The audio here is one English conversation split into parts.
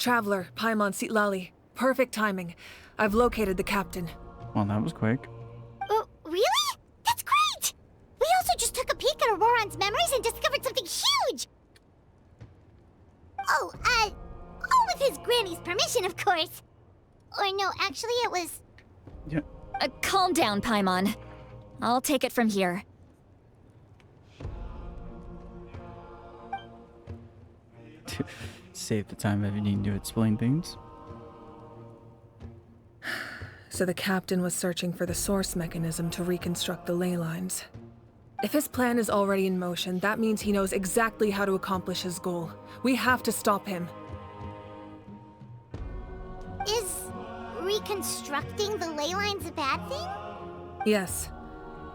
Traveler, Paimon Sitlali. Perfect timing. I've located the captain. Well, that was quick. Really? That's great! We also just took a peek at Auroran's memories and discovered something huge! All with his granny's permission, of course. Or no, actually it was... Yeah. Calm down, Paimon. I'll take it from here. Save the time of needing to explain things. So the captain was searching for the source mechanism to reconstruct the ley lines. If his plan is already in motion, that means he knows exactly how to accomplish his goal. We have to stop him. Is reconstructing the ley lines a bad thing? Yes.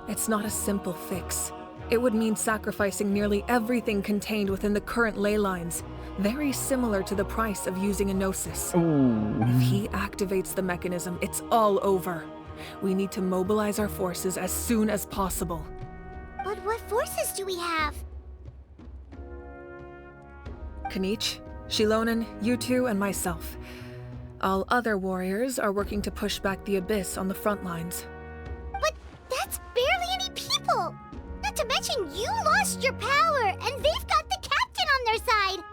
It's not a simple fix. It would mean sacrificing nearly everything contained within the current ley lines. Very similar to the price of using a gnosis. If he activates the mechanism, it's all over. We need to mobilize our forces as soon as possible. But what forces do we have? Kanich, Shilonen, you two, and myself. All other warriors are working to push back the Abyss on the front lines. But that's barely any people! Not to mention you lost your power, and they've got the captain on their side!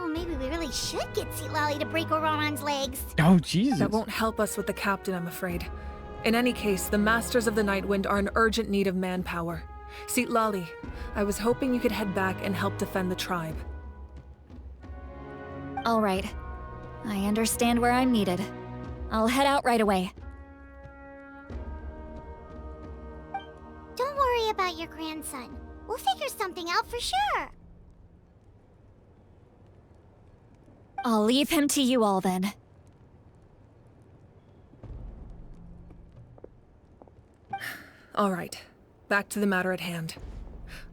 Oh, maybe we really should get Sitlali to break Auroran's legs. Oh, Jesus. That won't help us with the captain, I'm afraid. In any case, the Masters of the Nightwind are in urgent need of manpower. Sitlali, I was hoping you could head back and help defend the tribe. All right. I understand where I'm needed. I'll head out right away. Don't worry about your grandson. We'll figure something out for sure. I'll leave him to you all then. All right, back to the matter at hand.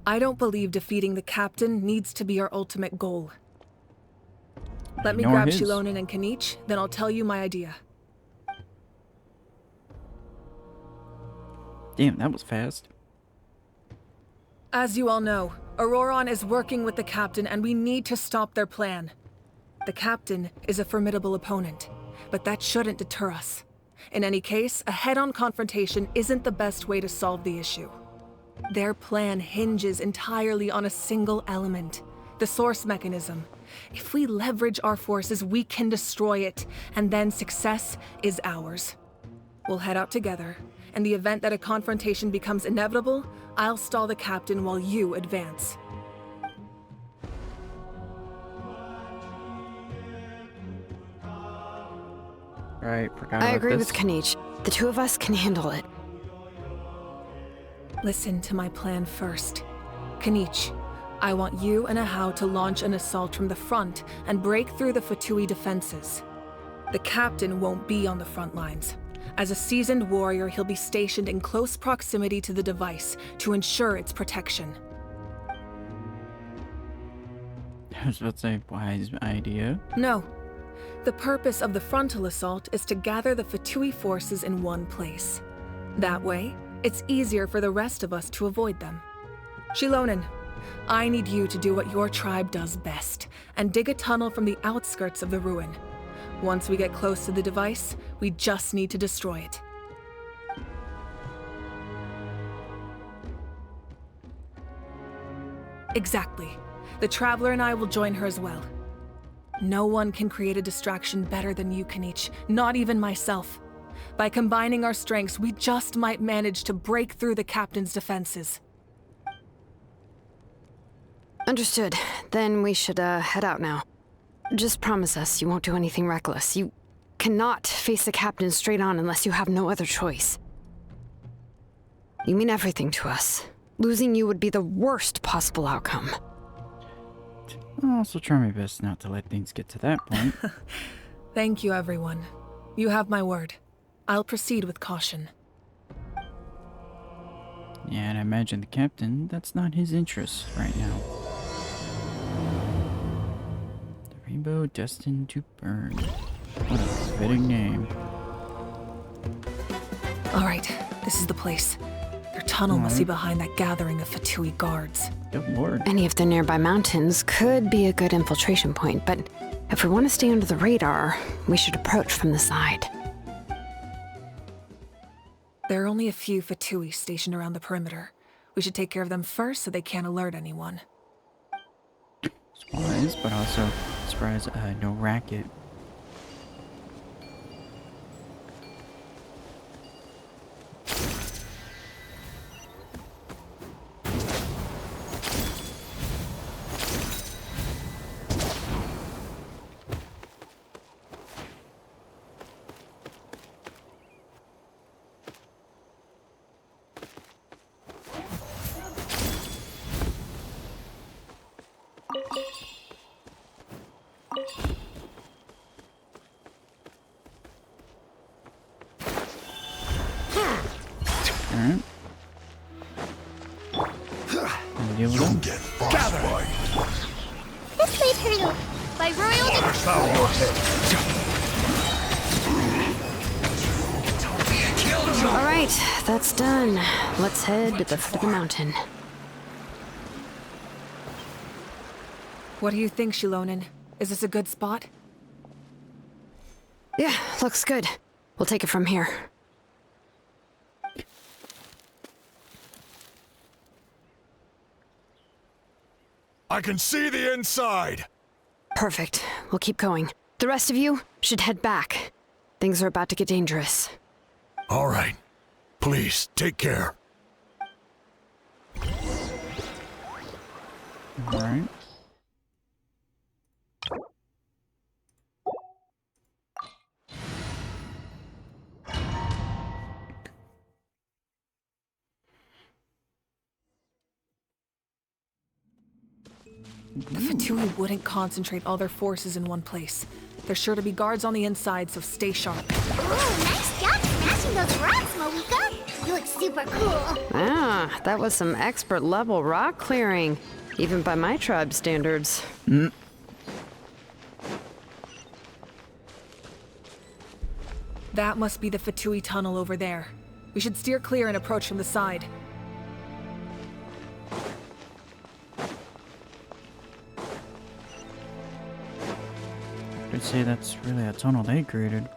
I don't believe defeating the captain needs to be our ultimate goal. Let me grab Shilonen and Kanich, then I'll tell you my idea. Damn, that was fast. As you all know, Auroran is working with the captain and we need to stop their plan. The captain is a formidable opponent, but that shouldn't deter us. In any case, a head-on confrontation isn't the best way to solve the issue. Their plan hinges entirely on a single element, the source mechanism. If we leverage our forces, we can destroy it, and then success is ours. We'll head out together. In the event that a confrontation becomes inevitable, I'll stall the captain while you advance. Right, forgot I about agree this. with Kanich. The two of us can handle it. Listen to my plan first. Kanich, I want you and Ahau to launch an assault from the front and break through the Fatui defenses. The captain won't be on the front lines. As a seasoned warrior, he'll be stationed in close proximity to the device to ensure its protection. I was about to say, wise idea. No. The purpose of the frontal assault is to gather the Fatui forces in one place. That way, it's easier for the rest of us to avoid them. Shilonen, I need you to do what your tribe does best, and dig a tunnel from the outskirts of the ruin. Once we get close to the device, we just need to destroy it. Exactly. The Traveler and I will join her as well. No one can create a distraction better than you, Kanich, not even myself. By combining our strengths, we just might manage to break through the captain's defenses. Understood. Then we should head out now. Just promise us you won't do anything reckless. You cannot face the captain straight on unless you have no other choice. You mean everything to us. Losing you would be the worst possible outcome. I'll also try my best not to let things get to that point. Thank you, everyone. You have my word. I'll proceed with caution. Yeah, and I imagine the captain, that's not his interest right now. The Rainbow Destined to Burn. What a fitting name. All right, this is the place. Their tunnel must be behind that gathering of Fatui guards. Good lord. Any of the nearby mountains could be a good infiltration point, but If we want to stay under the radar, we should approach from the side. There are only a few Fatui stationed around the perimeter. We should take care of them first so they can't alert anyone. Wise, but also surprise, no racket. Alright. Deal with them. Get frostbite. This way, Turtle. By royal decree. Bow your head. All right, that's done. Let's head to the foot of the mountain. What do you think, Shilonen? Is this a good spot? Yeah, looks good. We'll take it from here. I can see the inside. Perfect. We'll keep going. The rest of you should head back. Things are about to get dangerous. All right. Please, take care. Alright. The Fatui wouldn't concentrate all their forces in one place. There's sure to be guards on the inside, so stay sharp. Ooh, nice job smashing those rocks, Moika. You look super cool. Ah, that was some expert level rock clearing, even by my tribe standards. That must be the Fatui tunnel over there. We should steer clear and approach from the side. I'd say that's really a tunnel they created.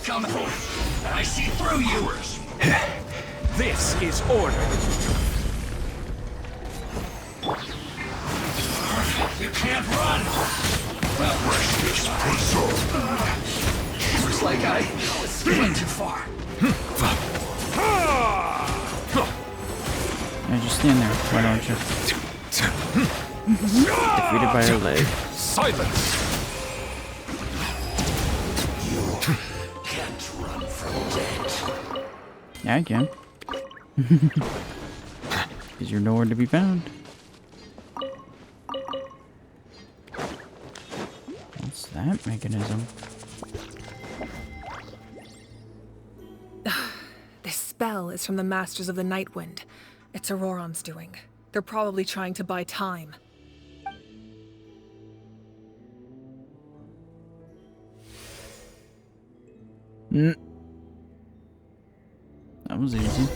Come on. I see through you. This is order. You can't run. Looks like I went too far. Yeah, just stand there. Why don't you? Defeated by your leg. Silence! Can't run from death. Yeah, I can. Because you're nowhere to be found. What's that mechanism? This spell is from the Masters of the Night Wind. It's Auroron's doing. They're probably trying to buy time. That was easy.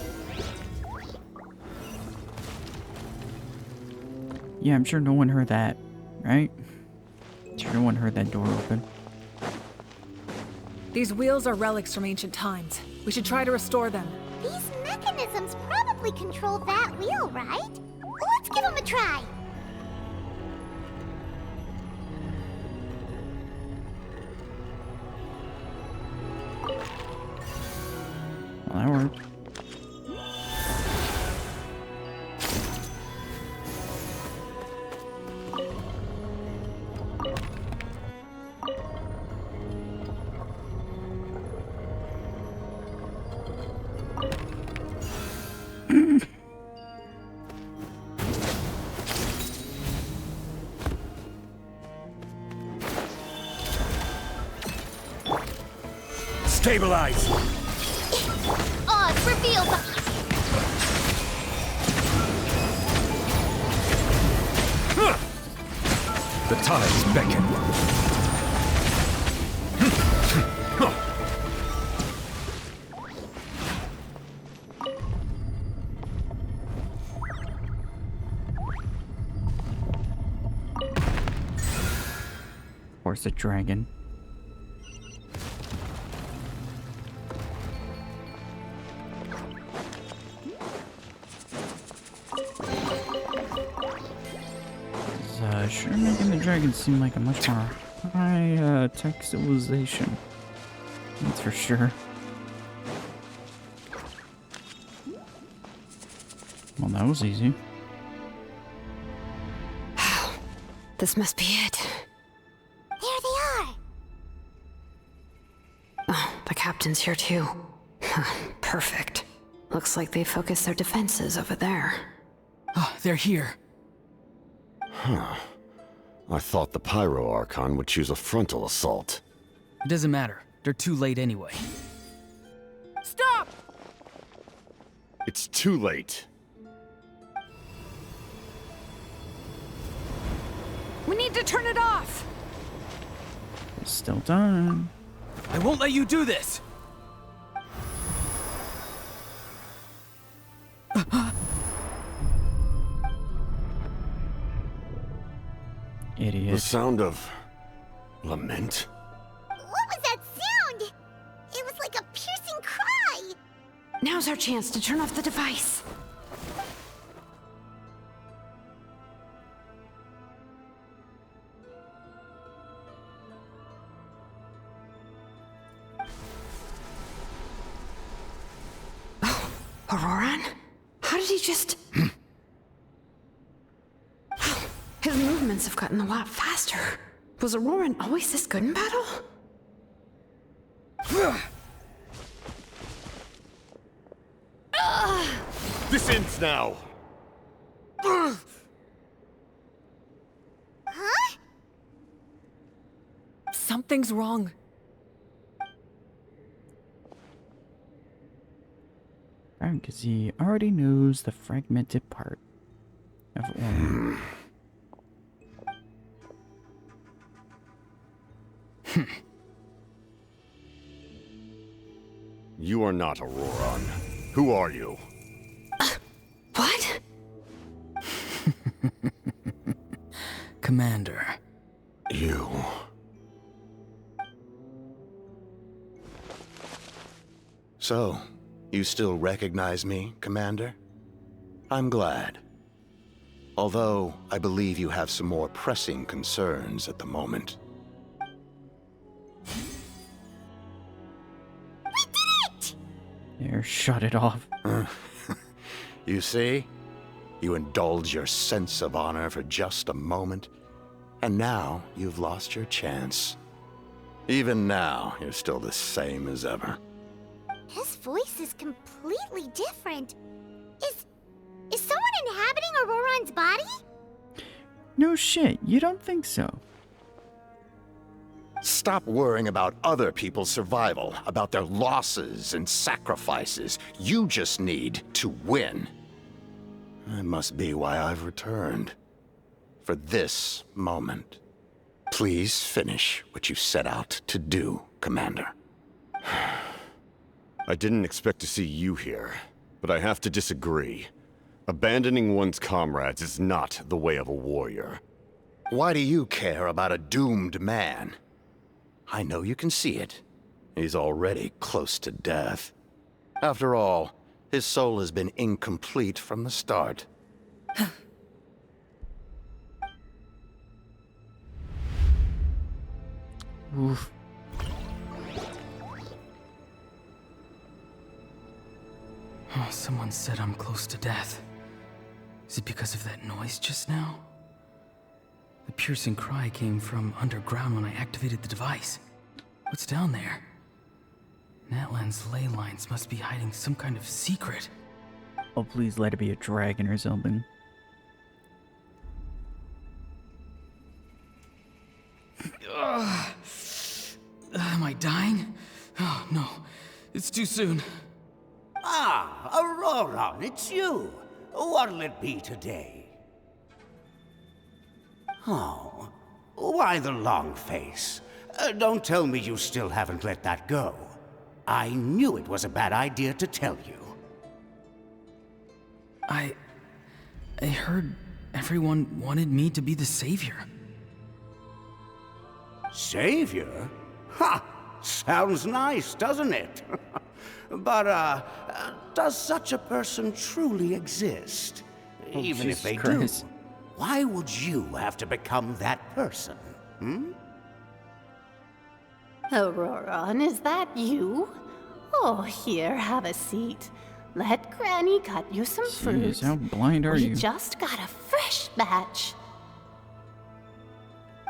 Yeah, I'm sure no one heard that, right? Sure no one heard that door open. These wheels are relics from ancient times. We should try to restore them. These mechanisms probably control that wheel, right? Let's give them a try. Well, that worked. Stabilize. Odds revealed. The tides beckon. course, a dragon. Sure making the dragon seem like a much more high tech civilization. That's for sure. Well, that was easy. This must be it. There they are. Oh, the captain's here too. Perfect. Looks like they focused their defenses over there. Oh, they're here. I thought the Pyro Archon would choose a frontal assault. It doesn't matter. They're too late anyway. Stop! It's too late. We need to turn it off! There's still time. I won't let you do this! The Idiot. sound of lament? What was that sound? It was like a piercing cry. Now's our chance to turn off the device. Oh, Auroran? How did he just... His movements have gotten a lot faster. Was Auroran always this good in battle? This ends now! Huh? Something's wrong. Because he already knows the fragmented part of Auroran. You are not Auroran. Who are you? What? Commander. You. So, you still recognize me, Commander? I'm glad. Although, I believe you have some more pressing concerns at the moment. There, shut it off. You see? You indulge your sense of honor for just a moment, and now you've lost your chance. Even now, you're still the same as ever. His voice is completely different. Is someone inhabiting Auroran's body? No shit, you don't think so? Stop worrying about other people's survival, about their losses and sacrifices. You just need to win. That must be why I've returned. For this moment. Please finish what you set out to do, Commander. I didn't expect to see you here, but I have to disagree. Abandoning one's comrades is not the way of a warrior. Why do you care about a doomed man? I know you can see it. He's already close to death. After all, his soul has been incomplete from the start. Oof. Oh, someone said I'm close to death. Is it because of that noise just now? The piercing cry came from underground when I activated the device. What's down there? Natlan's ley lines must be hiding some kind of secret. Oh, please let it be a dragon or something. Am I dying? Oh, no. It's too soon. Ah, Auroran, it's you. What'll it be today? Oh, why the long face? Don't tell me you still haven't let that go. I knew it was a bad idea to tell you. I heard everyone wanted me to be the savior. Savior? Ha! Sounds nice, doesn't it? But, does such a person truly exist? Even if Jesus they Christ. do, why would you have to become that person? Hmm? Auroron, is that you? Oh, here, have a seat. Let Granny cut you some fruit. Jeez, how blind are We you? just got a fresh batch.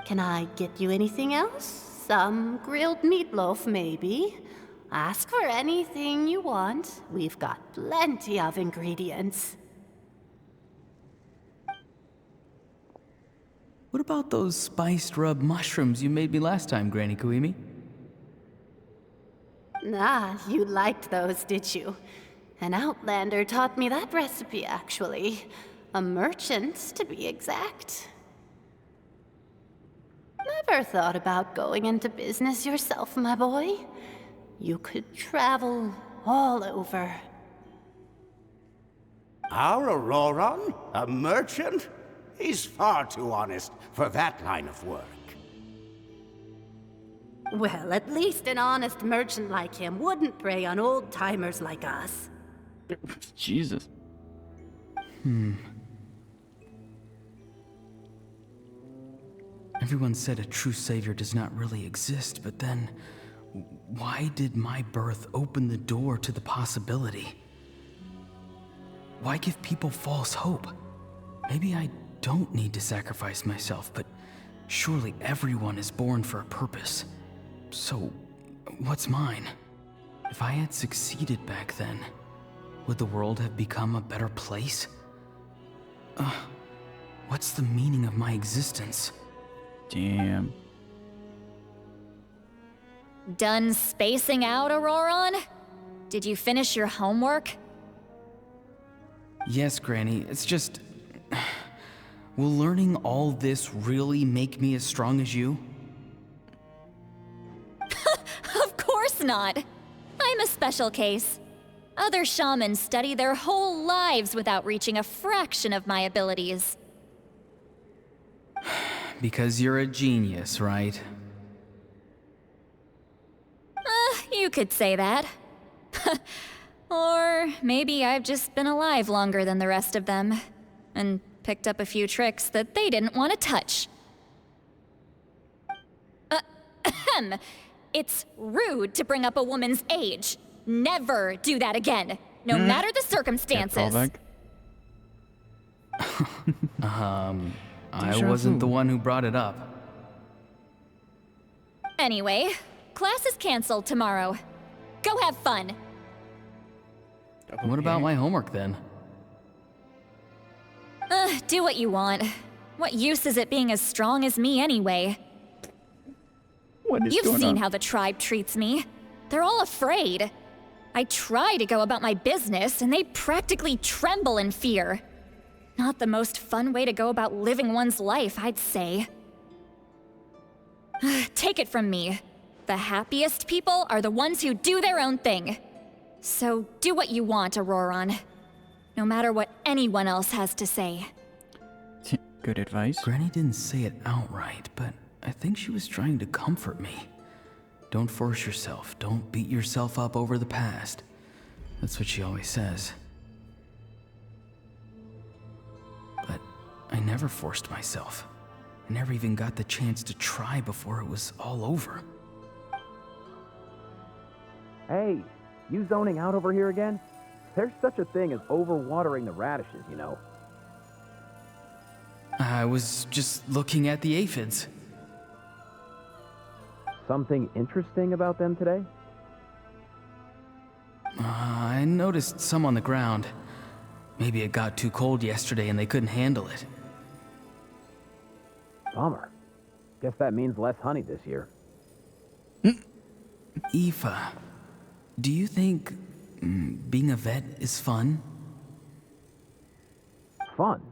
Can I get you anything else? Some grilled meatloaf, maybe? Ask for anything you want. We've got plenty of ingredients. What about those spiced rub mushrooms you made me last time, Granny Kuimi? Ah, you liked those, did you? An outlander taught me that recipe, actually. A merchant, to be exact. Never thought about going into business yourself, my boy? You could travel all over. Our Auroron? A merchant? He's far too honest for that line of work. Well, at least an honest merchant like him wouldn't prey on old-timers like us. Jesus. Everyone said a true savior does not really exist, but then why did my birth open the door to the possibility? Why give people false hope? Maybe I don't need to sacrifice myself, but surely everyone is born for a purpose. So, what's mine? If I had succeeded back then, would the world have become a better place? What's the meaning of my existence? Damn. Done spacing out, Auroron? Did you finish your homework? Yes, Granny, it's just... Will learning all this really make me as strong as you? Of course not. I'm a special case. Other shamans study their whole lives without reaching a fraction of my abilities. Because you're a genius, right? You could say that. Or maybe I've just been alive longer than the rest of them, and picked up a few tricks that they didn't want to touch. It's rude to bring up a woman's age. Never do that again, no matter the circumstances. I wasn't the one who brought it up. Anyway, class is canceled tomorrow. Go have fun. What about my homework then? Do what you want. What use is it being as strong as me anyway? What is You've going seen on? how the tribe treats me. They're all afraid. I try to go about my business, and they practically tremble in fear. Not the most fun way to go about living one's life, I'd say. Take it from me. The happiest people are the ones who do their own thing. So do what you want, Auroron. No matter what anyone else has to say. Good advice. Granny didn't say it outright, but I think she was trying to comfort me. Don't force yourself. Don't beat yourself up over the past. That's what she always says. But I never forced myself. I never even got the chance to try before it was all over. Hey, you zoning out over here again? There's such a thing as overwatering the radishes, you know. I was just looking at the aphids. Something interesting about them today? I noticed some on the ground. Maybe it got too cold yesterday and they couldn't handle it. Bummer. Guess that means less honey this year. Aoife, do you think being a vet is fun? Fun?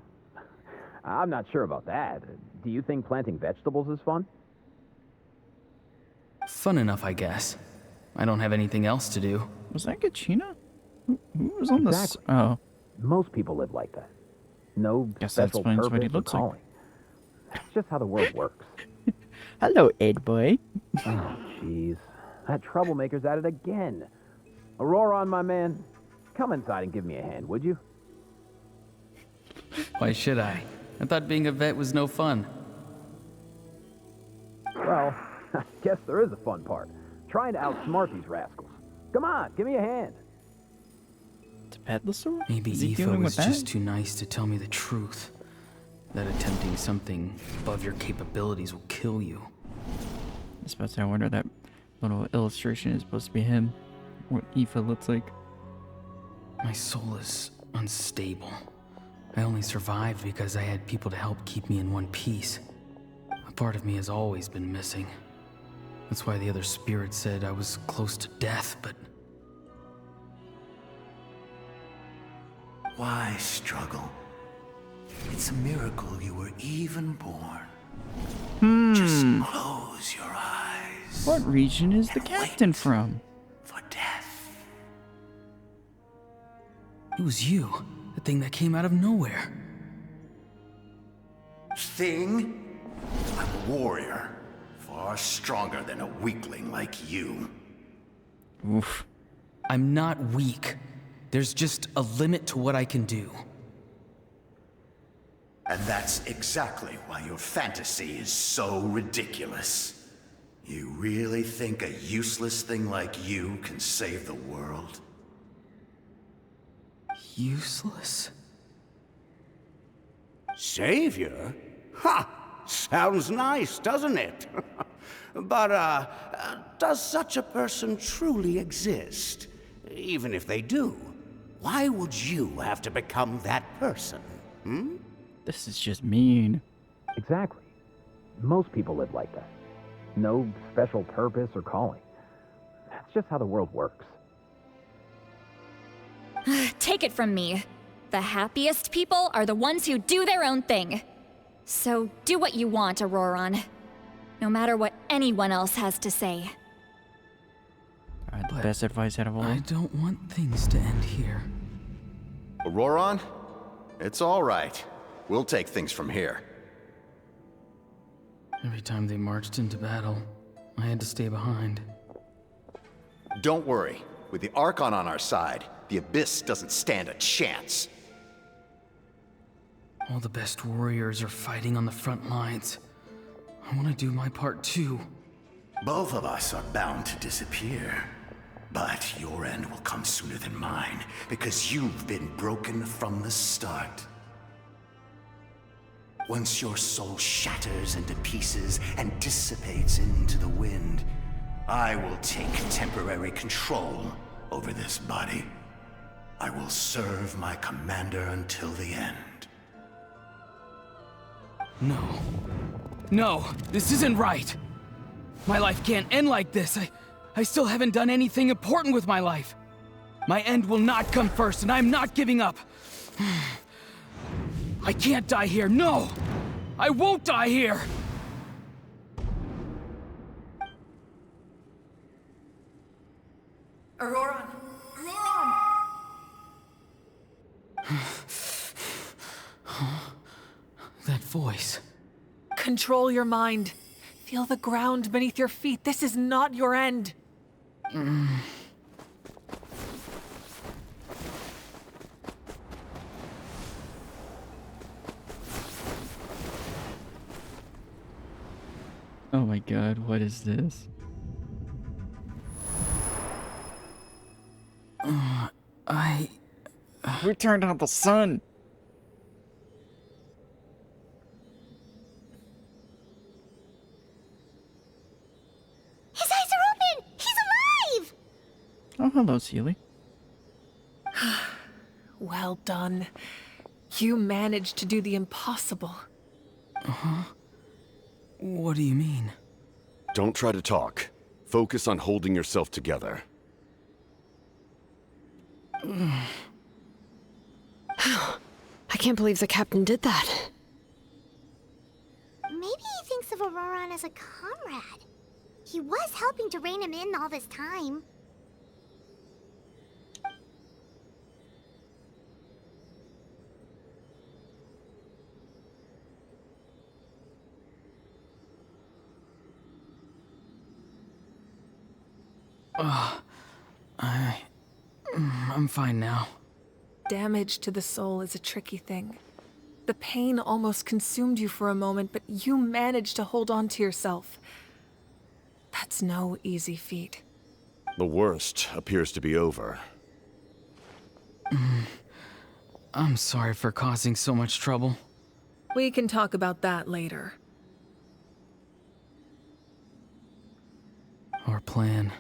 I'm not sure about that. Do you think planting vegetables is fun? Fun enough, I guess. I don't have anything else to do. Was that Gachina? Who was on this? Exactly. Oh. Most people live like that. No Guess that special explains purpose what he or looks like. calling. That's just how the world works. Hello, Ed boy. Oh, jeez. That troublemaker's at it again. Auroron, my man, come inside and give me a hand, would you? Why should I? I thought being a vet was no fun. Well, I guess there is a fun part. Trying to outsmart these rascals. Come on, give me a hand. To pet the sword? Maybe Is he Aoife dealing was with just that? too nice to tell me the truth. That attempting something above your capabilities will kill you. I suppose I wonder that little illustration is supposed to be him. What Aoife looks like. My soul is unstable. I only survived because I had people to help keep me in one piece. A part of me has always been missing. That's why the other spirits said I was close to death, but... Why struggle? It's a miracle you were even born. Just close your eyes. What region is the and captain wait from? for death. It was you, the thing that came out of nowhere. Thing? I'm a warrior. Far stronger than a weakling like you. Oof. I'm not weak. There's just a limit to what I can do. And that's exactly why your fantasy is so ridiculous. You really think a useless thing like you can save the world? Useless? Savior? Ha! Sounds nice, doesn't it? But, does such a person truly exist? Even if they do, why would you have to become that person? Hmm? This is just mean. Exactly. Most people live like that. No special purpose or calling. That's just how the world works. Take it from me. The happiest people are the ones who do their own thing. So do what you want, Auroron. No matter what anyone else has to say. Alright, the best advice out of all. I don't want things to end here. Auroron? It's all right. We'll take things from here. Every time they marched into battle, I had to stay behind. Don't worry. With the Archon on our side, the Abyss doesn't stand a chance. All the best warriors are fighting on the front lines. I want to do my part too. Both of us are bound to disappear. But your end will come sooner than mine, because you've been broken from the start. Once your soul shatters into pieces and dissipates into the wind, I will take temporary control over this body. I will serve my commander until the end. No. No, this isn't right. My life can't end like this. I still haven't done anything important with my life. My end will not come first, and I'm not giving up. I can't die here, no! I won't die here! Auroron! Auroron! That voice. Control your mind. Feel the ground beneath your feet. This is not your end. Oh my god, what is this? We turned out the sun! His eyes are open! He's alive! Oh, hello, Sealy. Well done. You managed to do the impossible. What do you mean? Don't try to talk. Focus on holding yourself together. I can't believe the captain did that. Maybe he thinks of Auroron as a comrade. He was helping to rein him in all this time. I'm fine now. Damage to the soul is a tricky thing. The pain almost consumed you for a moment, but you managed to hold on to yourself. That's no easy feat. The worst appears to be over. I'm sorry for causing so much trouble. We can talk about that later. Our plan.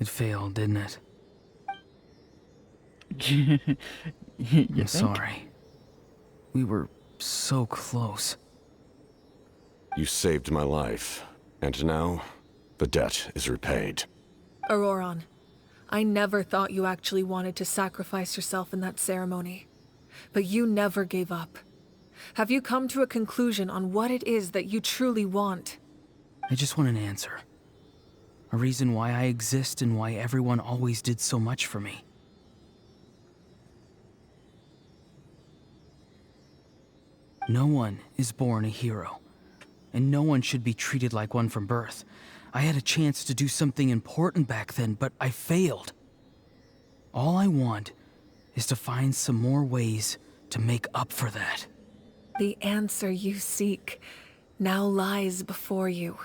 It failed, didn't it? I'm sorry. We were so close. You saved my life, and now the debt is repaid. Auroron, I never thought you actually wanted to sacrifice yourself in that ceremony. But you never gave up. Have you come to a conclusion on what it is that you truly want? I just want an answer. A reason why I exist and why everyone always did so much for me. No one is born a hero, and no one should be treated like one from birth. I had a chance to do something important back then, but I failed. All I want is to find some more ways to make up for that. The answer you seek now lies before you.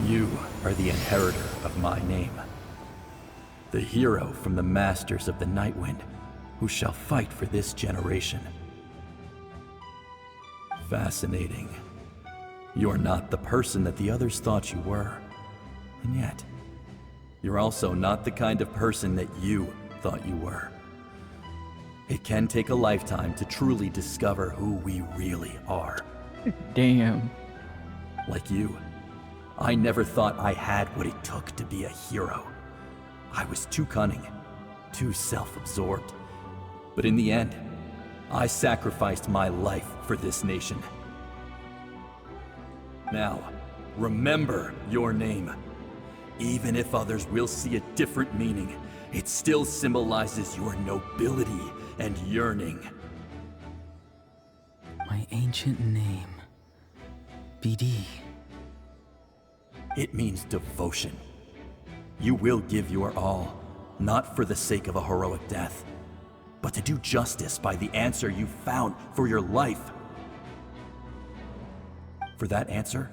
You are the inheritor of my name. The hero from the masters of the Nightwind, who shall fight for this generation. Fascinating. You're not the person that the others thought you were. And yet, you're also not the kind of person that you thought you were. It can take a lifetime to truly discover who we really are. Damn. Like you, I never thought I had what it took to be a hero. I was too cunning, too self-absorbed. But in the end, I sacrificed my life for this nation. Now, remember your name. Even if others will see a different meaning, it still symbolizes your nobility and yearning. My ancient name. BD. It means devotion. You will give your all, not for the sake of a heroic death, but to do justice by the answer you found for your life. For that answer,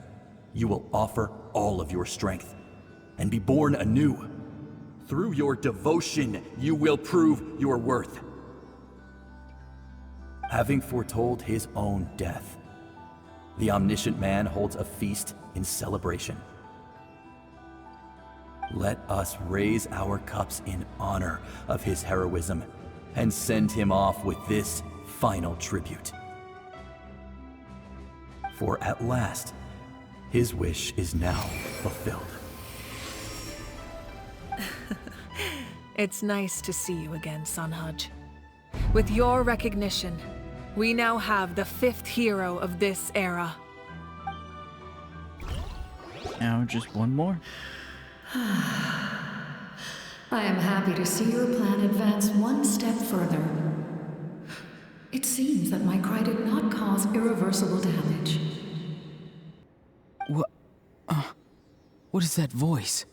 you will offer all of your strength and be born anew. Through your devotion, you will prove your worth. Having foretold his own death, the omniscient man holds a feast in celebration. Let us raise our cups in honor of his heroism and send him off with this final tribute. For at last, his wish is now fulfilled. It's nice to see you again, Sunhudge. With your recognition, we now have the 5th hero of this era. Now just one more. I am happy to see your plan advance one step further. It seems that my cry did not cause irreversible damage. What is that voice?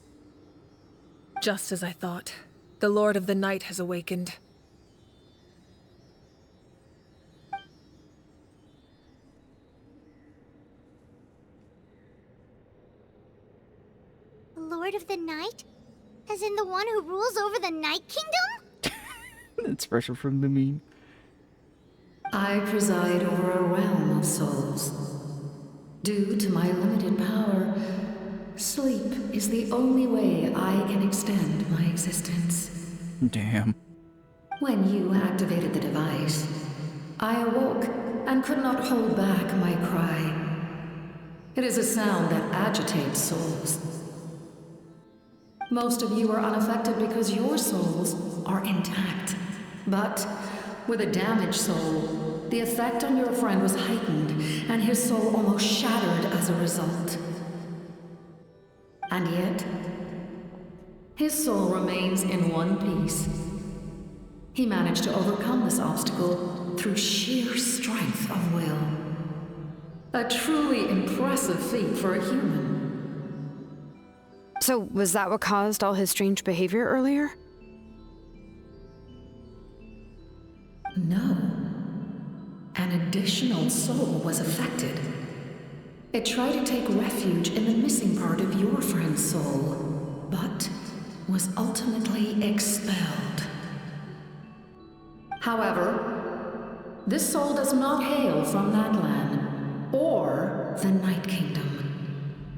Just as I thought. The Lord of the Night has awakened. The Lord of the Night? As in the one who rules over the Night Kingdom? That's pressure from the meme. I preside over a realm of souls. Due to my limited power, sleep is the only way I can extend my existence. Damn. When you activated the device, I awoke and could not hold back my cry. It is a sound that agitates souls. Most of you are unaffected because your souls are intact. But with a damaged soul, the effect on your friend was heightened, and his soul almost shattered as a result. And yet, His soul remains in one piece. He managed to overcome this obstacle through sheer strength of will. A truly impressive feat for a human. So, was that what caused all his strange behavior earlier? No. An additional soul was affected. It tried to take refuge in the missing part of your friend's soul, but was ultimately expelled. However, this soul does not hail from Natlan or the Night Kingdom.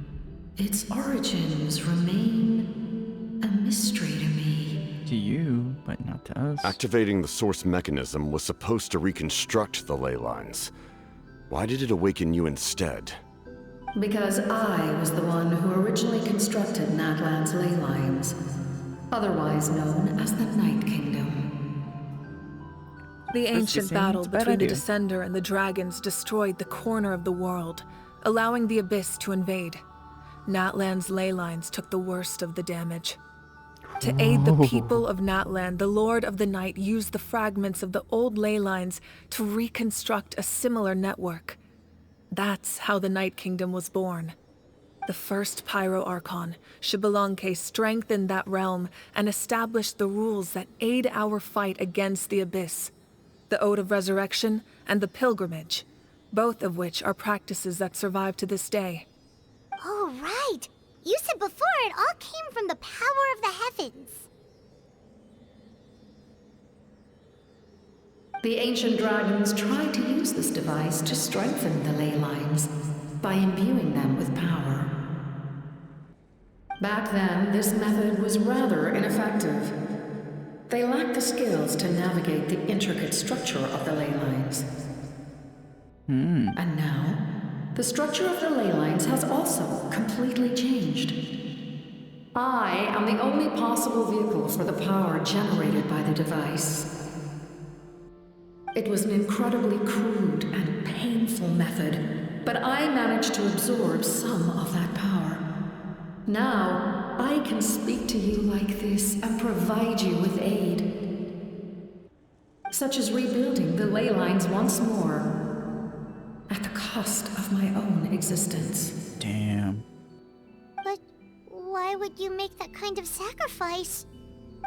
Its origins remain a mystery to me. To you, but not to us. Activating the source mechanism was supposed to reconstruct the ley lines. Why did it awaken you instead? Because I was the one who originally constructed Natlan's ley lines, otherwise known as the Night Kingdom. The ancient saying battle it's a bad between the idea. Descender and the dragons destroyed the corner of the world, allowing the Abyss to invade. Natlan's ley lines took the worst of the damage. To aid the people of Natlan, the Lord of the Night used the fragments of the old ley lines to reconstruct a similar network. That's how the Night Kingdom was born. The first Pyro Archon, Xbalanque, strengthened that realm and established the rules that aid our fight against the Abyss. The Ode of Resurrection and the Pilgrimage, both of which are practices that survive to this day. Oh, right. You said before it all came from the power of the heavens. The ancient dragons tried to use this device to strengthen the ley lines by imbuing them with power. Back then, this method was rather ineffective. They lacked the skills to navigate the intricate structure of the ley lines. And now, the structure of the ley lines has also completely changed. I am the only possible vehicle for the power generated by the device. It was an incredibly crude and painful method, but I managed to absorb some of that power. Now, I can speak to you like this and provide you with aid, such as rebuilding the ley lines once more, at the cost of my own existence. Damn. But why would you make that kind of sacrifice?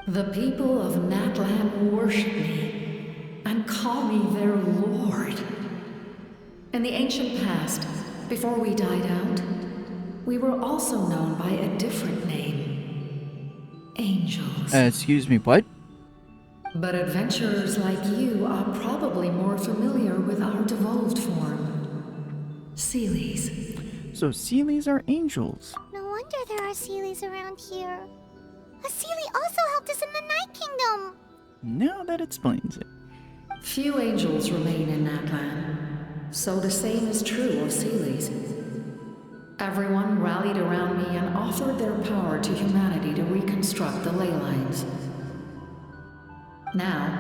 The people of Natlan worship me and call me their lord. In the ancient past, before we died out, we were also known by a different name. Angels. Excuse me, what? But adventurers like you are probably more familiar with our devolved form. Seelies. So Seelies are angels. No wonder there are Seelies around here. A Seelie also helped us in the Night Kingdom. Now that explains it. Few angels remain in Natlan, so the same is true of Seelies. Everyone rallied around me and offered their power to humanity to reconstruct the ley lines. Now,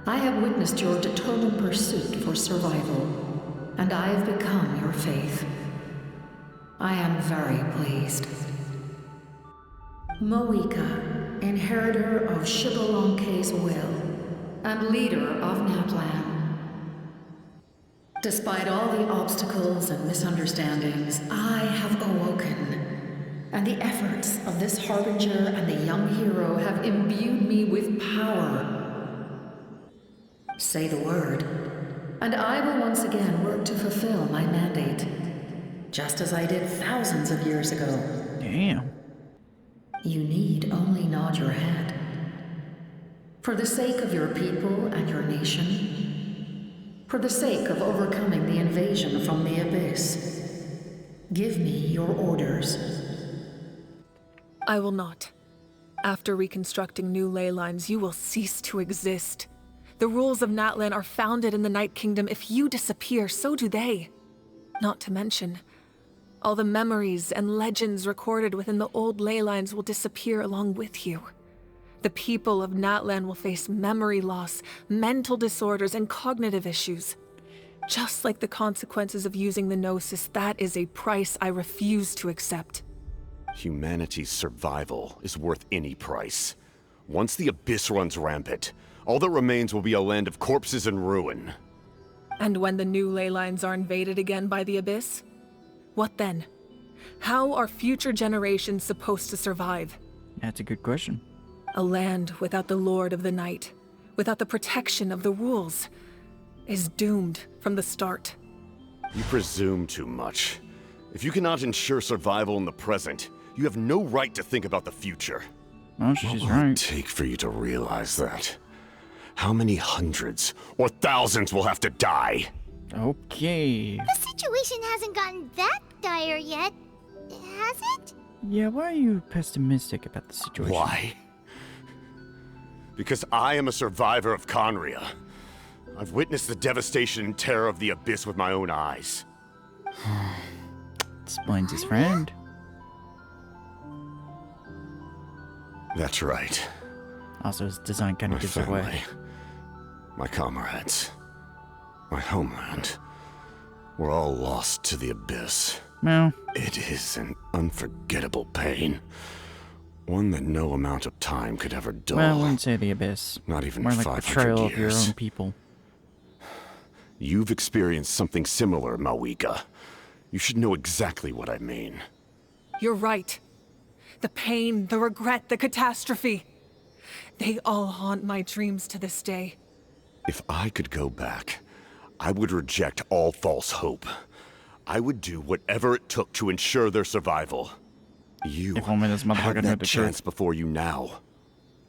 I have witnessed your determined pursuit for survival, and I have become your faith. I am very pleased. Moika, inheritor of Xbalanque's will, and leader of Natlan. Despite all the obstacles and misunderstandings, I have awoken, and the efforts of this harbinger and the young hero have imbued me with power. Say the word, and I will once again work to fulfill my mandate, just as I did thousands of years ago. Damn. You need only nod your head. For the sake of your people and your nation, for the sake of overcoming the invasion from the Abyss, give me your orders. I will not. After reconstructing new ley lines, you will cease to exist. The rules of Natlan are founded in the Night Kingdom. If you disappear, so do they. Not to mention, all the memories and legends recorded within the old ley lines will disappear along with you. The people of Natlan will face memory loss, mental disorders, and cognitive issues. Just like the consequences of using the Gnosis, that is a price I refuse to accept. Humanity's survival is worth any price. Once the Abyss runs rampant, all that remains will be a land of corpses and ruin. And when the new ley lines are invaded again by the Abyss? What then? How are future generations supposed to survive? That's a good question. A land without the Lord of the Night, without the protection of the rules, is doomed from the start. You presume too much. If you cannot ensure survival in the present, you have no right to think about the future. Well, she's What will right. it take for you to realize that? How many hundreds or thousands will have to die? Okay. The situation hasn't gotten that dire yet, has it? Yeah, why are you pessimistic about the situation? Why? Because I am a survivor of Conria. I've witnessed the devastation and terror of the Abyss with my own eyes. Explains his friend. That's right. Also, his design kind My of gives it family, away. my comrades, my homeland, we're all lost to the Abyss. Well, It is an unforgettable pain. One that no amount of time could ever dull. well, I wouldn't say the Abyss. Not even More like 500 betrayal of your years. own people. You've experienced something similar, Mawika. You should know exactly what I mean. You're right. The pain, the regret, the catastrophe. They all haunt my dreams to this day. If I could go back, I would reject all false hope. I would do whatever it took to ensure their survival. You If only this motherfucker have knew that the chance truth. before you now.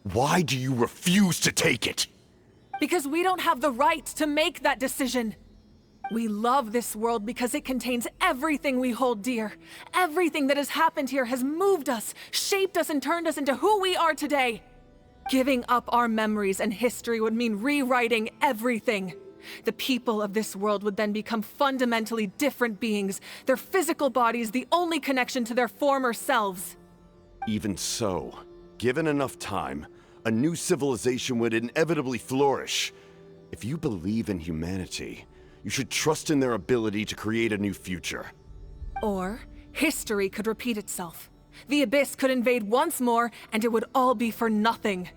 Why do you refuse to take it? Because we don't have the right to make that decision. We love this world because it contains everything we hold dear. Everything that has happened here has moved us, shaped us, and turned us into who we are today. Giving up our memories and history would mean rewriting everything. The people of this world would then become fundamentally different beings, their physical bodies the only connection to their former selves. Even so, given enough time, a new civilization would inevitably flourish. If you believe in humanity, you should trust in their ability to create a new future. Or, history could repeat itself. The Abyss could invade once more, and it would all be for nothing.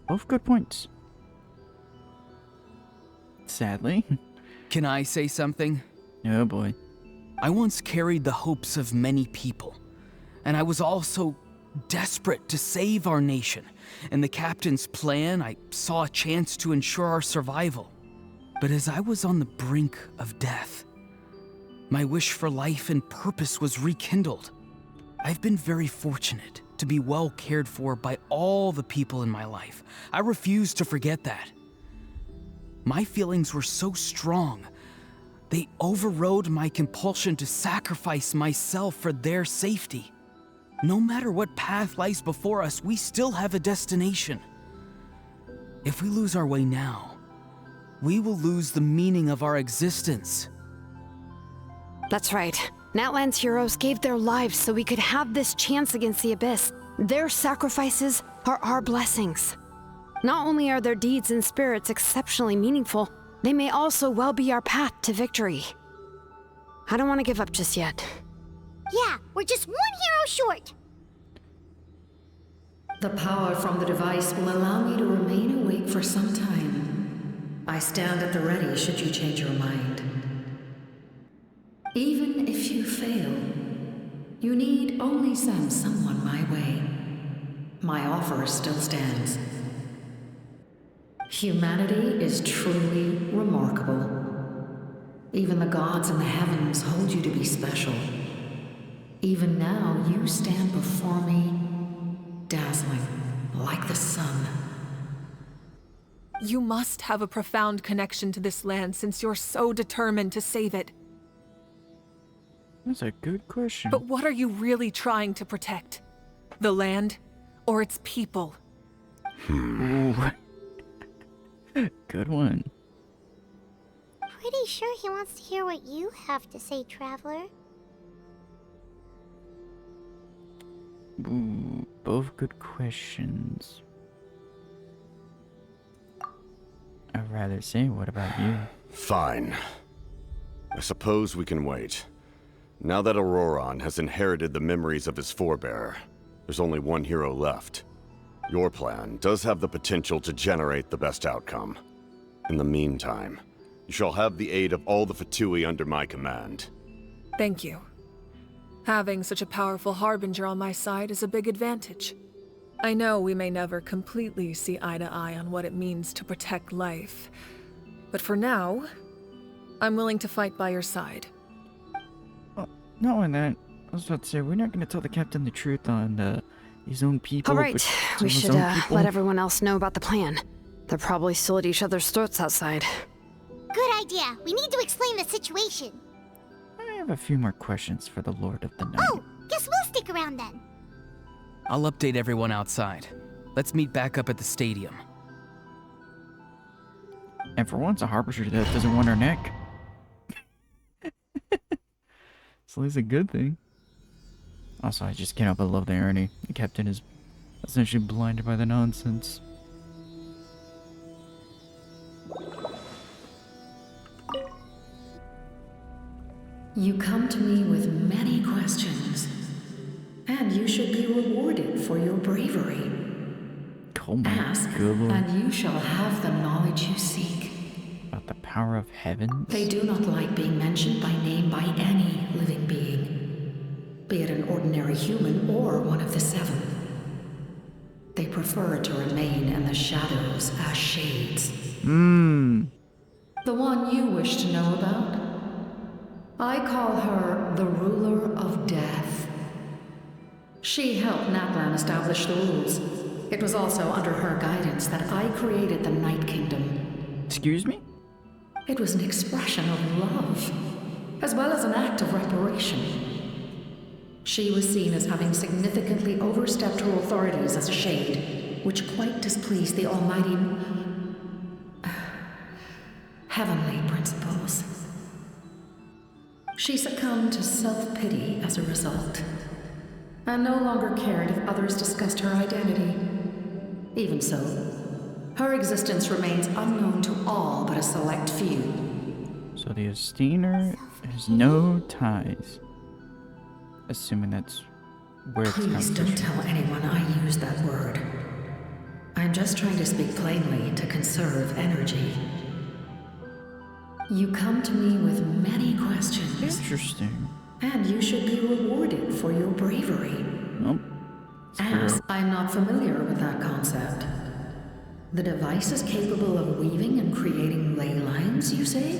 Both good points. Sadly. Can I say something? Oh boy. I once carried the hopes of many people, and I was also desperate to save our nation. In the captain's plan, I saw a chance to ensure our survival. But as I was on the brink of death, my wish for life and purpose was rekindled. I've been very fortunate to be well cared for by all the people in my life. I refuse to forget that. My feelings were so strong, they overrode my compulsion to sacrifice myself for their safety. No matter what path lies before us, we still have a destination. If we lose our way now, we will lose the meaning of our existence. That's right. Natlan's heroes gave their lives so we could have this chance against the Abyss. Their sacrifices are our blessings. Not only are their deeds and spirits exceptionally meaningful, they may also well be our path to victory. I don't want to give up just yet. Yeah, we're just one hero short. The power from the device will allow me to remain awake for some time. I stand at the ready should you change your mind. Even if you fail, you need only send someone my way. My offer still stands. Humanity is truly remarkable. Even the gods in the heavens hold you to be special. Even now, you stand before me, dazzling like the sun. You must have a profound connection to this land since you're so determined to save it. That's a good question. But what are you really trying to protect? The land or its people? Ooh. Good one. Pretty sure he wants to hear what you have to say, Traveler. Ooh, both good questions. I'd rather say, what about you? Fine. I suppose we can wait. Now that Auroron has inherited the memories of his forebear, there's only one hero left. Your plan does have the potential to generate the best outcome. In the meantime, you shall have the aid of all the Fatui under my command. Thank you. Having such a powerful harbinger on my side is a big advantage. I know we may never completely see eye to eye on what it means to protect life, but for now, I'm willing to fight by your side. Not only that, I was about to say, we're not going to tell the captain the truth on his own people. All right, we should let everyone else know about the plan. They're probably still at each other's throats outside. Good idea. We need to explain the situation. I have a few more questions for the Lord of the Night. Oh, guess we'll stick around then. I'll update everyone outside. Let's meet back up at the stadium. And for once, a harbinger that doesn't want our neck. So it's a good thing. Also, I just cannot but love the irony. The captain is essentially blinded by the nonsense. You come to me with many questions, and you should be rewarded for your bravery. Oh my Ask, good Lord. and you shall have the knowledge you seek. About the power of heaven. They do not like being mentioned by name by any living being, be it an ordinary human or one of the seven. They prefer to remain in the shadows as shades. The one you wish to know about? I call her the ruler of death. She helped Natlan establish the rules. It was also under her guidance that I created the Night Kingdom. Excuse me? It was an expression of love, as well as an act of reparation. She was seen as having significantly overstepped her authorities as a shade, which quite displeased the almighty heavenly principles. She succumbed to self-pity as a result, and no longer cared if others discussed her identity. Even so, her existence remains unknown to all but a select few. So the Esteiner has no ties. Assuming that's where it's Please don't tell anyone I use that word. I'm just trying to speak plainly to conserve energy. You come to me with many questions. Interesting. And you should be rewarded for your bravery. Nope. As I'm not familiar with that concept. The device is capable of weaving and creating ley lines, you say?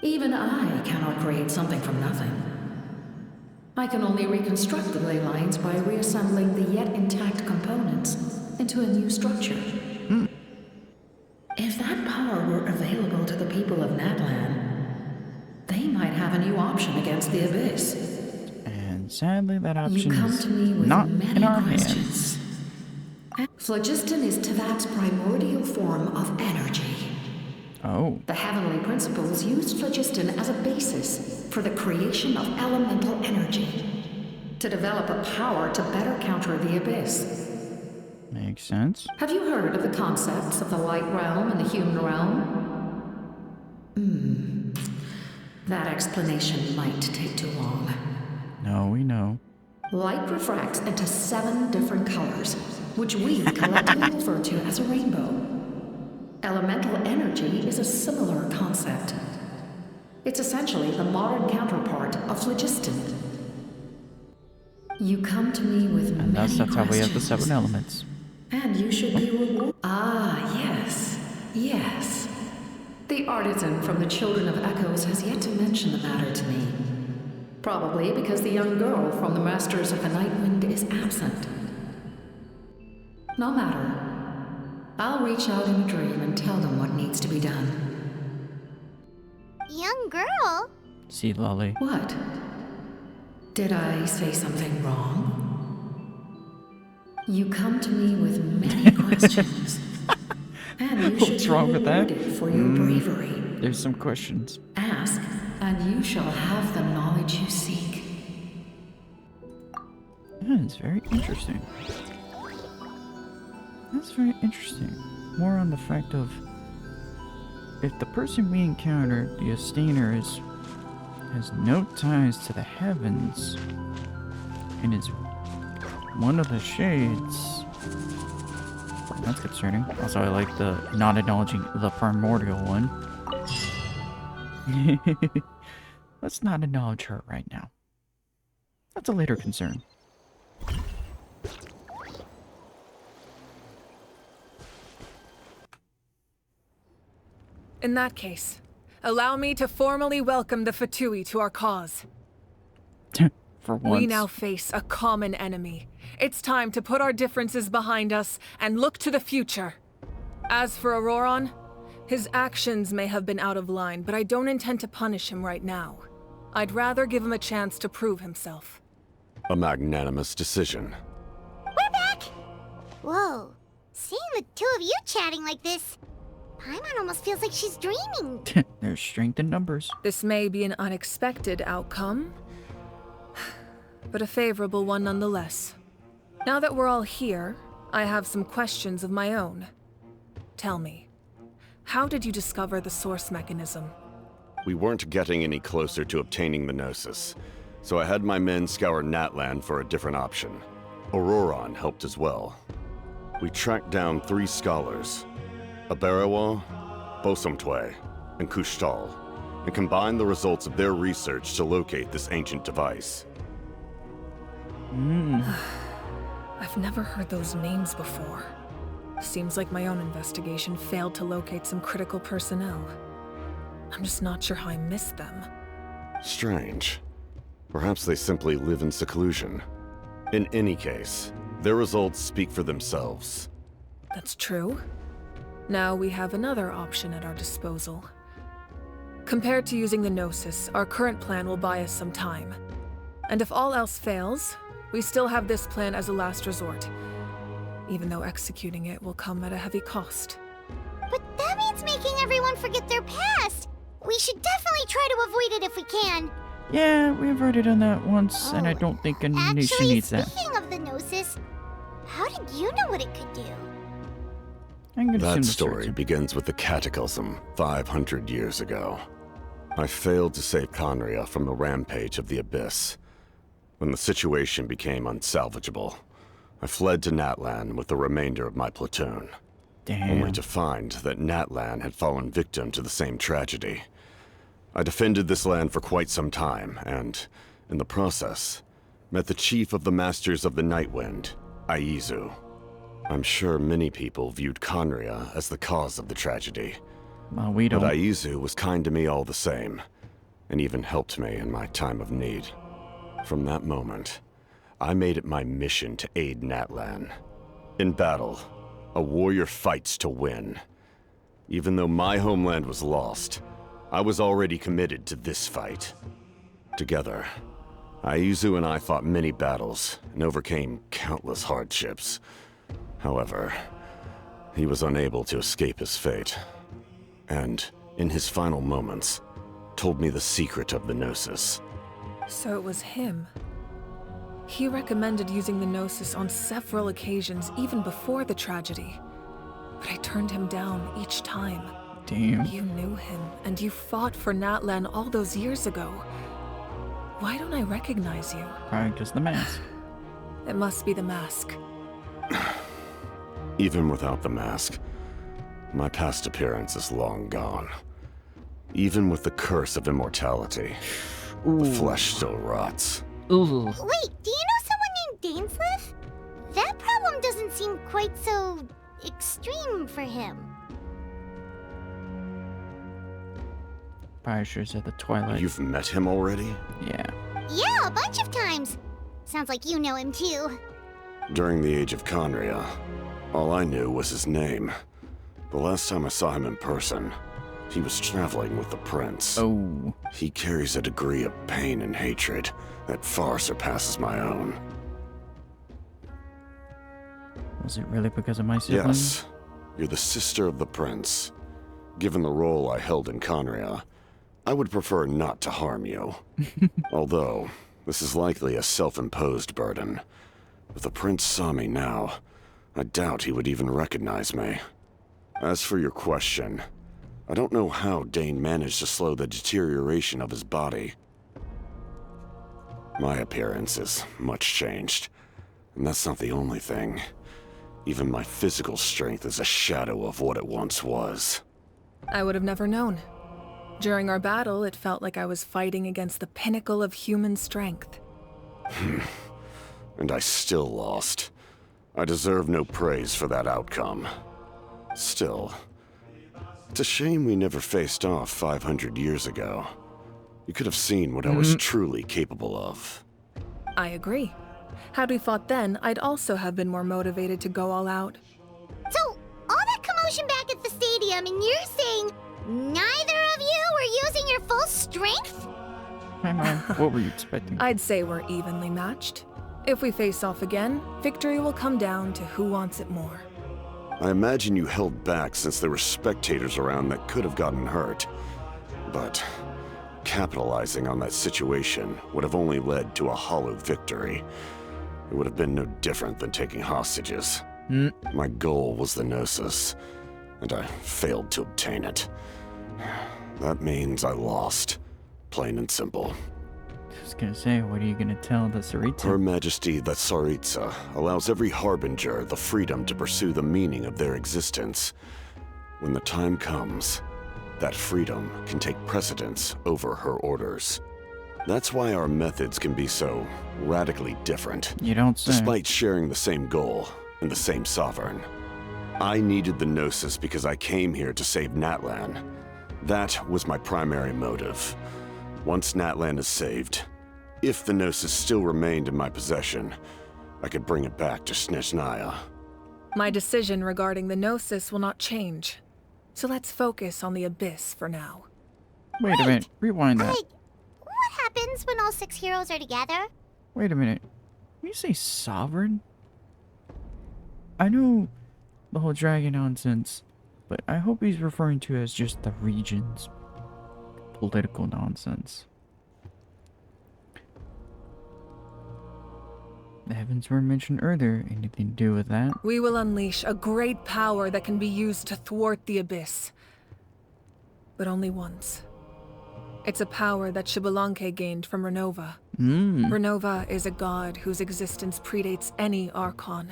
Even I cannot create something from nothing. I can only reconstruct the ley lines by reassembling the yet intact components into a new structure. If that power were available to the people of Natlan, they might have a new option against the Abyss. And sadly, that option You come is to me with not many in our questions. hands. Phlogiston is Tavak's primordial form of energy. Oh. The heavenly principles used phlogiston as a basis for the creation of elemental energy, to develop a power to better counter the Abyss. Makes sense. Have you heard of the concepts of the light realm and the human realm? That explanation might take too long. No, we know. Light refracts into 7 different colors, which we collectively refer to as a rainbow. Elemental energy is a similar concept. It's essentially the modern counterpart of phlogiston. You come to me with And many that's how we have the questions. 7 elements. And you should be rewarded. Ah, yes. Yes. The artisan from the Children of Echoes has yet to mention the matter to me. Probably because the young girl from the Masters of the Night Wind is absent. No matter. I'll reach out in a dream and tell them what needs to be done. Young girl? See, Lolly. What? Did I say something wrong? You come to me with many questions. And you should What's be wrong with that? rewarded for your bravery. There's some questions. Ask, and you shall have the knowledge you seek. That is very interesting. That's very interesting. More on the fact of if the person we encountered, the Esteiner, is Has no ties to the heavens. And is one of the shades. That's concerning. Also, I like the not acknowledging the primordial one. Let's not acknowledge her right now. That's a later concern. In that case, allow me to formally welcome the Fatui to our cause. For once. We now face a common enemy. It's time to put our differences behind us and look to the future. As for Auroron, his actions may have been out of line, but I don't intend to punish him right now. I'd rather give him a chance to prove himself. A magnanimous decision. We're back! Whoa. Seeing the two of you chatting like this, Paimon almost feels like she's dreaming. There's strength in numbers. This may be an unexpected outcome, but a favorable one nonetheless. Now that we're all here, I have some questions of my own. Tell me, how did you discover the source mechanism? We weren't getting any closer to obtaining the Gnosis, so I had my men scour Natlan for a different option. Auroron helped as well. We tracked down 3 scholars, Aberawa, Bosomtwe, and Kushtal, and combined the results of their research to locate this ancient device. I've never heard those names before. Seems like my own investigation failed to locate some critical personnel. I'm just not sure how I missed them. Strange. Perhaps they simply live in seclusion. In any case, their results speak for themselves. That's true. Now we have another option at our disposal. Compared to using the Gnosis, our current plan will buy us some time. And if all else fails, we still have this plan as a last resort, even though executing it will come at a heavy cost. But that means making everyone forget their past. We should definitely try to avoid it if we can. Yeah, we've already done that once, and I don't think a nation needs that. Speaking of the Gnosis, how did you know what it could do? That story begins with the Cataclysm 500 years ago. I failed to save Conria from the rampage of the Abyss. When the situation became unsalvageable, I fled to Natlan with the remainder of my platoon. Only to find that Natlan had fallen victim to the same tragedy. I defended this land for quite some time, and, in the process, met the chief of the Masters of the Nightwind, Aizu. I'm sure many people viewed Conria as the cause of the tragedy. Well, we don't. But Aizu was kind to me all the same, and even helped me in my time of need. From that moment, I made it my mission to aid Natlan. In battle, a warrior fights to win. Even though my homeland was lost, I was already committed to this fight. Together, Aizu and I fought many battles and overcame countless hardships. However, he was unable to escape his fate, and, in his final moments, told me the secret of the Gnosis. So it was him. He recommended using the Gnosis on several occasions, even before the tragedy. But I turned him down each time. Damn. You knew him, and you fought for Natlan all those years ago. Why don't I recognize you? Probably just the mask. It must be the mask. Even without the mask, my past appearance is long gone. Even with the curse of immortality, the flesh still rots. Ooh. Wait, do you know someone named Dainsleif? That problem doesn't seem quite so extreme for him. Probably sure said the Twilight. You've met him already? Yeah. Yeah, a bunch of times. Sounds like you know him too. During the age of Conria, all I knew was his name. The last time I saw him in person, he was traveling with the prince. Oh. He carries a degree of pain and hatred that far surpasses my own. Was it really because of my siblings? Yes. You're the sister of the prince. Given the role I held in Conria, I would prefer not to harm you. Although, this is likely a self-imposed burden. If the prince saw me now, I doubt he would even recognize me. As for your question, I don't know how Dane managed to slow the deterioration of his body. My appearance is much changed. And that's not the only thing. Even my physical strength is a shadow of what it once was. I would have never known. During our battle, it felt like I was fighting against the pinnacle of human strength. And I still lost. I deserve no praise for that outcome. Still, it's a shame we never faced off 500 years ago. You could have seen what I was truly capable of. I agree. Had we fought then, I'd also have been more motivated to go all out. So, all that commotion back at the stadium, and you're saying neither of you were using your full strength? What were you expecting? I'd say we're evenly matched. If we face off again, victory will come down to who wants it more. I imagine you held back since there were spectators around that could have gotten hurt. But capitalizing on that situation would have only led to a hollow victory. It would have been no different than taking hostages. My goal was the Gnosis, and I failed to obtain it. That means I lost, plain and simple. I was gonna say, what are you gonna tell the Tsaritsa? Her Majesty, the Tsaritsa, allows every Harbinger the freedom to pursue the meaning of their existence. When the time comes, that freedom can take precedence over her orders. That's why our methods can be so radically different. You don't say. Despite sharing the same goal and the same sovereign. I needed the Gnosis because I came here to save Natlan. That was my primary motive. Once Natlan is saved, if the Gnosis still remained in my possession, I could bring it back to Snezhnaya. My decision regarding the Gnosis will not change. So let's focus on the Abyss for now. Wait a minute, rewind that. What happens when all 6 heroes are together? Wait a minute. When you say sovereign? I know the whole dragon nonsense, but I hope he's referring to as just the region's political nonsense. The heavens were mentioned earlier. Anything to do with that? We will unleash a great power that can be used to thwart the Abyss. But only once. It's a power that Xbalanque gained from Renova. Renova is a god whose existence predates any Archon.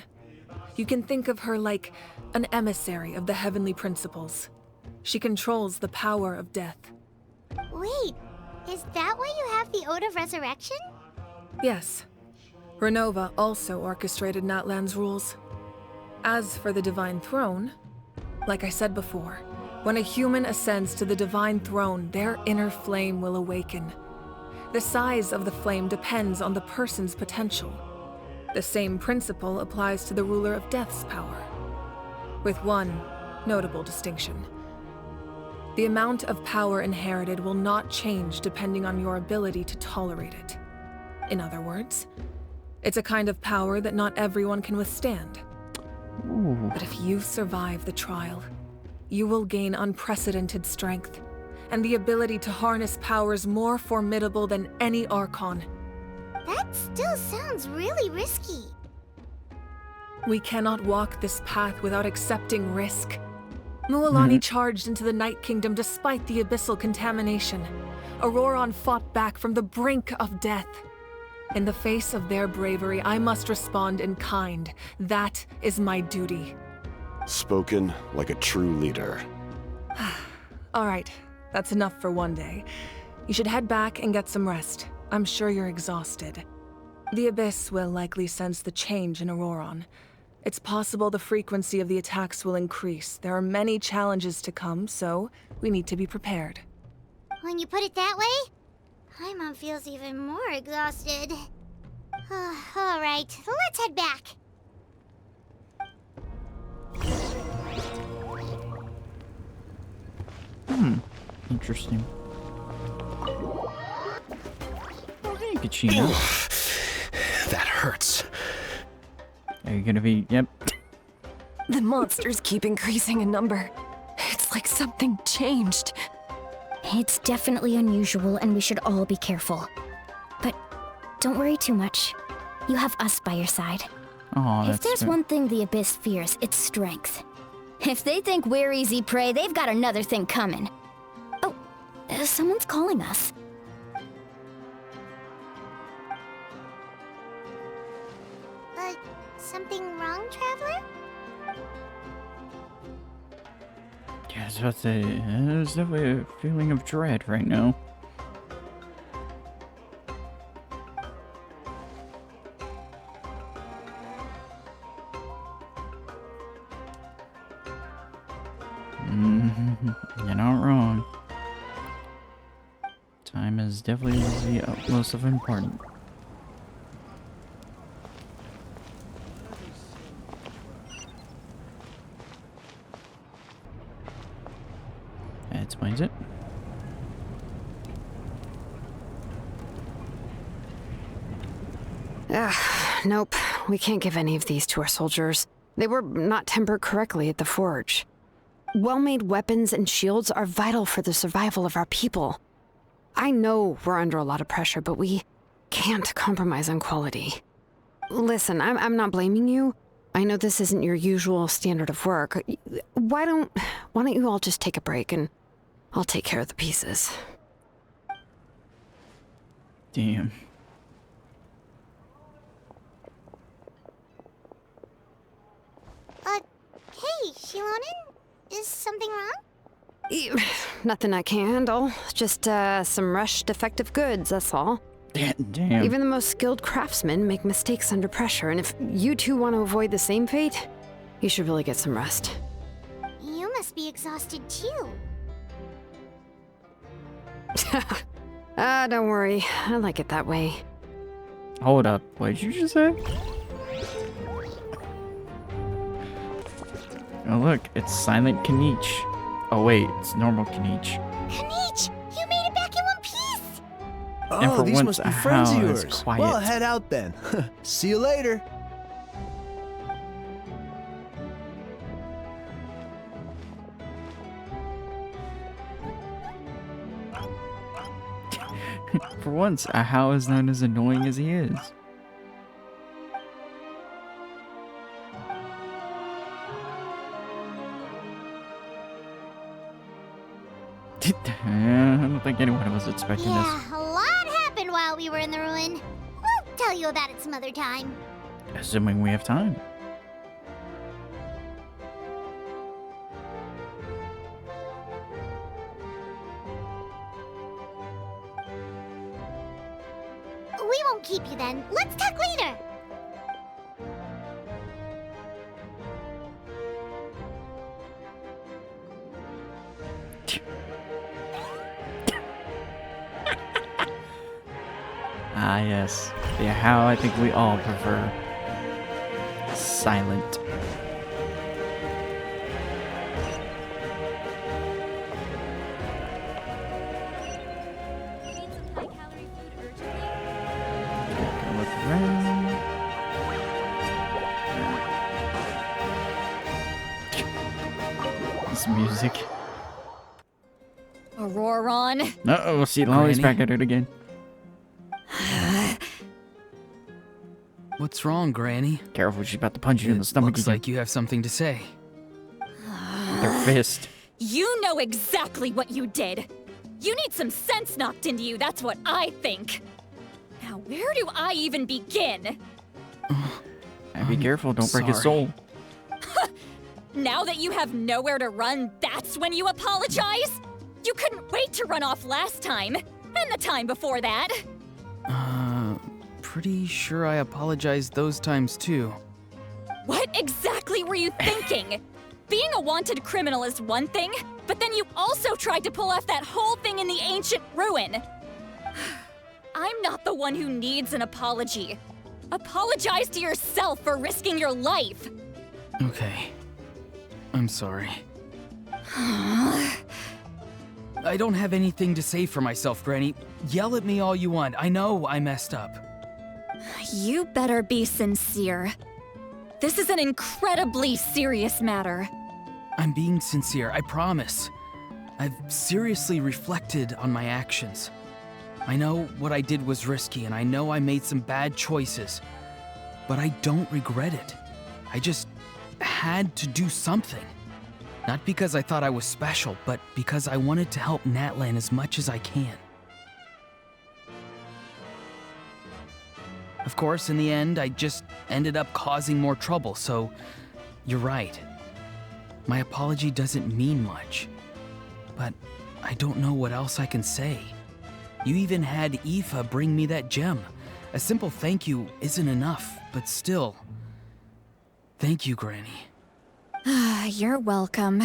You can think of her like an emissary of the heavenly principles. She controls the power of death. Wait, is that why you have the Ode of Resurrection? Yes. Renova also orchestrated Natlan's rules. As for the Divine Throne, like I said before, when a human ascends to the Divine Throne, their inner flame will awaken. The size of the flame depends on the person's potential. The same principle applies to the ruler of Death's power, with one notable distinction. The amount of power inherited will not change depending on your ability to tolerate it. In other words, it's a kind of power that not everyone can withstand. But if you survive the trial, you will gain unprecedented strength, and the ability to harness powers more formidable than any Archon. That still sounds really risky. We cannot walk this path without accepting risk. Mualani charged into the Night Kingdom despite the abyssal contamination. Auroron fought back from the brink of death. In the face of their bravery, I must respond in kind. That is my duty. Spoken like a true leader. All right, that's enough for one day. You should head back and get some rest. I'm sure you're exhausted. The Abyss will likely sense the change in Auroron. It's possible the frequency of the attacks will increase. There are many challenges to come, so we need to be prepared. When you put it that way, Paimon feels even more exhausted. All right, let's head back. Interesting. Oh, hey, Kachina. That hurts. Are you gonna be... Yep. The monsters keep increasing in number. It's like something changed. It's definitely unusual, and we should all be careful. But don't worry too much. You have us by your side. Oh, if there's one thing the Abyss fears, it's strength. If they think we're easy prey, they've got another thing coming. Oh, someone's calling us. Something wrong, Traveler? Yeah, I was about to say, there's definitely a feeling of dread right now. You're not wrong. Time is definitely the utmost of importance. That explains it. Nope. We can't give any of these to our soldiers. They were not tempered correctly at the forge. Well-made weapons and shields are vital for the survival of our people. I know we're under a lot of pressure, but we can't compromise on quality. Listen, I'm not blaming you. I know this isn't your usual standard of work. Why don't you all just take a break and I'll take care of the pieces. Damn. Hey, Shilonen? Is something wrong? Nothing I can handle. Just, some rushed defective goods, that's all. Damn. Even the most skilled craftsmen make mistakes under pressure, and if you two want to avoid the same fate, you should really get some rest. You must be exhausted too. Don't worry. I like it that way. Hold up. What did you just say? Oh look, it's Silent Kniech. Oh wait, it's normal Kniech. Kniech! You made it back in one piece! And for these once, must be friends of how yours. is quiet. Well, head out then. See you later. For once, Ahau is not as annoying as he is. I don't think anyone was expecting this. Yeah, a lot happened while we were in the ruin. We'll tell you about it some other time. Assuming we have time. We won't keep you then. Let's talk later. Ah, yes. Yeah, how I think we all prefer silent. Look around. This music. Auroron. Uh-oh, see, Lolly's back at it again. What's wrong, Granny? Careful, she's about to punch you in the stomach Looks again. like you have something to say. With her fist. You know exactly what you did. You need some sense knocked into you, that's what I think. Now, where do I even begin? Be careful, don't break his soul. Now that you have nowhere to run, that's when you apologize? You couldn't wait to run off last time, and the time before that. Pretty sure I apologized those times too. What exactly were you thinking? Being a wanted criminal is one thing, but then you also tried to pull off that whole thing in the ancient ruin. I'm not the one who needs an apology. Apologize to yourself for risking your life. Okay. I'm sorry. I don't have anything to say for myself, Granny. Yell at me all you want. I know I messed up. You better be sincere. This is an incredibly serious matter. I'm being sincere, I promise. I've seriously reflected on my actions. I know what I did was risky, and I know I made some bad choices. But I don't regret it. I just had to do something. Not because I thought I was special, but because I wanted to help Natlan as much as I can. Of course, in the end, I just ended up causing more trouble, so you're right. My apology doesn't mean much, but I don't know what else I can say. You even had Aoife bring me that gem. A simple thank you isn't enough, but still. Thank you, Granny. You're welcome.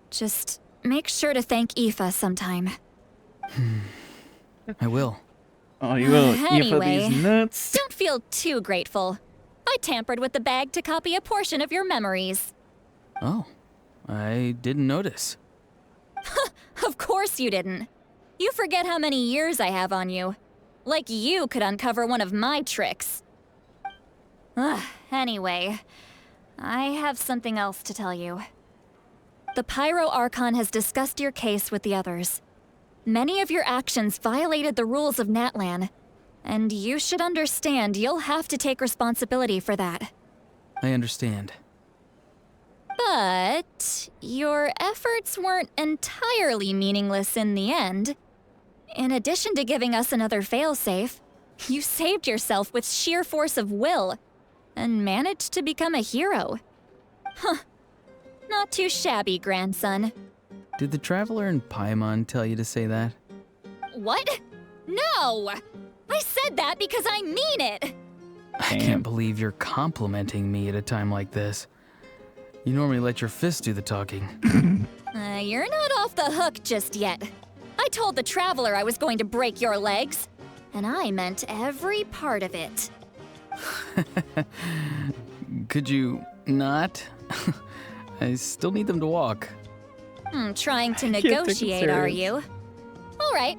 Just make sure to thank Aoife sometime. I will. Oh, you will. Anyway, these nuts. don't feel too grateful. I tampered with the bag to copy a portion of your memories. Oh, I didn't notice. Of course you didn't. You forget how many years I have on you. Like you could uncover one of my tricks. Anyway, I have something else to tell you. The Pyro Archon has discussed your case with the others. Many of your actions violated the rules of Natlan, and you should understand you'll have to take responsibility for that. I understand. But your efforts weren't entirely meaningless in the end. In addition to giving us another failsafe, you saved yourself with sheer force of will and managed to become a hero. Huh. Not too shabby, grandson. Did the Traveler in Paimon tell you to say that? What? No! I said that because I mean it! I can't believe you're complimenting me at a time like this. You normally let your fist do the talking. You're not off the hook just yet. I told the Traveler I was going to break your legs, and I meant every part of it. Could you not? I still need them to walk. Trying to negotiate, are you? All right.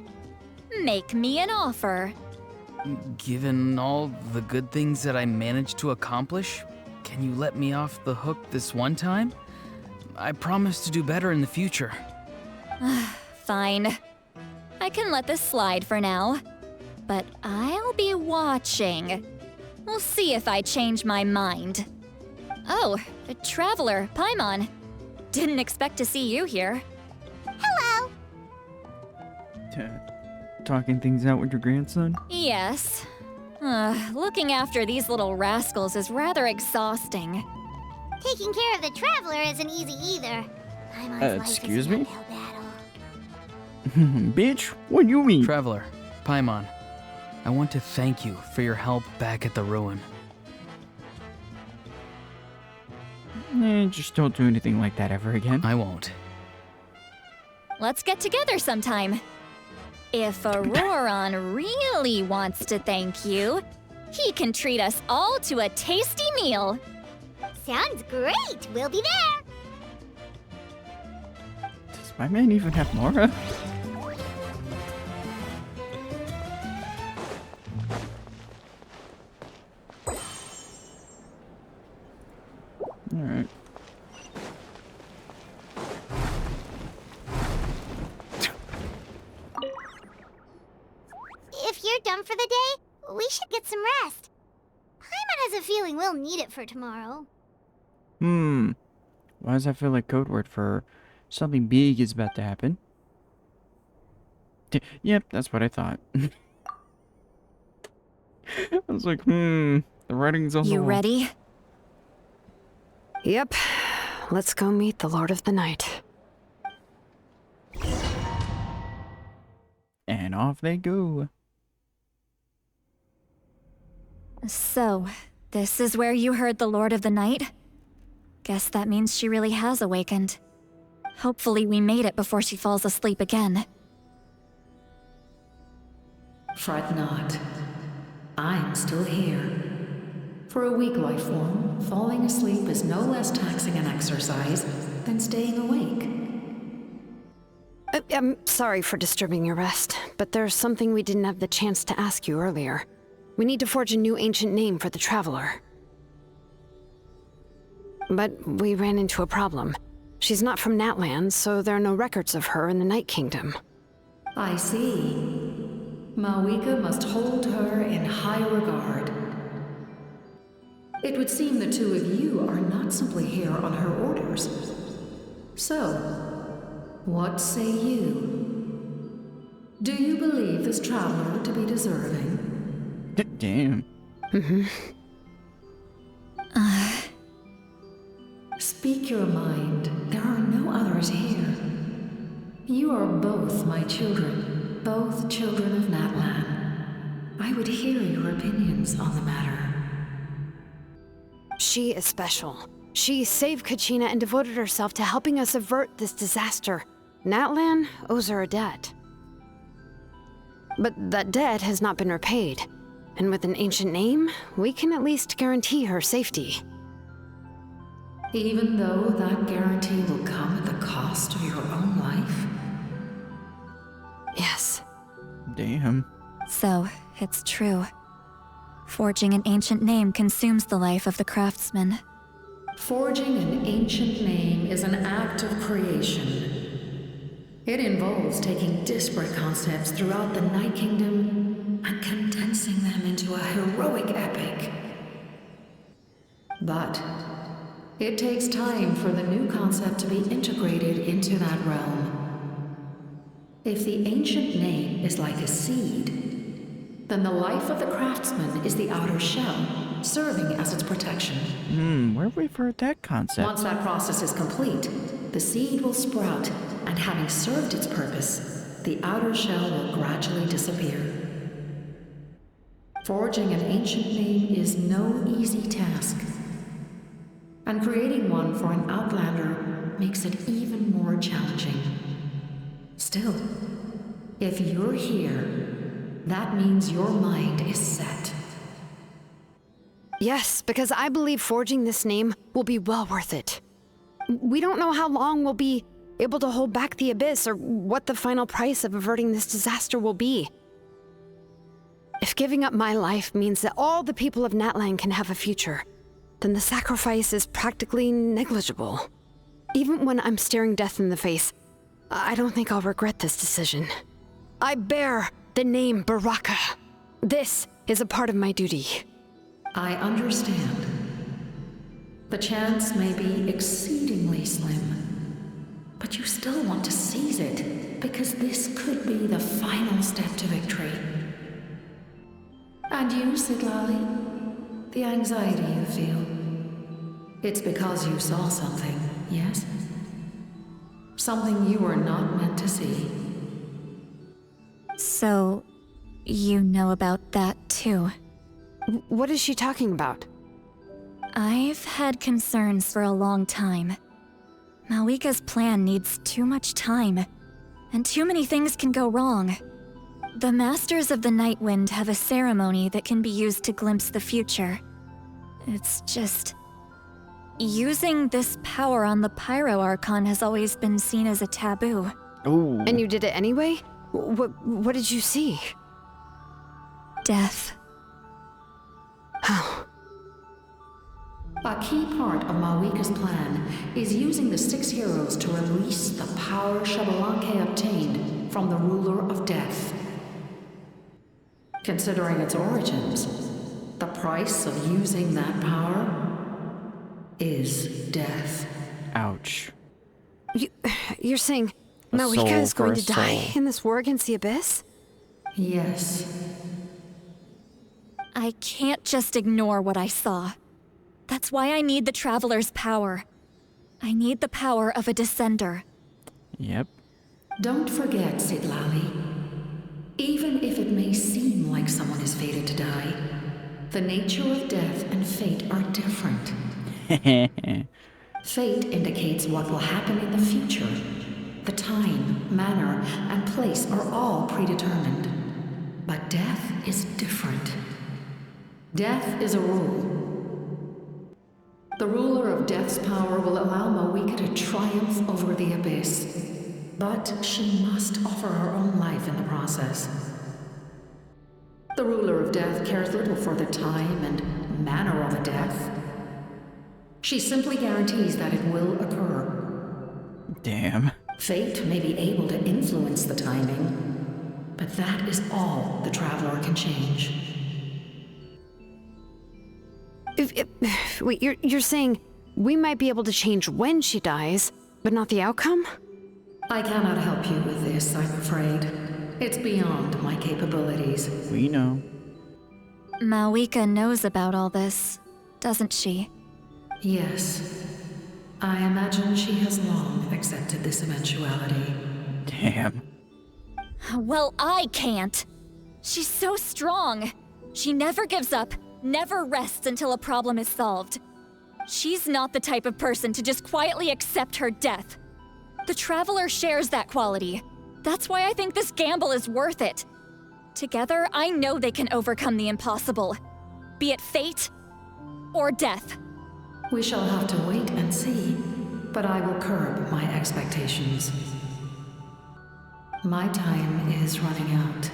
Make me an offer. Given all the good things that I managed to accomplish, can you let me off the hook this one time? I promise to do better in the future. Fine. I can let this slide for now. But I'll be watching. We'll see if I change my mind. Oh, the Traveler, Paimon. Didn't expect to see you here. Hello! Talking things out with your grandson? Yes. Looking after these little rascals is rather exhausting. Taking care of the Traveler isn't easy either. Paimon's life excuse is an me? uphill battle. Bitch, what do you mean? Traveler, Paimon, I want to thank you for your help back at the ruin. Just don't do anything like that ever again. I won't. Let's get together sometime. If Auroron really wants to thank you, he can treat us all to a tasty meal. Sounds great! We'll be there! Does my man even have Laura? Alright. If you're done for the day, we should get some rest. Paimon has a feeling we'll need it for tomorrow. Why does that feel like code word for something big is about to happen? Yep, that's what I thought. I was like, the writing's on the wall. You ready? Yep. Let's go meet the Lord of the Night. And off they go. So, this is where you heard the Lord of the Night? Guess that means she really has awakened. Hopefully we made it before she falls asleep again. Fret not. I'm still here. For a weak life form, falling asleep is no less taxing an exercise than staying awake. I'm sorry for disturbing your rest, but there's something we didn't have the chance to ask you earlier. We need to forge a new ancient name for the Traveler. But we ran into a problem. She's not from Natlan, so there are no records of her in the Night Kingdom. I see. Mawika must hold her in high regard. It would seem the two of you are not simply here on her orders. So, what say you? Do you believe this traveler to be deserving? Damn. Speak your mind. There are no others here. You are both my children, both children of Natlan. I would hear your opinions on the matter. She is special. She saved Kachina and devoted herself to helping us avert this disaster. Natlan owes her a debt. But that debt has not been repaid. And with an ancient name, we can at least guarantee her safety. Even though that guarantee will come at the cost of your own life? Yes. Damn. So, it's true. Forging an ancient name consumes the life of the craftsman. Forging an ancient name is an act of creation. It involves taking disparate concepts throughout the Night Kingdom and condensing them into a heroic epic. But it takes time for the new concept to be integrated into that realm. If the ancient name is like a seed, then the life of the craftsman is the outer shell, serving as its protection. Where have we heard that concept? Once that process is complete, the seed will sprout, and having served its purpose, the outer shell will gradually disappear. Forging an ancient name is no easy task, and creating one for an outlander makes it even more challenging. Still, if you're here, that means your mind is set. Yes, because I believe forging this name will be well worth it. We don't know how long we'll be able to hold back the abyss or what the final price of averting this disaster will be. If giving up my life means that all the people of Natlan can have a future, then the sacrifice is practically negligible. Even when I'm staring death in the face, I don't think I'll regret this decision. I bear the name Baraka. This is a part of my duty. I understand. The chance may be exceedingly slim, but you still want to seize it, because this could be the final step to victory. And you, Sidlali, the anxiety you feel, it's because you saw something, yes? Something you were not meant to see. So, you know about that too? What is she talking about? I've had concerns for a long time. Malika's plan needs too much time, and too many things can go wrong. The Masters of the Night Wind have a ceremony that can be used to glimpse the future. It's just... using this power on the Pyro Archon has always been seen as a taboo. Oh. And you did it anyway? What did you see? Death. How? A key part of Malika's plan is using the 6 heroes to release the power Xbalanque obtained from the ruler of death. Considering its origins, the price of using that power is death. Ouch. You're saying A Malika soul is going for a to die soul. in this war against the Abyss? Yes. I can't just ignore what I saw. That's why I need the Traveler's power. I need the power of a Descender. Yep. Don't forget, Sidlali. Even if it may seem like someone is fated to die, the nature of death and fate are different. Fate indicates what will happen in the future. The time, manner, and place are all predetermined. But death is different. Death is a rule. The ruler of death's power will allow Malika to triumph over the Abyss. But she must offer her own life in the process. The ruler of death cares little for the time and manner of a death. She simply guarantees that it will occur. Damn. Fate may be able to influence the timing, but that is all the Traveler can change. Wait, you're saying we might be able to change when she dies, but not the outcome? I cannot help you with this, I'm afraid. It's beyond my capabilities. We know. Malwika knows about all this, doesn't she? Yes. I imagine she has long accepted this eventuality. Damn. Well, I can't. She's so strong. She never gives up, never rests until a problem is solved. She's not the type of person to just quietly accept her death. The Traveler shares that quality. That's why I think this gamble is worth it. Together, I know they can overcome the impossible. Be it fate or death. We shall have to wait and see, but I will curb my expectations. My time is running out.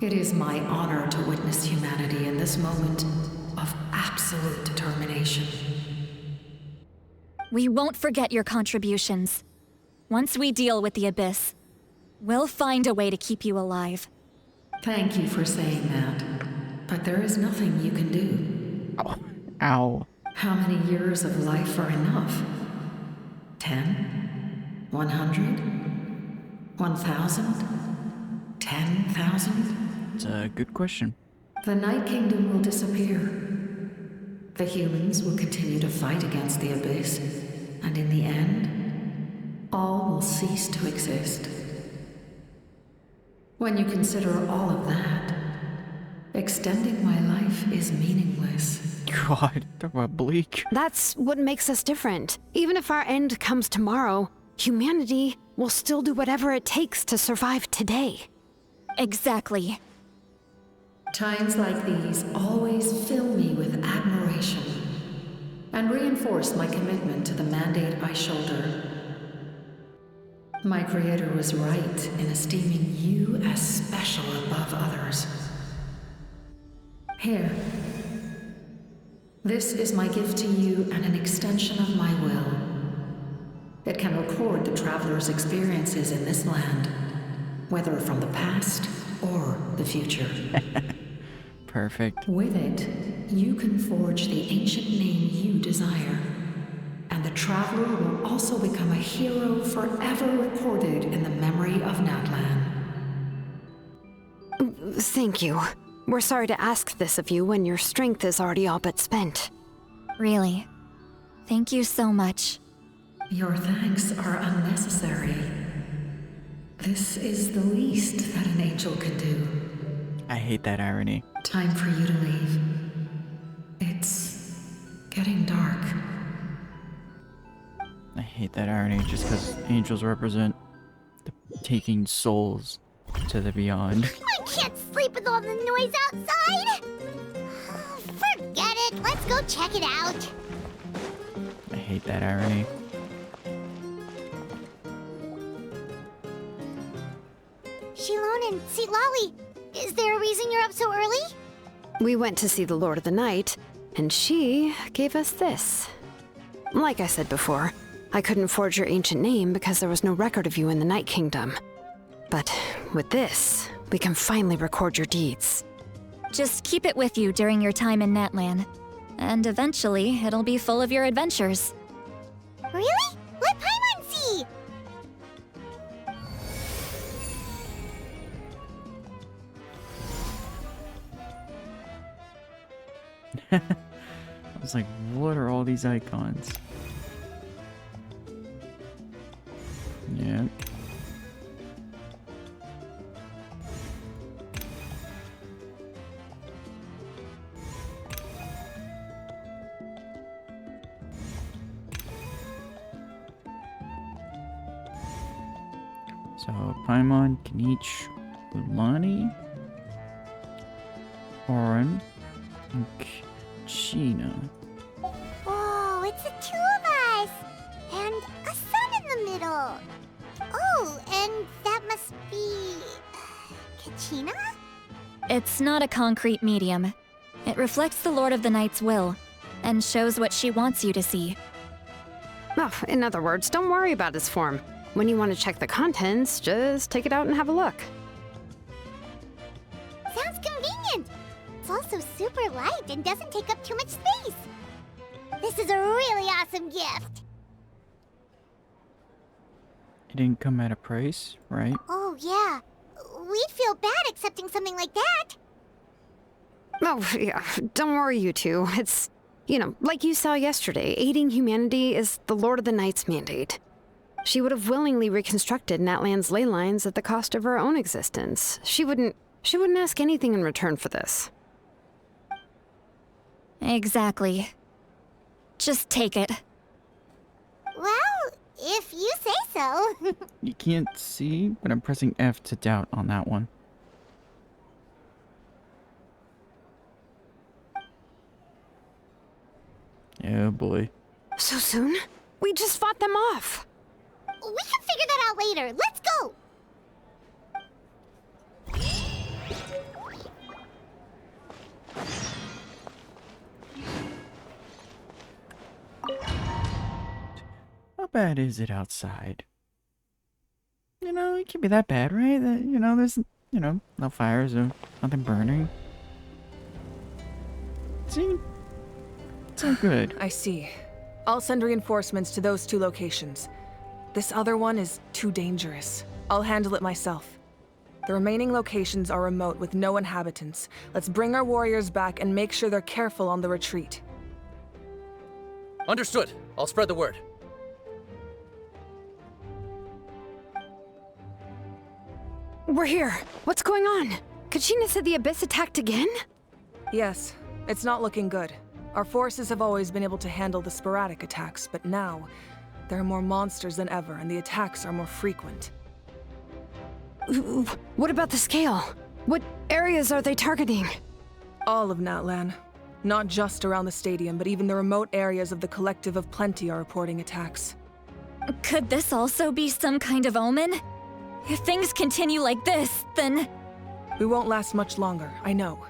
It is my honor to witness humanity in this moment of absolute determination. We won't forget your contributions. Once we deal with the Abyss, we'll find a way to keep you alive. Thank you for saying that, but there is nothing you can do. Oh. Ow. How many years of life are enough? 10? 100? 1,000? 10,000? It's a good question. The Night Kingdom will disappear. The humans will continue to fight against the Abyss, and in the end, all will cease to exist. When you consider all of that, extending my life is meaningless. God, talk about bleak. That's what makes us different. Even if our end comes tomorrow, humanity will still do whatever it takes to survive today. Exactly. Times like these always fill me with admiration and reinforce my commitment to the mandate I shoulder. My creator was right in esteeming you as special above others. Here. This is my gift to you and an extension of my will. It can record the Traveler's experiences in this land, whether from the past or the future. Perfect. With it, you can forge the ancient name you desire, and the Traveler will also become a hero forever recorded in the memory of Natlan. Thank you. We're sorry to ask this of you when your strength is already all but spent. Really. Thank you so much. Your thanks are unnecessary. This is the least that an angel can do. I hate that irony. Time for you to leave. It's getting dark. I hate that irony just because angels represent the taking souls to the beyond. I can't sleep with all the noise outside! Forget it, let's go check it out. I hate that irony. Shilon and Lolly, is there a reason you're up so early? We went to see the Lord of the Night, and she gave us this. Like I said before, I couldn't forge your ancient name because there was no record of you in the Night Kingdom. But with this, we can finally record your deeds. Just keep it with you during your time in Natlan. And eventually, it'll be full of your adventures. Really? Let Paimon see! I was like, what are all these icons? Yep. So, Paimon, Kanich, Ulani, Orin, and China. Oh, it's the two of us! And a sun in the middle! Oh, and that must be... Kachina? It's not a concrete medium. It reflects the Lord of the Night's will, and shows what she wants you to see. Oh, in other words, don't worry about his form. When you want to check the contents, just take it out and have a look. Sounds convenient! It's also super light and doesn't take up too much space. This is a really awesome gift! It didn't come at a price, right? Oh, yeah. We'd feel bad accepting something like that. Oh, yeah, don't worry, you two. It's, like you saw yesterday, aiding humanity is the Lord of the Night's mandate. She would have willingly reconstructed Natlan's ley lines at the cost of her own existence. She wouldn't ask anything in return for this. Exactly. Just take it. Well, if you say so. You can't see, but I'm pressing F to doubt on that one. Oh boy. So soon? We just fought them off. We can figure that out later. Let's go! How bad is it outside? It can't be that bad, right? There's, no fires or nothing burning. See? It's all good. I see. I'll send reinforcements to those 2 locations. This other one is too dangerous. I'll handle it myself. The remaining locations are remote with no inhabitants. Let's bring our warriors back and make sure they're careful on the retreat. Understood. I'll spread the word. We're here. What's going on? Kachina said the Abyss attacked again? Yes, it's not looking good. Our forces have always been able to handle the sporadic attacks, but now, there are more monsters than ever, and the attacks are more frequent. What about the scale? What areas are they targeting? All of Natlan. Not just around the stadium, but even the remote areas of the Collective of Plenty are reporting attacks. Could this also be some kind of omen? If things continue like this, then... We won't last much longer, I know.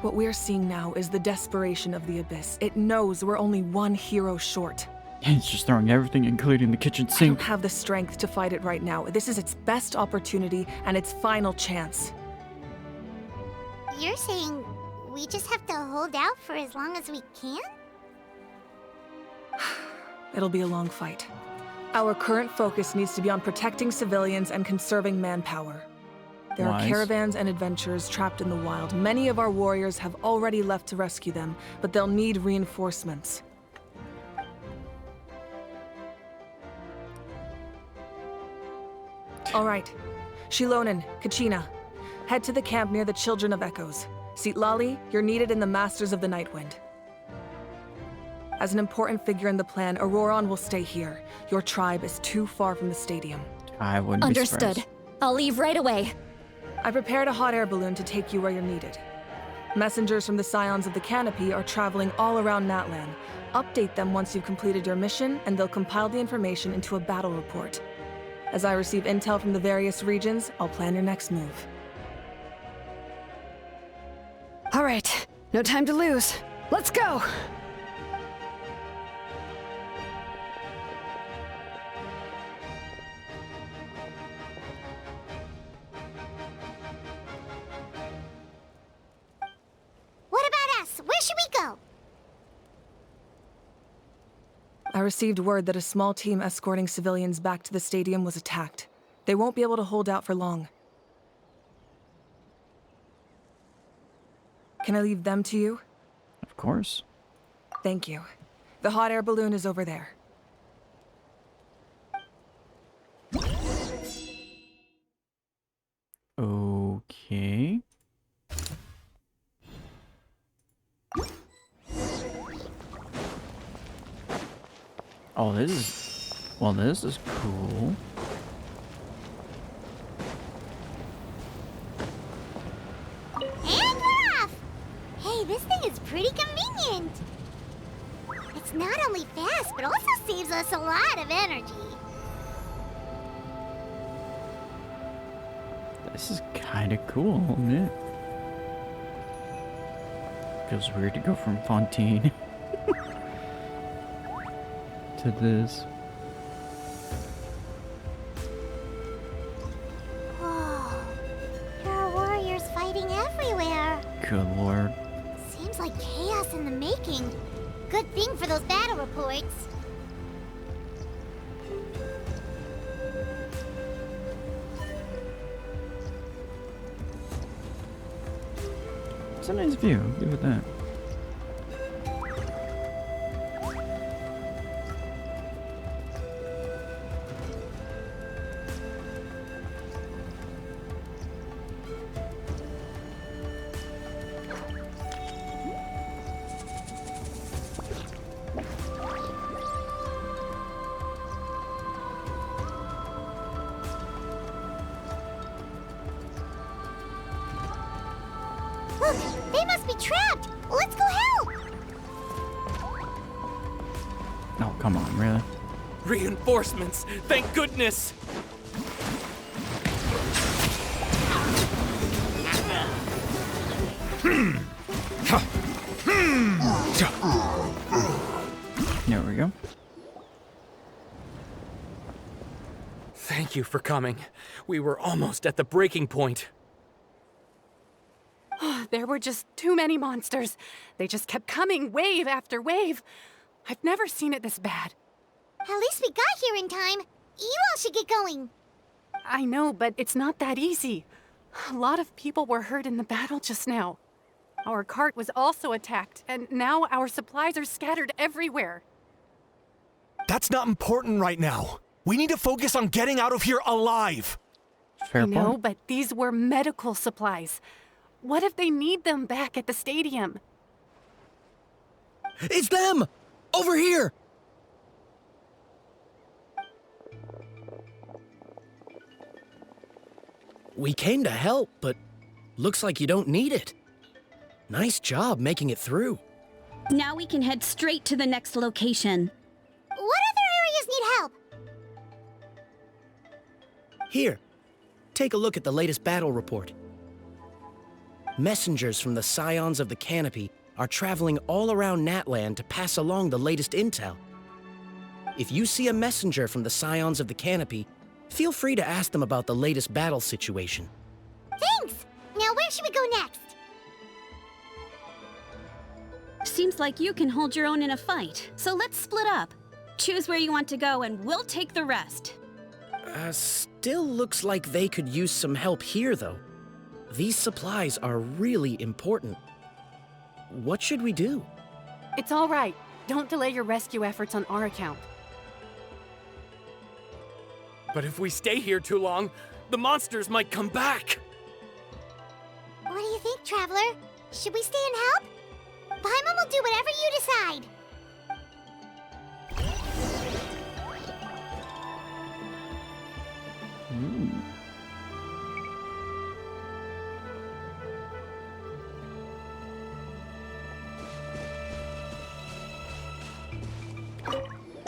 What we're seeing now is the desperation of the Abyss. It knows we're only one hero short. It's just throwing everything, including the kitchen I sink. don't have the strength to fight it right now. This is its best opportunity and its final chance. You're saying we just have to hold out for as long as we can? It'll be a long fight. Our current focus needs to be on protecting civilians and conserving manpower. There are caravans and adventurers trapped in the wild. Many of our warriors have already left to rescue them, but they'll need reinforcements. All right. Shilonen, Kachina, head to the camp near the Children of Echoes. Lali, you're needed in the Masters of the Nightwind. As an important figure in the plan, Auroron will stay here. Your tribe is too far from the stadium. I wouldn't be Understood. surprised. I'll leave right away. I prepared a hot air balloon to take you where you're needed. Messengers from the Scions of the Canopy are traveling all around Natlan. Update them once you've completed your mission, and they'll compile the information into a battle report. As I receive intel from the various regions, I'll plan your next move. All right, no time to lose. Let's go! What about us? Where should we go? I received word that a small team escorting civilians back to the stadium was attacked. They won't be able to hold out for long. Can I leave them to you? Of course. Thank you. The hot air balloon is over there. Okay. Oh, this is... Well, this is cool. And we're off! Hey, this thing is pretty convenient. It's not only fast, but also saves us a lot of energy. This is kind of cool, isn't it? Feels weird to go from Fontaine to this. Whoa. There are warriors fighting everywhere. Good lord. Seems like chaos in the making. Good thing for those battle reports. It's a nice view. I'll give it that. Look, they must be trapped. Let's go help. Oh, come on, really? Reinforcements! Thank goodness! There we go. Thank you for coming. We were almost at the breaking point. There were just too many monsters. They just kept coming, wave after wave. I've never seen it this bad. At least we got here in time. You all should get going. I know, but it's not that easy. A lot of people were hurt in the battle just now. Our cart was also attacked, and now our supplies are scattered everywhere. That's not important right now. We need to focus on getting out of here alive. Fair I know, point. but these were medical supplies. What if they need them back at the stadium? It's them! Over here! We came to help, but looks like you don't need it. Nice job making it through. Now we can head straight to the next location. What other areas need help? Here, take a look at the latest battle report. Messengers from the Scions of the Canopy are traveling all around Natlan to pass along the latest intel. If you see a messenger from the Scions of the Canopy, feel free to ask them about the latest battle situation. Thanks! Now where should we go next? Seems like you can hold your own in a fight, so let's split up. Choose where you want to go and we'll take the rest. Still looks like they could use some help here, though. These supplies are really important. What should we do? It's all right. Don't delay your rescue efforts on our account. But if we stay here too long, the monsters might come back. What do you think, Traveler? Should we stay and help? Paimon will do whatever you decide.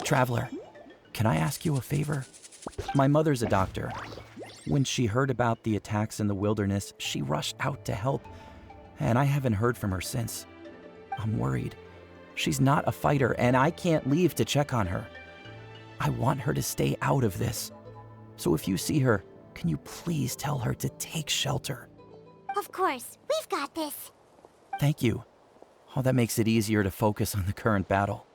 Traveler, can I ask you a favor? My mother's a doctor. When she heard about the attacks in the wilderness, she rushed out to help, and I haven't heard from her since. I'm worried. She's not a fighter, and I can't leave to check on her. I want her to stay out of this. So if you see her, can you please tell her to take shelter? Of course, we've got this. Thank you. Oh, that makes it easier to focus on the current battle.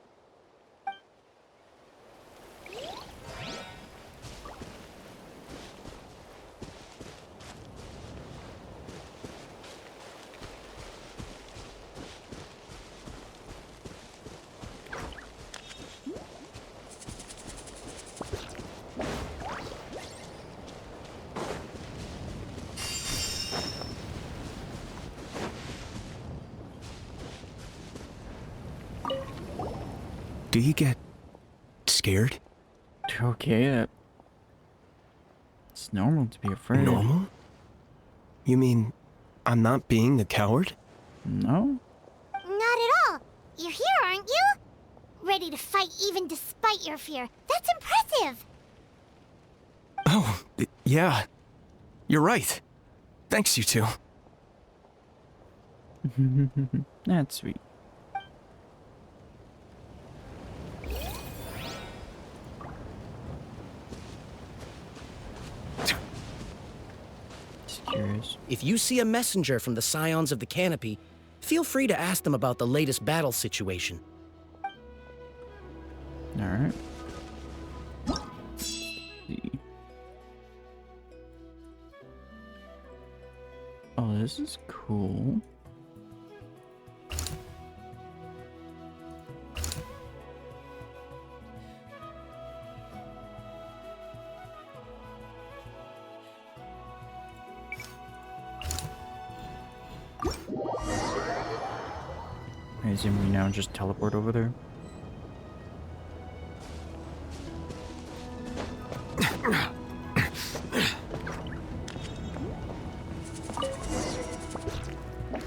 Do you get scared? Okay, it's normal to be afraid. Normal? You mean I'm not being a coward? No. Not at all. You're here, aren't you? Ready to fight even despite your fear. That's impressive. Oh, yeah. You're right. Thanks, you two. That's sweet. Curious. If you see a messenger from the Scions of the Canopy, feel free to ask them about the latest battle situation. Alright. Oh, this is cool. I assume we now just teleport over there.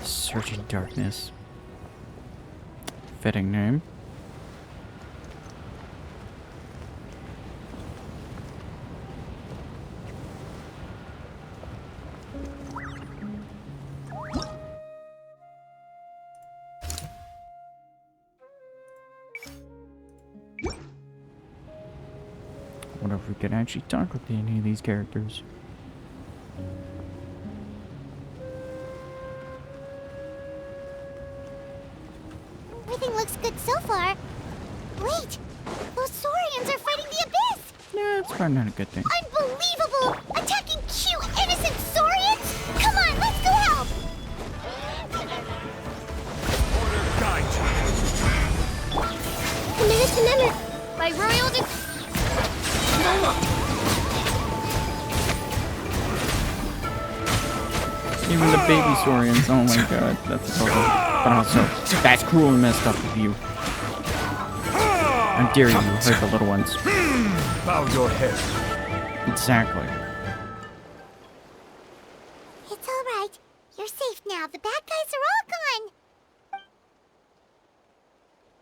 Searching Darkness. Fitting name. Wonder if we could actually talk with any of these characters. Everything looks good so far. Wait, those Saurians are fighting the Abyss! Yeah, it's probably not a good thing. Unbelievable! Attacking cute, innocent Saurians? Come on, let's go help! Committed to memory by royal Even the baby Saurians, oh my god, that's horrible. But also, that's cruel and messed up of you. How dare you hurt the little ones. Bow your head. Exactly. It's alright. You're safe now. The bad guys are all gone.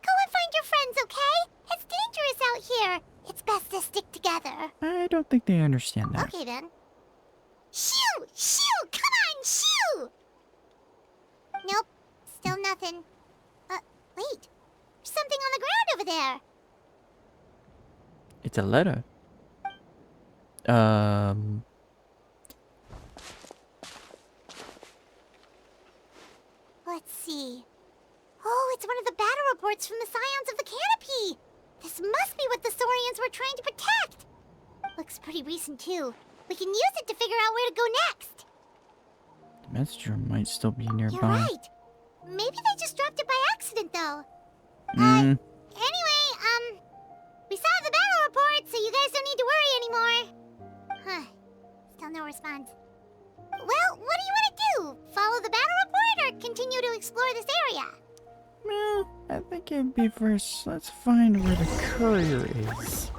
Go and find your friends, okay? It's dangerous out here. It's best to stick together. I don't think they understand that. Okay then. Shoo! Shoo! Come on, shoo! Nope. Still nothing. Wait. There's something on the ground over there. It's a letter. Let's see. Oh, it's one of the battle reports from the Scions of the Canopy. This must be what the Saurians were trying to protect. Looks pretty recent too. We can use it to figure out where to go next. The messenger might still be nearby. You're right. Maybe they just dropped it by accident though. Mm. Anyway, we saw the battle report, so you guys don't need to worry anymore. Huh. Still no response. Well, what do you want to do? Follow the battle report or continue to explore this area? Well, I think it'd be first. Let's find where the courier is.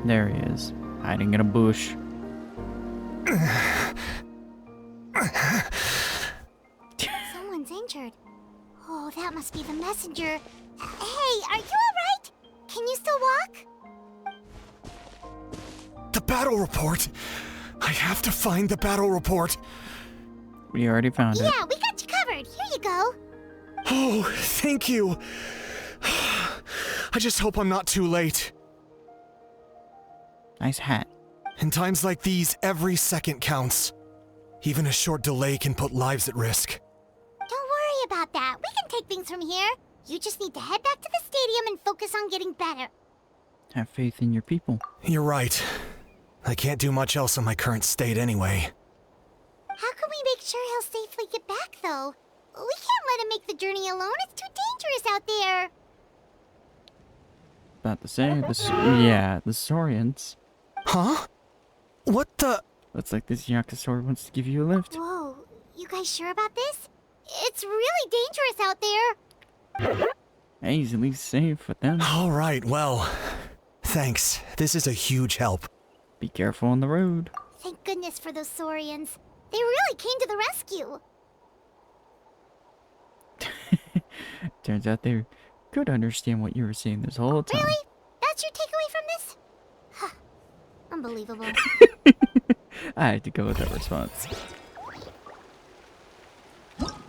There he is, hiding in a bush. Someone's injured. Oh, that must be the messenger. Hey, are you alright? Can you still walk? The battle report! I have to find the battle report. We already found it. Yeah, we got you covered. Here you go. Oh, thank you. I just hope I'm not too late. Nice hat. In times like these, every second counts. Even a short delay can put lives at risk. Don't worry about that. We can take things from here. You just need to head back to the stadium and focus on getting better. Have faith in your people. You're right. I can't do much else in my current state anyway. How can we make sure he'll safely get back, though? We can't let him make the journey alone. It's too dangerous out there. About to say, the Saurians. Huh? What the? Looks like this Yakusaur wants to give you a lift. Whoa, you guys sure about this? It's really dangerous out there. Hey, he's at least safe with them. All right, well, thanks. This is a huge help. Be careful on the road. Thank goodness for those Saurians. They really came to the rescue. Turns out they could understand what you were saying this whole time. Really? That's your takeaway from this? Huh. Unbelievable. I had to go with that response.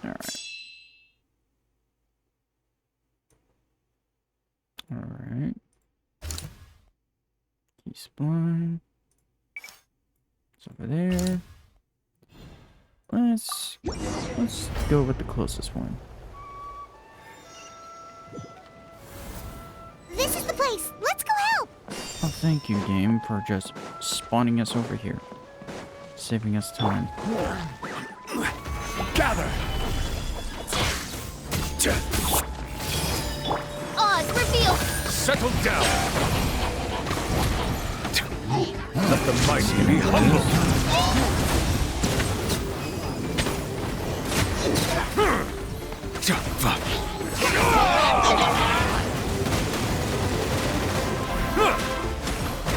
Alright. Alright. Key spline. It's over there. Let's go with the closest one. This is the place. Let's go help. Oh, thank you, game, for just spawning us over here. Saving us time. Gather! Oz, reveal! Settle down! Let the mighty be humble.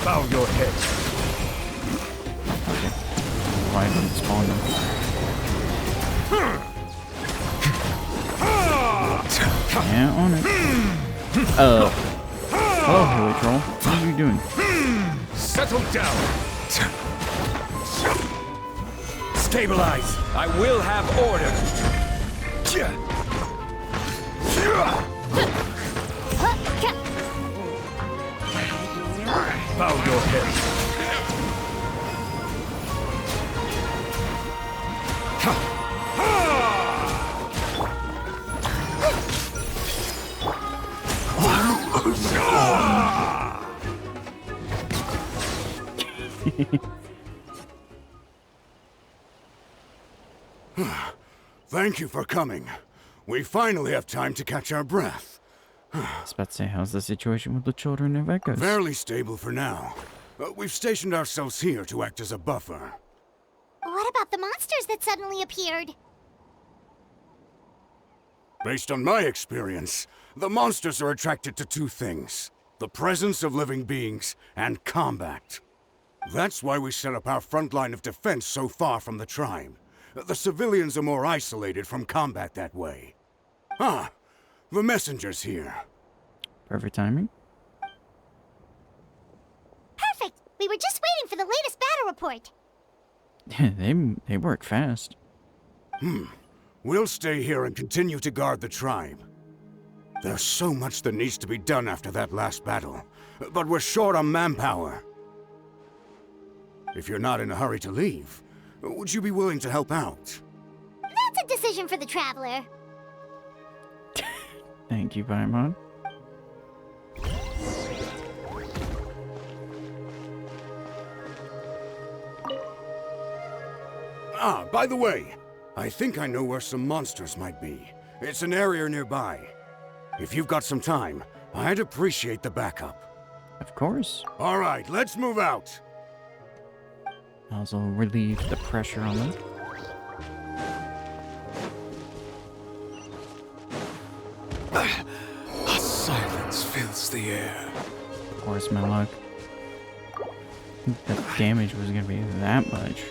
Bow your head. Why did it spawn them? Yeah, on it. Hello, Hilly Troll. What are you doing? Settle down. Stabilize. I will have order. Bow your head. Thank you for coming. We finally have time to catch our breath. I was about to say, how's the situation with the children of Echoes? Fairly stable for now. We've stationed ourselves here to act as a buffer. What about the monsters that suddenly appeared? Based on my experience, the monsters are attracted to two things: the presence of living beings and combat. That's why we set up our front line of defense so far from the tribe. The civilians are more isolated from combat that way. Ah, the messenger's here. Perfect timing. Perfect! We were just waiting for the latest battle report. they work fast. We'll stay here and continue to guard the tribe. There's so much that needs to be done after that last battle, but we're short on manpower. If you're not in a hurry to leave, would you be willing to help out? That's a decision for the Traveler. Thank you, Paimon. Ah, by the way, I think I know where some monsters might be. It's an area nearby. If you've got some time, I'd appreciate the backup. Of course. All right, let's move out. Also relieve the pressure on them. A silence fills the air. Of course, my luck. The damage was gonna be that much.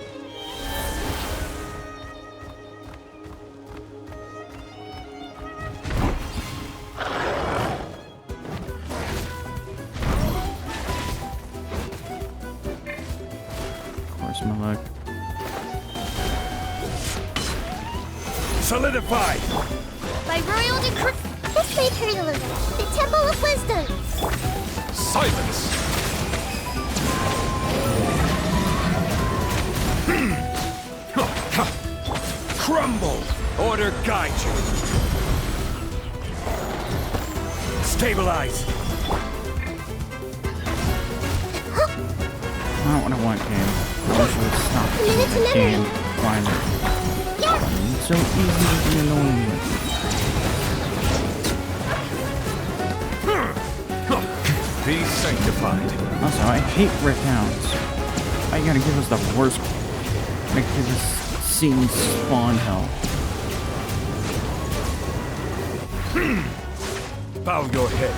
My luck. Solidify! By royal decree, this way, prelude, the Temple of Wisdom. Silence! Crumble! Order guide you. Stabilize! Not what I want, game. I wish you would stop the game finally. It's so easy to be annoying with. Be sanctified. Also, I hate rip-downs. Why you gotta give us the worst? Make this scene spawn hell. Bow your head.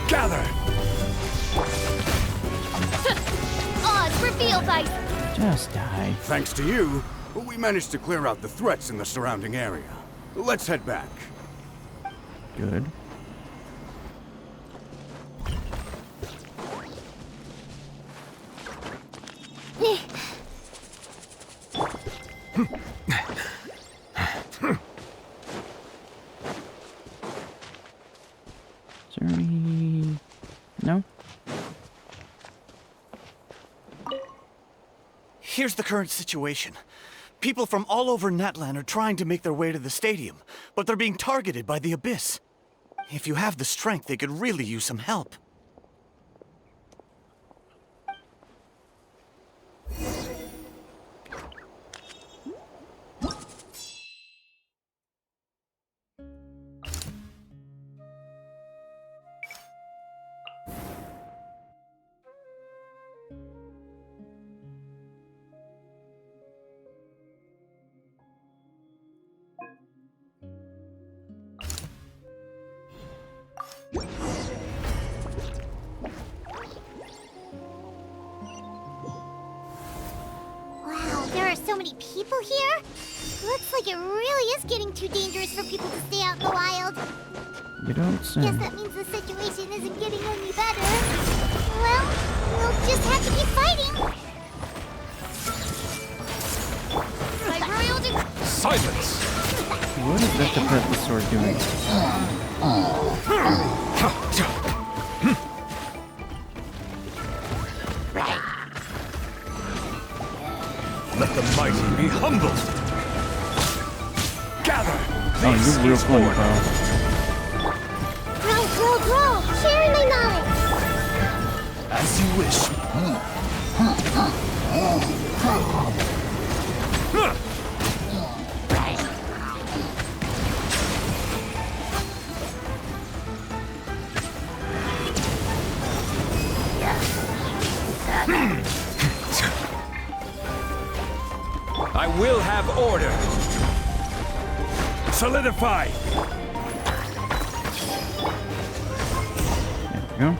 Gather! Oz, reveal by... Just die. Thanks to you, we managed to clear out the threats in the surrounding area. Let's head back. Good. Is there any... No? Here's the current situation. People from all over Natlan are trying to make their way to the stadium, but they're being targeted by the Abyss. If you have the strength, they could really use some help. Wow, there are so many people here. Looks like it really is getting too dangerous for people to stay out in the wild. You don't say. Guess that means the situation isn't getting any better. Well, we'll just have to keep fighting. My royal Silence! What is that the purple sword doing? Let the mighty be humbled! Gather! Oh, you're real funny, bro. Grow! Sharing my knowledge! As you wish. I will have order. Solidify. There we go.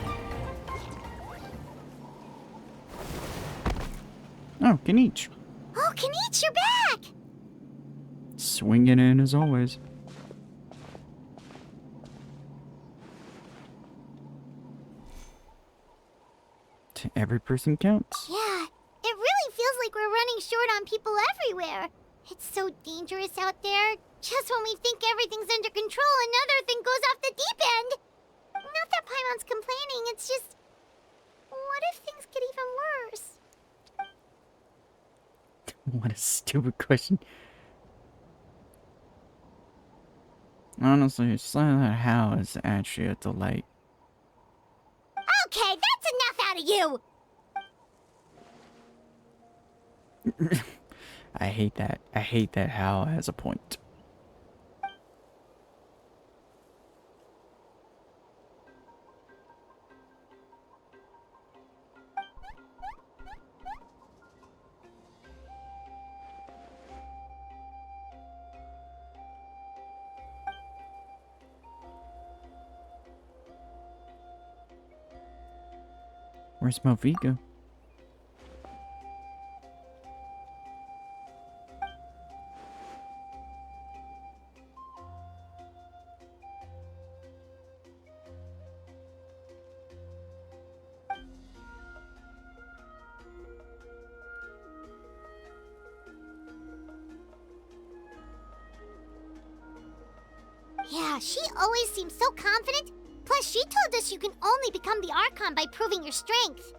Oh, Kenichi. Oh, Kenichi, you're back! Swinging in as always. Every person counts. Yeah, it really feels like we're running short on people everywhere. It's so dangerous out there. Just when we think everything's under control, another thing goes off the deep end. Not that Paimon's complaining, it's just... What if things get even worse? What a stupid question. Honestly, Silent How is actually a delight. Okay, that's enough out of you! I hate that. I hate that How has a point. Where's Moviga? Yeah, she always seems so confident. Plus, she told us you can only become the Archon by proving your strength.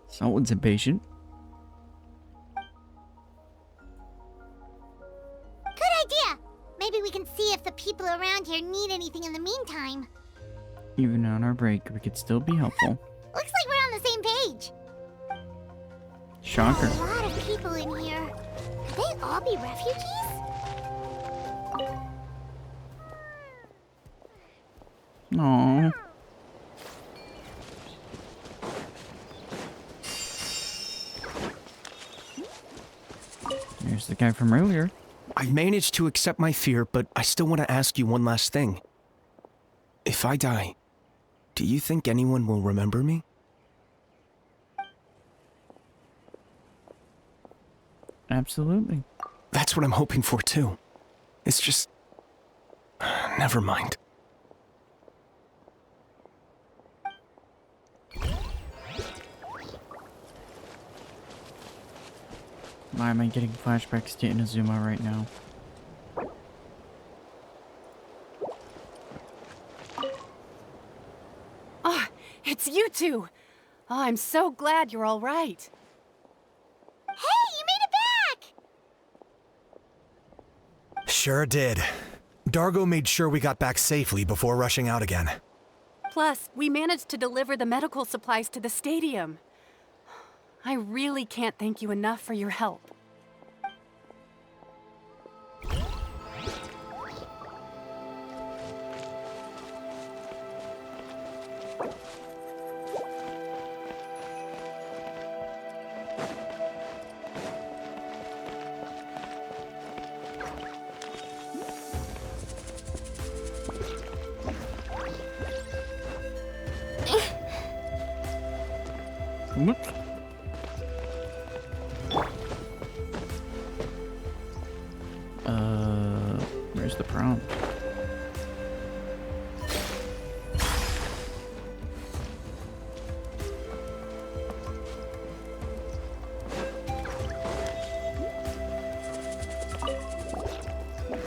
Someone's impatient. Good idea! Maybe we can see if the people around here need anything in the meantime. Even on our break, we could still be helpful. Looks like we're on the same page. Shocker. A lot of people in here. Could they all be refugees? Aww. There's the guy from earlier. I managed to accept my fear, but I still want to ask you one last thing. If I die, do you think anyone will remember me? Absolutely. That's what I'm hoping for, too. It's just... never mind. Why am I getting flashbacks to Inazuma right now? Oh, it's you two! Oh, I'm so glad you're all right. Hey, you made it back! Sure did. Dargo made sure we got back safely before rushing out again. Plus, we managed to deliver the medical supplies to the stadium. I really can't thank you enough for your help. Whoops. Where's the prompt?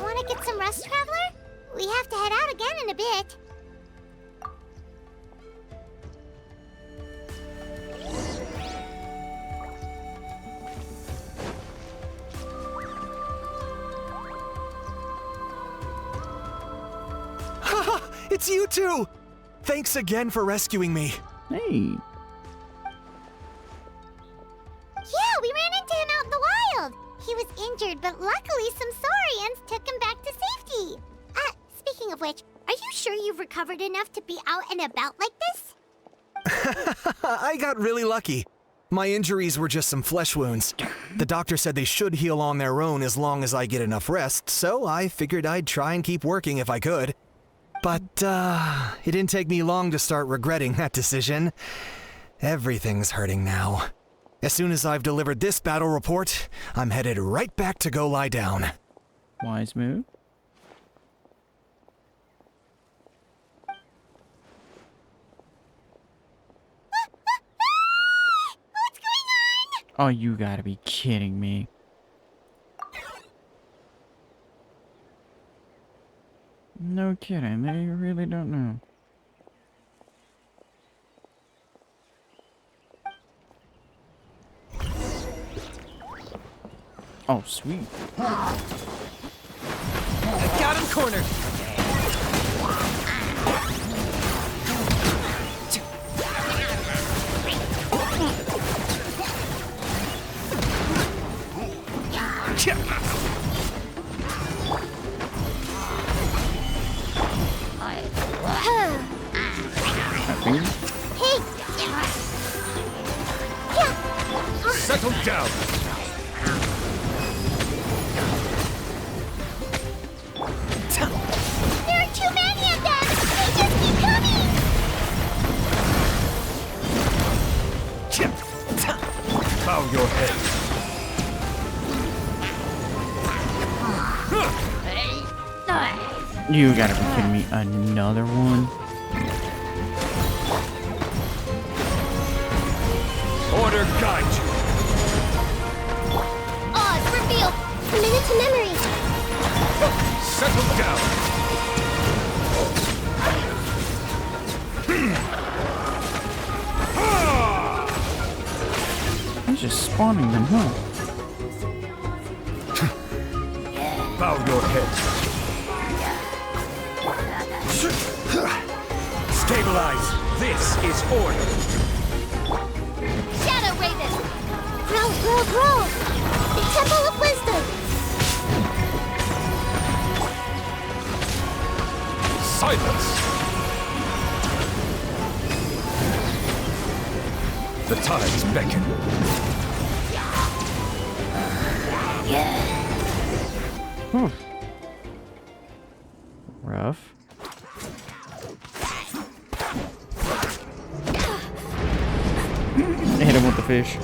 Wanna get some rest, Traveler? We have to head out again in a bit. It's you two! Thanks again for rescuing me. Hey. Yeah, we ran into him out in the wild. He was injured, but luckily some saurians took him back to safety. Speaking of which, are you sure you've recovered enough to be out and about like this? I got really lucky. My injuries were just some flesh wounds. The doctor said they should heal on their own as long as I get enough rest, so I figured I'd try and keep working if I could. But, it didn't take me long to start regretting that decision. Everything's hurting now. As soon as I've delivered this battle report, I'm headed right back to go lie down. Wise move. What's going on? Oh, you gotta be kidding me. No kidding, they really don't know. Oh, sweet. I got him cornered! Settle down! There are too many of them! They just keep coming! Bow your head. You gotta be kidding me. Another one? Order guide you. Oz, reveal! Minute to memory! Settle down. He's just spawning them, huh? Bow your head. Stabilize. This is order. Shadow Raven! Grow! The Temple of Wisdom! Silence. The tides beckon. Rough. Hit him with the fish.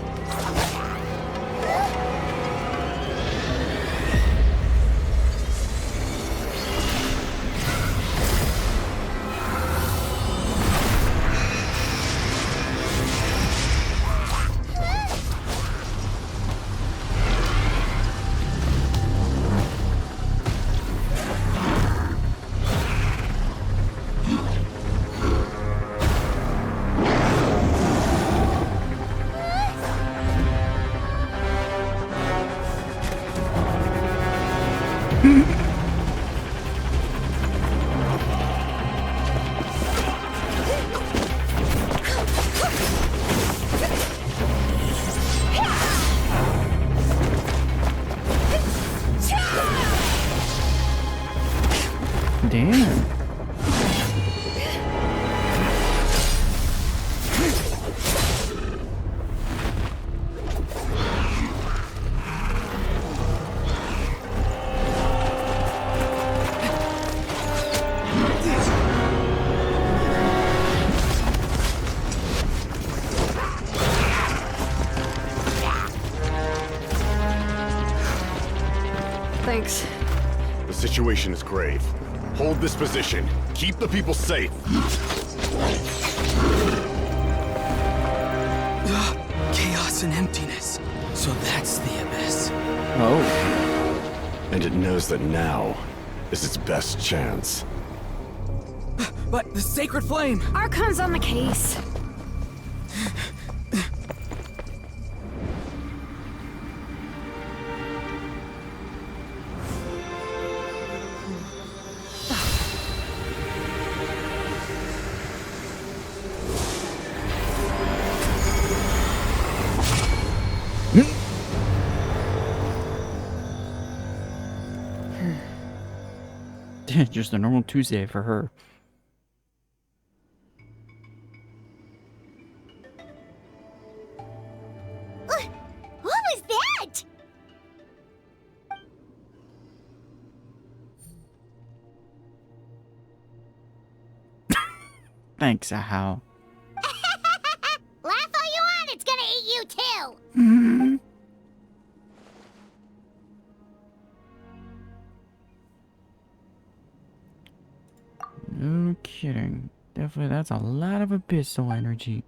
situation is grave. Hold this position. Keep the people safe. Chaos and emptiness. So that's the abyss. Oh. And it knows that now is its best chance. But the sacred flame! Archon's on the case. Just a normal Tuesday for her. What was that? Thanks, Ahau. Laugh all you want, it's gonna eat you too! No kidding. Definitely, that's a lot of abyssal energy.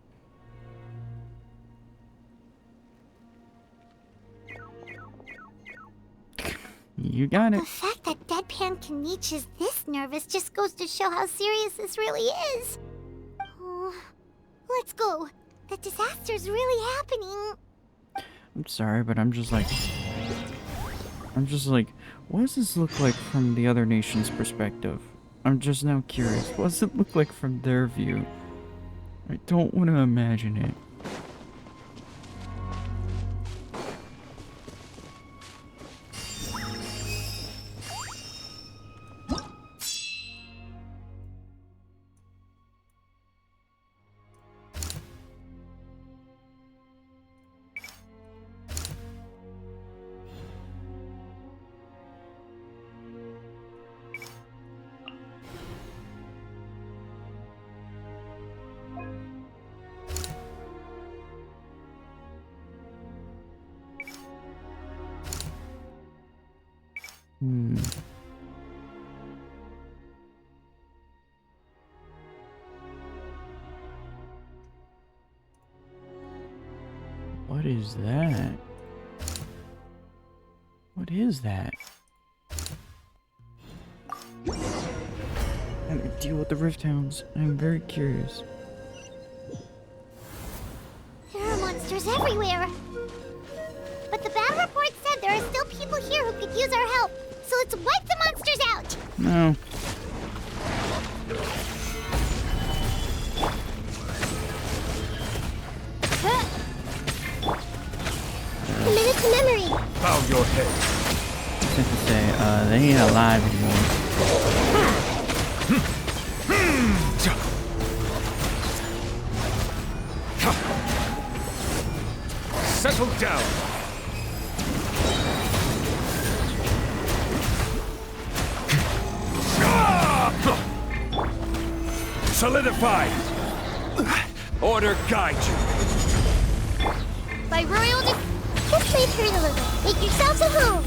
You got it. The fact that Deadpan Kaniche is this nervous just goes to show how serious this really is. Oh, let's go. The disaster's really happening. I'm sorry, but I'm just like, what does this look like from the other nation's perspective? I'm just now curious. What does it look like from their view? I don't want to imagine it. What is that? What is that? How do we deal with the Rift Hounds? I'm very curious. There are monsters everywhere. But the battle report said there are still people here who could use our help. So let's wipe the monsters out! No. Commit it to memory! Bow your head. I was to say, they ain't alive anymore. Settle down. Solidify. Order guide you. By royal just leave here a little. Make yourselves at home.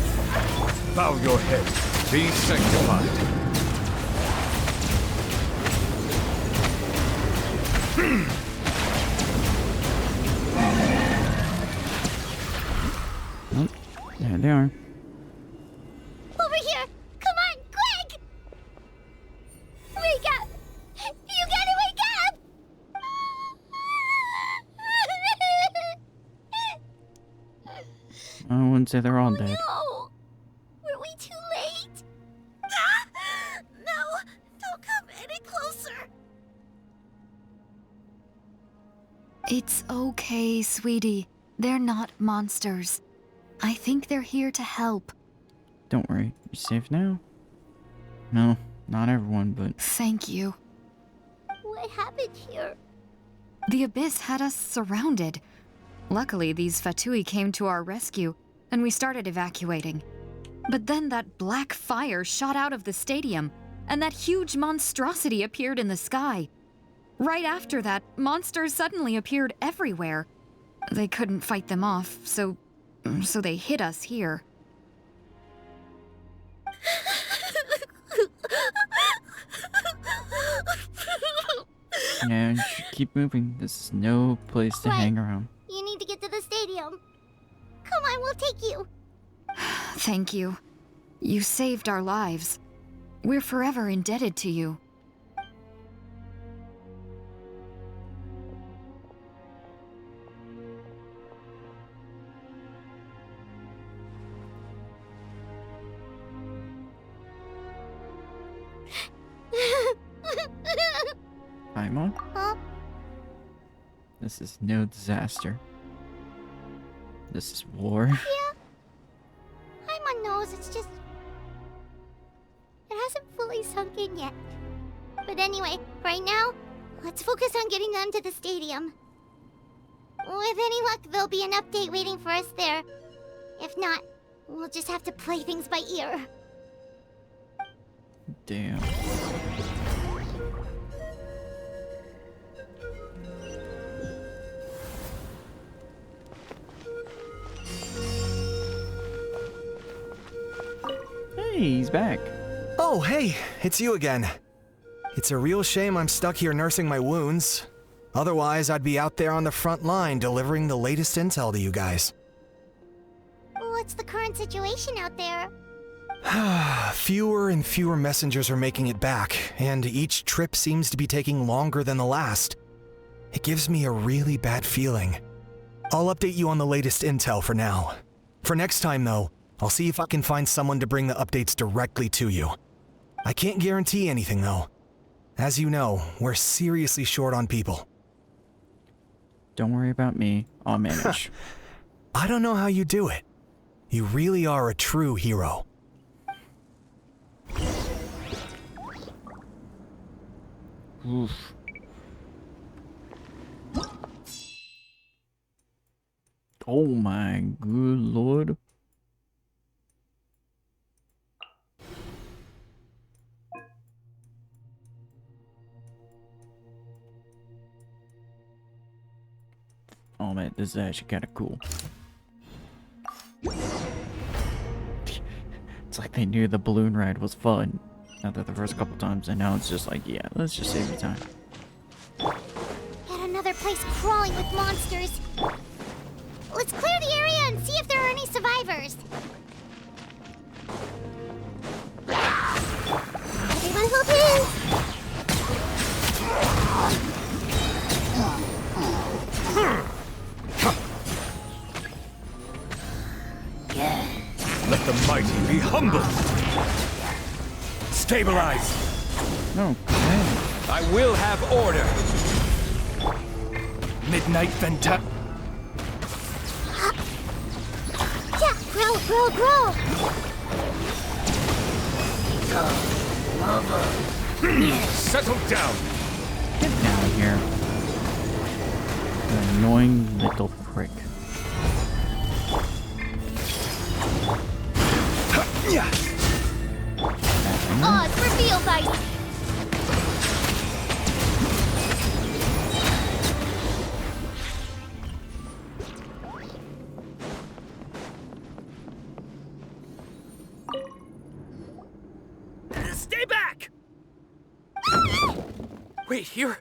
Bow your head. Be sanctified. Oh, there they are. Over here! Come on, quick! Wake up! You gotta wake up! I wouldn't say they're all dead. No! Were we too late? No! Don't come any closer! It's okay, sweetie. They're not monsters. I think they're here to help. Don't worry, you're safe now. No, not everyone, but... Thank you. What happened here? The Abyss had us surrounded. Luckily, these Fatui came to our rescue, and we started evacuating. But then that black fire shot out of the stadium, and that huge monstrosity appeared in the sky. Right after that, monsters suddenly appeared everywhere. They couldn't fight them off, so they hit us here. Now you should keep moving. This is no place to hang around. You need to get to the stadium. Come on, we'll take you. Thank you. You saved our lives. We're forever indebted to you. Paimon? Huh? This is no disaster. This is war. Yeah. Paimon knows, it's just... It hasn't fully sunk in yet. But anyway, right now, let's focus on getting them to the stadium. With any luck, there'll be an update waiting for us there. If not, we'll just have to play things by ear. Damn. Hey, he's back. Oh, hey, it's you again. It's a real shame I'm stuck here nursing my wounds. Otherwise, I'd be out there on the front line delivering the latest intel to you guys. What's the current situation out there? Fewer and fewer messengers are making it back, and each trip seems to be taking longer than the last. It gives me a really bad feeling. I'll update you on the latest intel for now. For next time, though, I'll see if I can find someone to bring the updates directly to you. I can't guarantee anything, though. As you know, we're seriously short on people. Don't worry about me. I'll manage. I don't know how you do it. You really are a true hero. Oof. Oh my good lord. Oh man, this is actually kind of cool. It's like they knew the balloon ride was fun after the first couple times, and now it's just like, yeah, let's just save the time. Yet another place crawling with monsters. Let's clear the area and see if there are any survivors. Everyone hold hands. Let the mighty be humble. Stabilize. No. I will have order. Midnight Venta. Yeah, grow. Settle down. Get down here. The annoying little prick. Oh, it's for field ice. Stay back! Wait, here?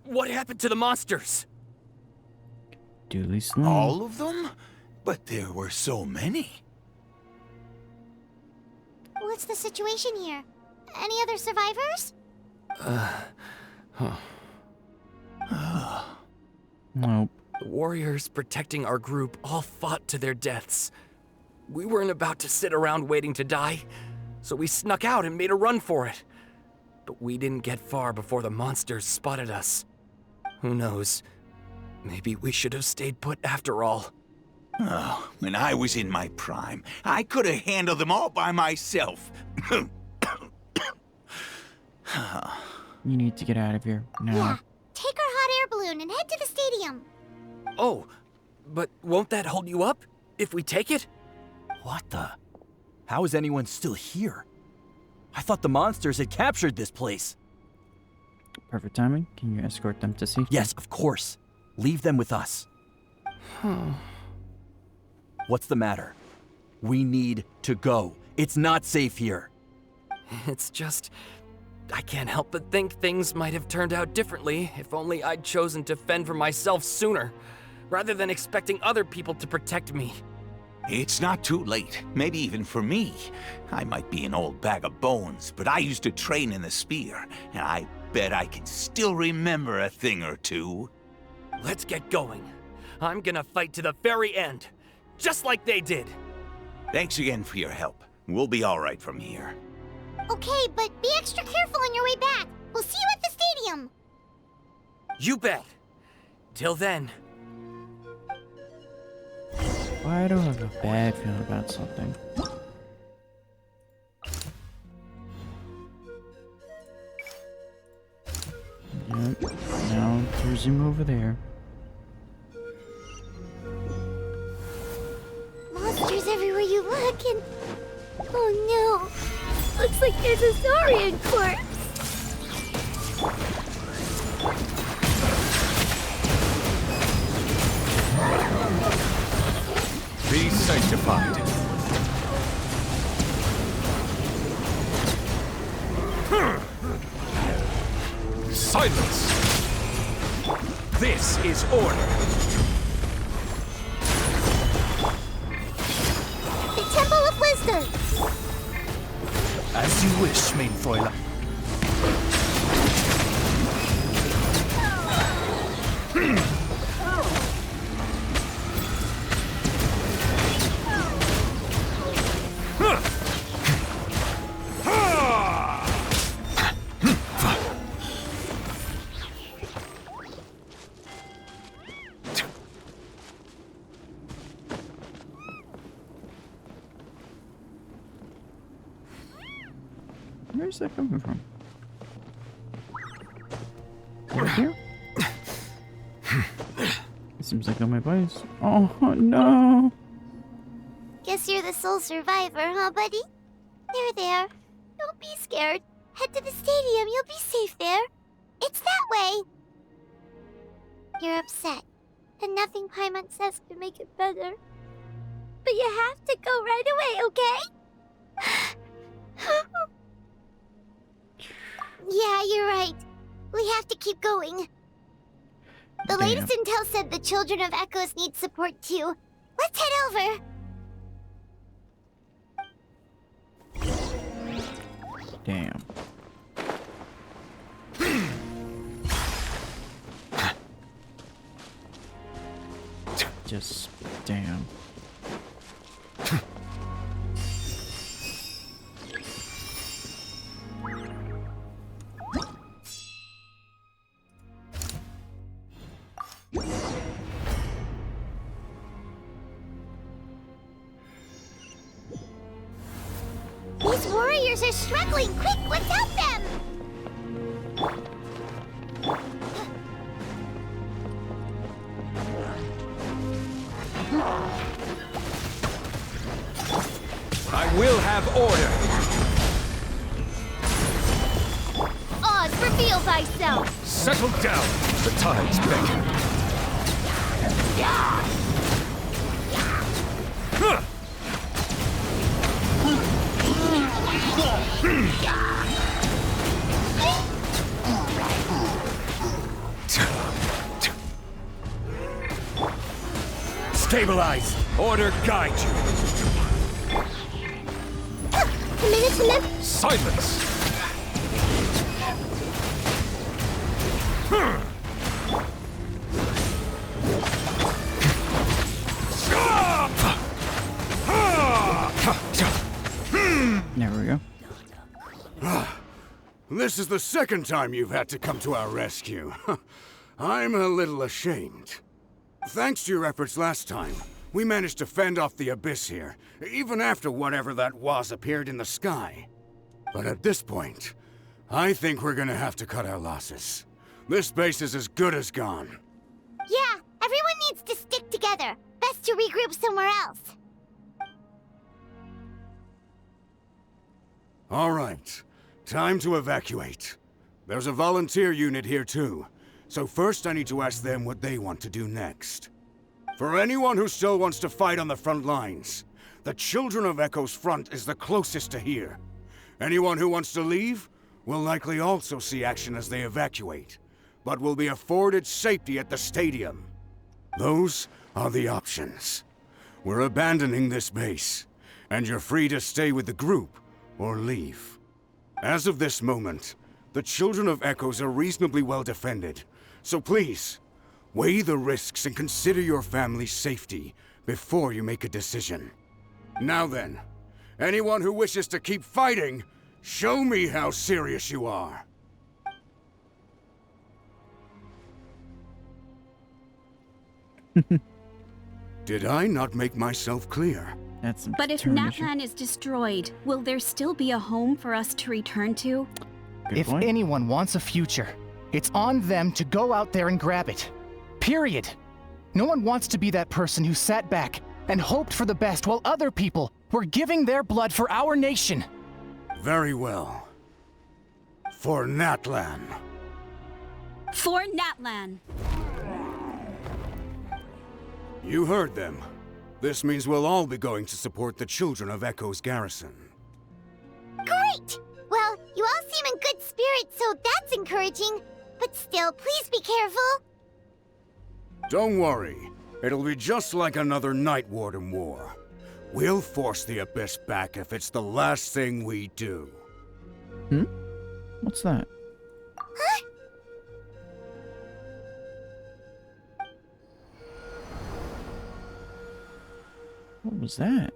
What happened to the monsters? Duly slain. All of them? But there were so many. What's the situation here? Any other survivors? Nope. The warriors protecting our group all fought to their deaths. We weren't about to sit around waiting to die, so we snuck out and made a run for it. But we didn't get far before the monsters spotted us. Who knows? Maybe we should have stayed put after all. Oh, when I was in my prime, I could have handled them all by myself. You need to get out of here now. Yeah, take our hot air balloon and head to the stadium. Oh, but won't that hold you up if we take it? What the? How is anyone still here? I thought the monsters had captured this place. Perfect timing. Can you escort them to safety? Yes, of course. Leave them with us. What's the matter? We need to go. It's not safe here. It's just... I can't help but think things might have turned out differently if only I'd chosen to fend for myself sooner, rather than expecting other people to protect me. It's not too late, maybe even for me. I might be an old bag of bones, but I used to train in the spear, and I bet I can still remember a thing or two. Let's get going. I'm gonna fight to the very end, just like they did. Thanks again for your help. We'll be all right from here. Okay, but be extra careful on your way back. We'll see you at the stadium. You bet. Till then. Why do I have a bad feeling about something? Yep. Now there's him over there. Monsters everywhere you look, and... Oh no. Looks like there's a Saurian corpse. Be sanctified. Silence! This is order. The Temple of Wisdom. As you wish, mein Fräulein. Where's that coming from? Over here? It seems like on my bias. Oh no! Guess you're the sole survivor, huh, buddy? There. Don't be scared. Head to the stadium. You'll be safe there. It's that way. You're upset, and nothing Paimon says can make it better. But you have to go right away, okay? Yeah, you're right. We have to keep going. The latest intel said the Children of Echoes need support too. Let's head over. Damn. Just damn. These warriors are struggling. Quick, let's help them! I will have order. Oz, reveal thyself! Settle down. The tides beckon. Stabilize. Order guide you. Minute. Silence. There we go. This is the second time you've had to come to our rescue. I'm a little ashamed. Thanks to your efforts last time, we managed to fend off the Abyss here, even after whatever that was appeared in the sky. But at this point, I think we're gonna have to cut our losses. This base is as good as gone. Yeah, everyone needs to stick together. Best to regroup somewhere else. All right, time to evacuate. There's a volunteer unit here too, so first I need to ask them what they want to do next. For anyone who still wants to fight on the front lines, the Children of Echo's front is the closest to here. Anyone who wants to leave, will likely also see action as they evacuate, but will be afforded safety at the stadium. Those are the options. We're abandoning this base, and you're free to stay with the group or leave. As of this moment, the Children of Echoes are reasonably well defended, so please, weigh the risks and consider your family's safety before you make a decision. Now then, anyone who wishes to keep fighting, show me how serious you are. Did I not make myself clear? That's some But if determination. Natlan is destroyed, will there still be a home for us to return to? If anyone wants a future, it's on them to go out there and grab it. Period. No one wants to be that person who sat back and hoped for the best while other people were giving their blood for our nation. Very well. For Natlan. For Natlan. You heard them. This means we'll all be going to support the Children of Echo's garrison. Great! Well, you all seem in good spirits, so that's encouraging. But still, please be careful. Don't worry. It'll be just like another Night Warden war. We'll force the Abyss back if it's the last thing we do. Hmm? What's that? Huh? What was that?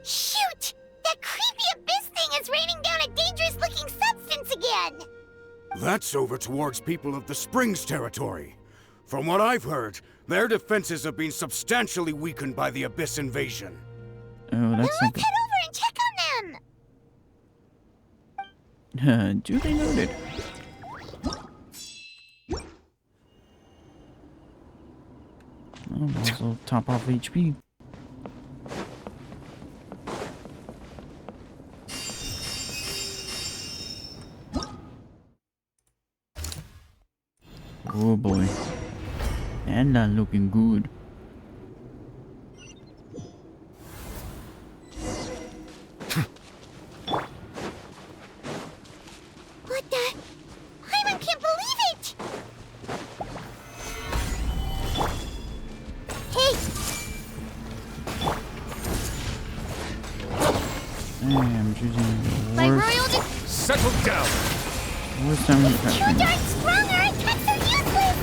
Shoot! That creepy Abyss thing is raining down a dangerous-looking substance again! That's over towards people of the Springs territory. From what I've heard, their defenses have been substantially weakened by the Abyss invasion. Oh, that's Let's head over and check on them! Duly noted. Oh, also top off HP. Oh boy. And not looking good. What the? Hyman can't believe it! Hey! I'm choosing My the royal worst. Settle down! Worst time to Too catch me. darn strong, our attacks are useless!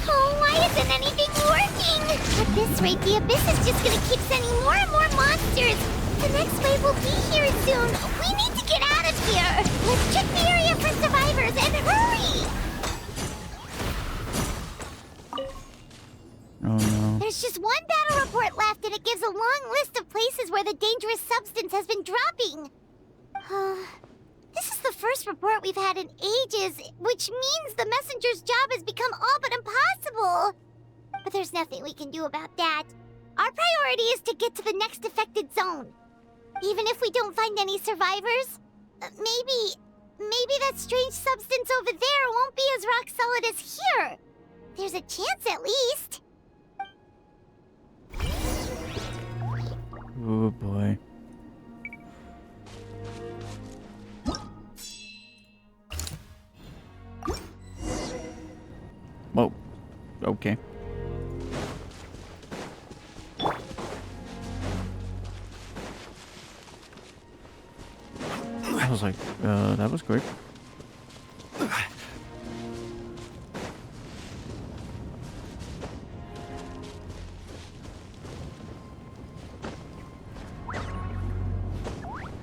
Oh, why isn't anything working? At this rate, the Abyss is just gonna keep sending more and more monsters! The next wave will be here soon! We need to get out of here! Let's check the area for survivors, and hurry! Oh no. There's just one battle report left, and it gives a long list of places where the dangerous substance has been dropping. This is the first report we've had in ages, which means the messenger's job has become all but impossible. But there's nothing we can do about that. Our priority is to get to the next affected zone. Even if we don't find any survivors, maybe that strange substance over there won't be as rock solid as here. There's a chance at least. Oh boy. Whoa. Okay. I was like, that was quick.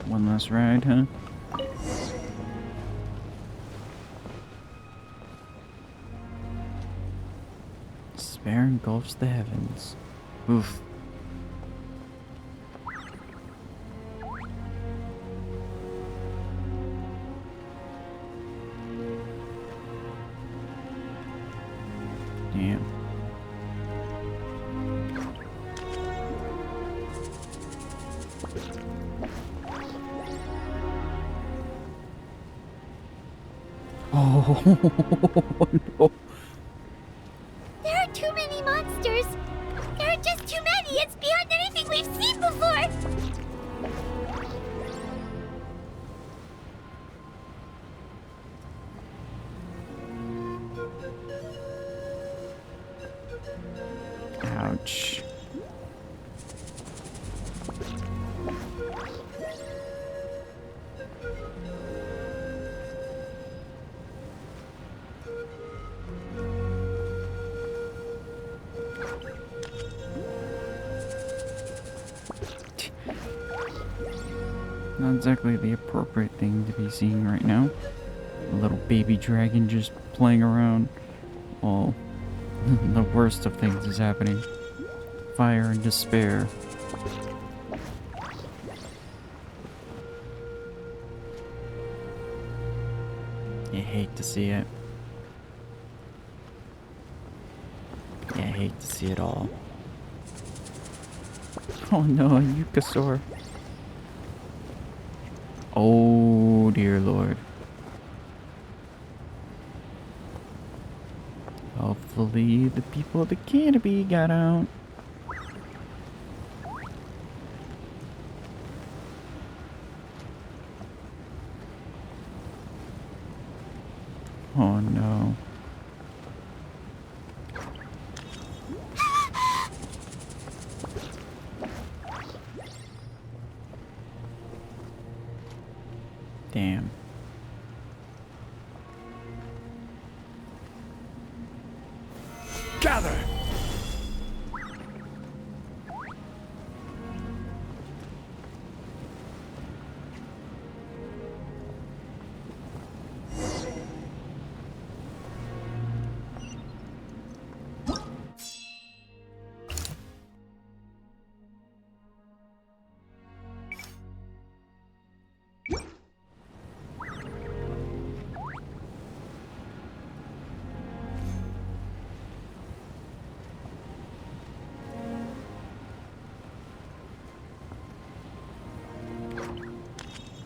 One last ride, huh? Despair engulfs the heavens. Oof. Damn. Oh no. There are too many monsters. There are just too many. It's beyond anything we've seen before. Ouch. Not exactly the appropriate thing to be seeing right now. A little baby dragon just playing around. Well, the worst of things is happening. Fire and despair. You hate to see it. You hate to see it all. Oh no, a Yukasaur. Oh dear Lord. Hopefully the people of the canopy got out. Oh no. Damn. Gather!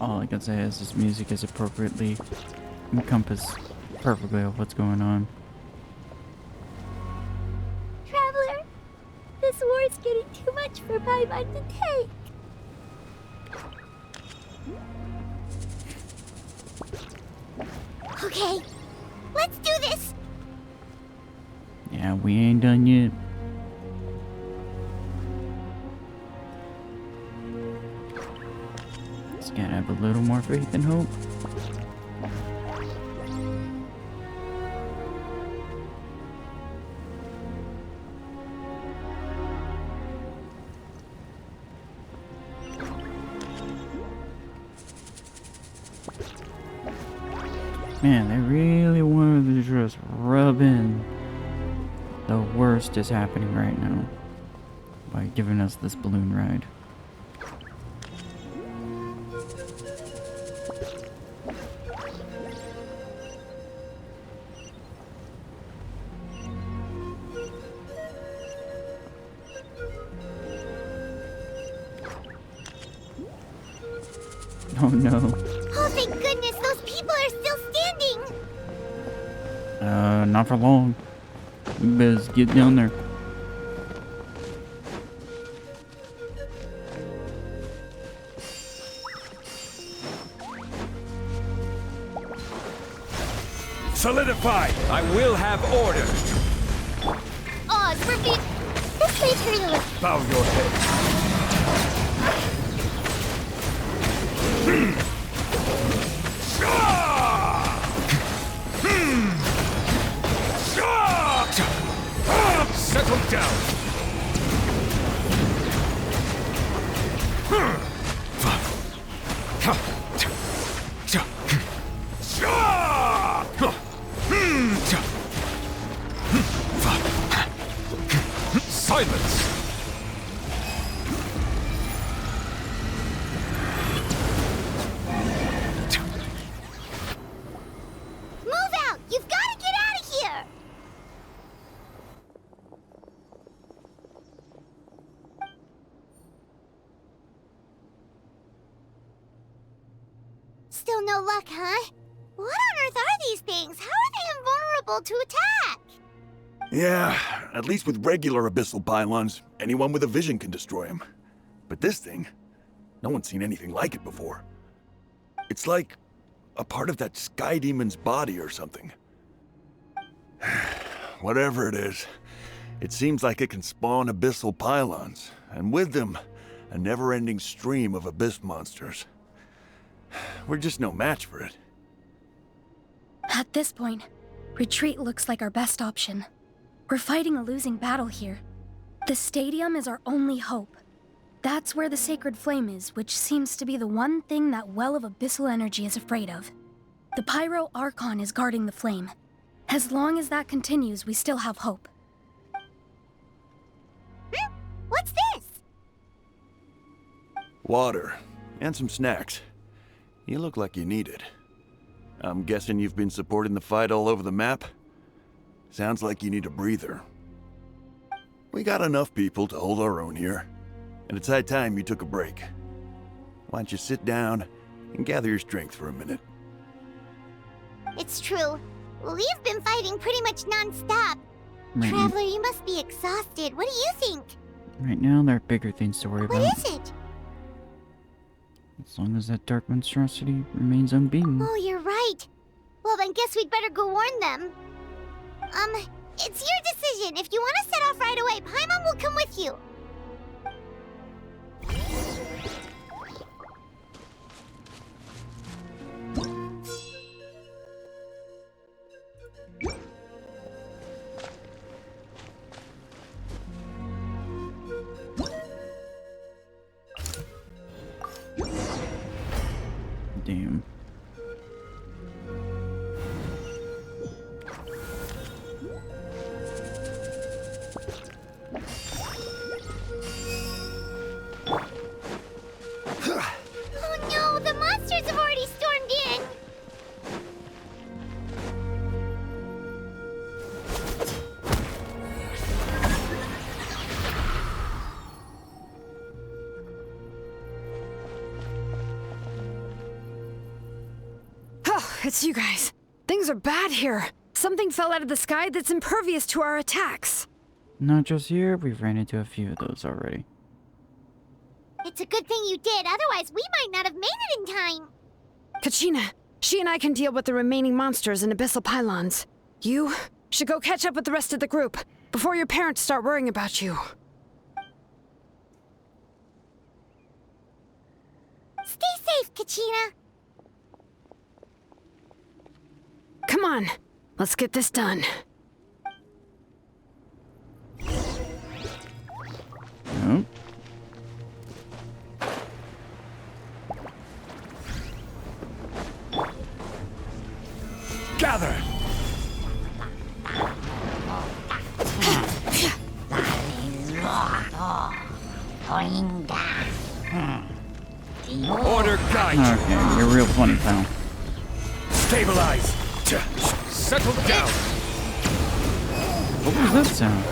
All I can say is this music is appropriately encompass perfectly of what's going on. Traveler, this war's getting too much for my mind to take. Okay, let's do this. Yeah, we ain't done yet. Just gotta have a little more faith and hope. Man, they really wanted to just rub in the worst is happening right now by giving us this balloon ride. Oh no. Oh, thank goodness, those people are still standing. Not for long. We better get down there. Solidified! I will have order! Oz, we're being... This may turn a little... Bow your head. Settle down! Silence! Move out! You've got to get out of here! Still no luck, huh? What on earth are these things? How are they invulnerable to attack? Yeah, at least with regular abyssal pylons, anyone with a vision can destroy them. But this thing, no one's seen anything like it before. It's like a part of that sky demon's body or something. Whatever it is, It seems like it can spawn abyssal pylons, and with them, a never-ending stream of abyss monsters. We're just no match for it. At this point, retreat looks like our best option. We're fighting a losing battle here. The stadium is our only hope. That's where the sacred flame is, which seems to be the one thing that well of abyssal energy is afraid of. The Pyro Archon is guarding the flame. As long as that continues, we still have hope. What's this? Water, and some snacks. You look like you need it. I'm guessing you've been supporting the fight all over the map? Sounds like you need a breather. We got enough people to hold our own here, and it's high time you took a break. Why don't you sit down and gather your strength for a minute? It's true. We've been fighting pretty much non-stop. Right. Traveler, you must be exhausted. What do you think? Right now, there are bigger things to worry about. What is it? As long as that dark monstrosity remains unbeaten. Oh, you're right. Well, then guess we'd better go warn them. It's your decision. If you want to set off right away, Paimon will come with you. Damn. Oh no, the monsters have already stormed in. Oh, it's you guys. Things are bad here. Something fell out of the sky that's impervious to our attacks. Not just here, we've ran into a few of those already. It's a good thing you did, otherwise we might not have made it in time. Kachina, she and I can deal with the remaining monsters and abyssal pylons. You should go catch up with the rest of the group before your parents start worrying about you. Stay safe, Kachina. Come on, let's get this done. Nope. Gather! Order guide you. Okay, you're real funny, pal. Stabilize. Settle down. What was that sound?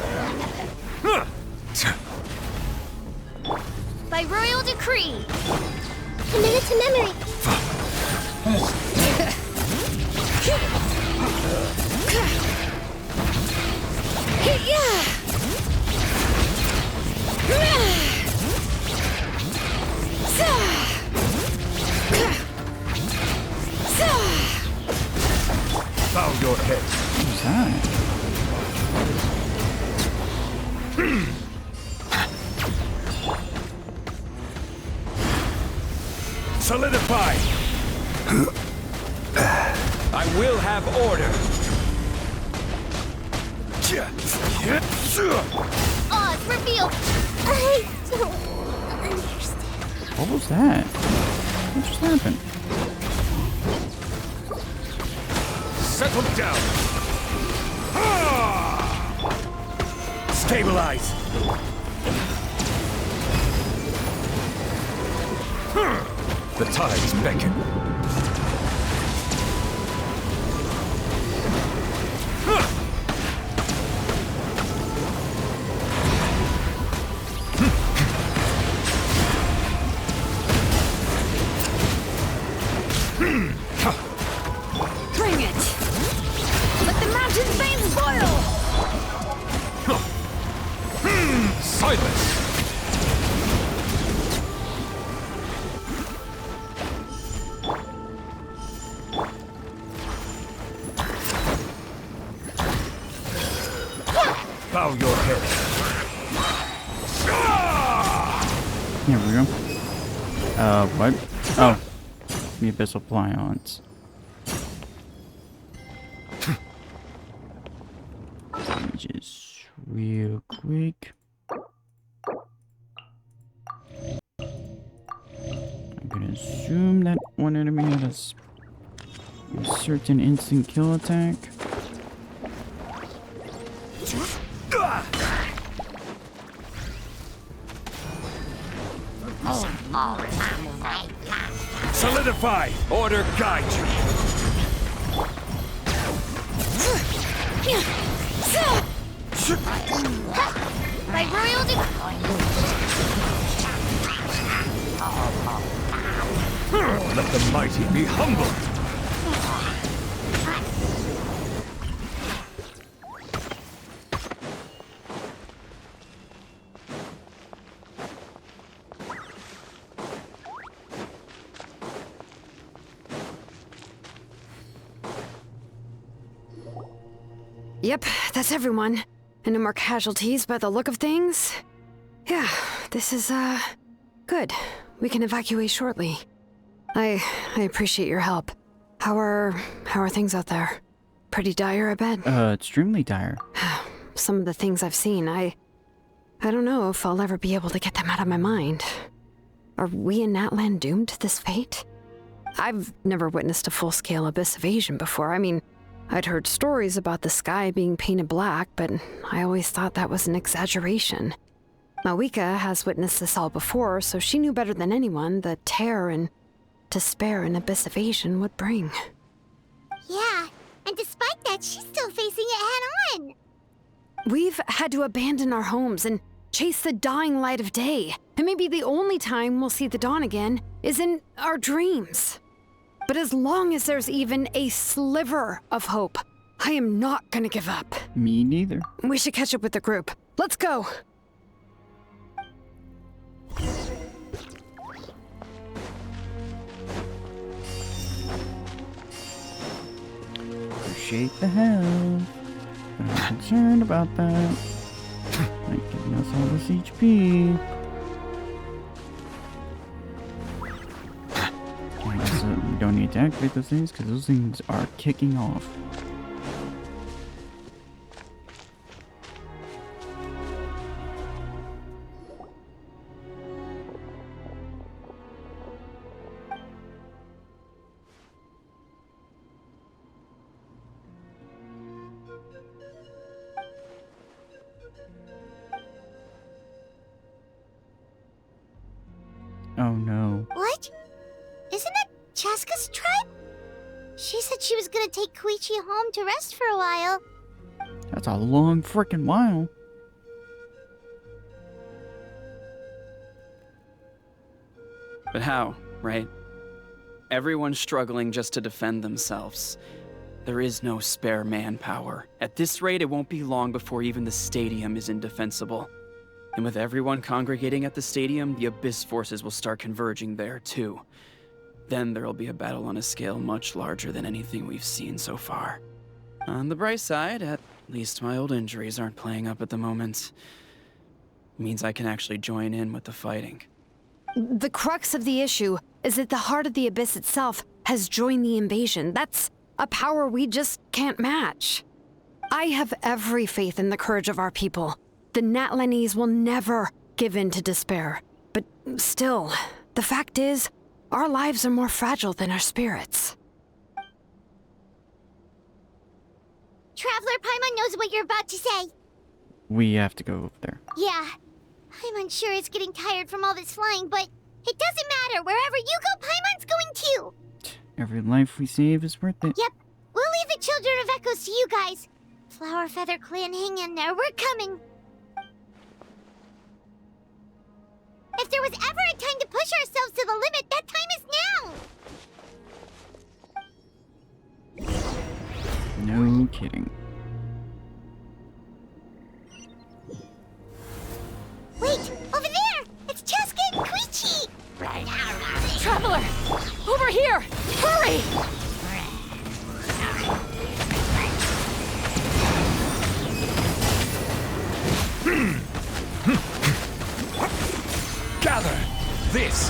By royal decree. Commit it to memory. Bow your head. What was that? Solidify. I will have order. Oz, reveal. I don't understand. What was that? What just happened? Settle down. Stabilize. The tides beckon. Bring it! Let the mountain veins boil! Silence! Bow your head. Here we go. What? Oh. The abyssal plions. Just real quick. I'm gonna assume that one enemy has a certain instant kill attack. Solidify! Order guide you! By royal Let the mighty be humble! Yep, that's everyone. And no more casualties by the look of things. Yeah, this is, good. We can evacuate shortly. I appreciate your help. How are things out there? Pretty dire, I bet? Extremely dire. Some of the things I've seen, I don't know if I'll ever be able to get them out of my mind. Are we in Natlan doomed to this fate? I've never witnessed a full-scale abyss invasion before. I mean, I'd heard stories about the sky being painted black, but I always thought that was an exaggeration. Malika has witnessed this all before, so she knew better than anyone the terror and despair an abyss invasion would bring. Yeah, and despite that, she's still facing it head-on. We've had to abandon our homes and chase the dying light of day, and maybe the only time we'll see the dawn again is in our dreams. But as long as there's even a sliver of hope, I am not gonna give up. Me neither. We should catch up with the group. Let's go! Appreciate the help. But I'm concerned about that. Like giving us all this HP. So we don't need to activate those things because those things are kicking off. Oh no. What? Isn't that Chaska's tribe? She said she was gonna take Koichi home to rest for a while. That's a long frickin' while. But how, right? Everyone's struggling just to defend themselves. There is no spare manpower. At this rate, it won't be long before even the stadium is indefensible. And with everyone congregating at the stadium, the Abyss forces will start converging there, too. Then there'll be a battle on a scale much larger than anything we've seen so far. On the bright side, at least my old injuries aren't playing up at the moment. Means I can actually join in with the fighting. The crux of the issue is that the heart of the Abyss itself has joined the invasion. That's a power we just can't match. I have every faith in the courage of our people. The Natlanese will never give in to despair. But still, the fact is, our lives are more fragile than our spirits. Traveler Paimon knows what you're about to say. We have to go over there. Yeah. Paimon's sure is getting tired from all this flying, but it doesn't matter. Wherever you go, Paimon's going too. Every life we save is worth it. Yep. We'll leave the Children of Echoes to you guys. Flower Feather Clan, hang in there. We're coming. If there was ever a time to push ourselves to the limit, that time is now! No kidding. Wait! Over there! It's Chaska and Koichi! Traveler! Over here! Hurry!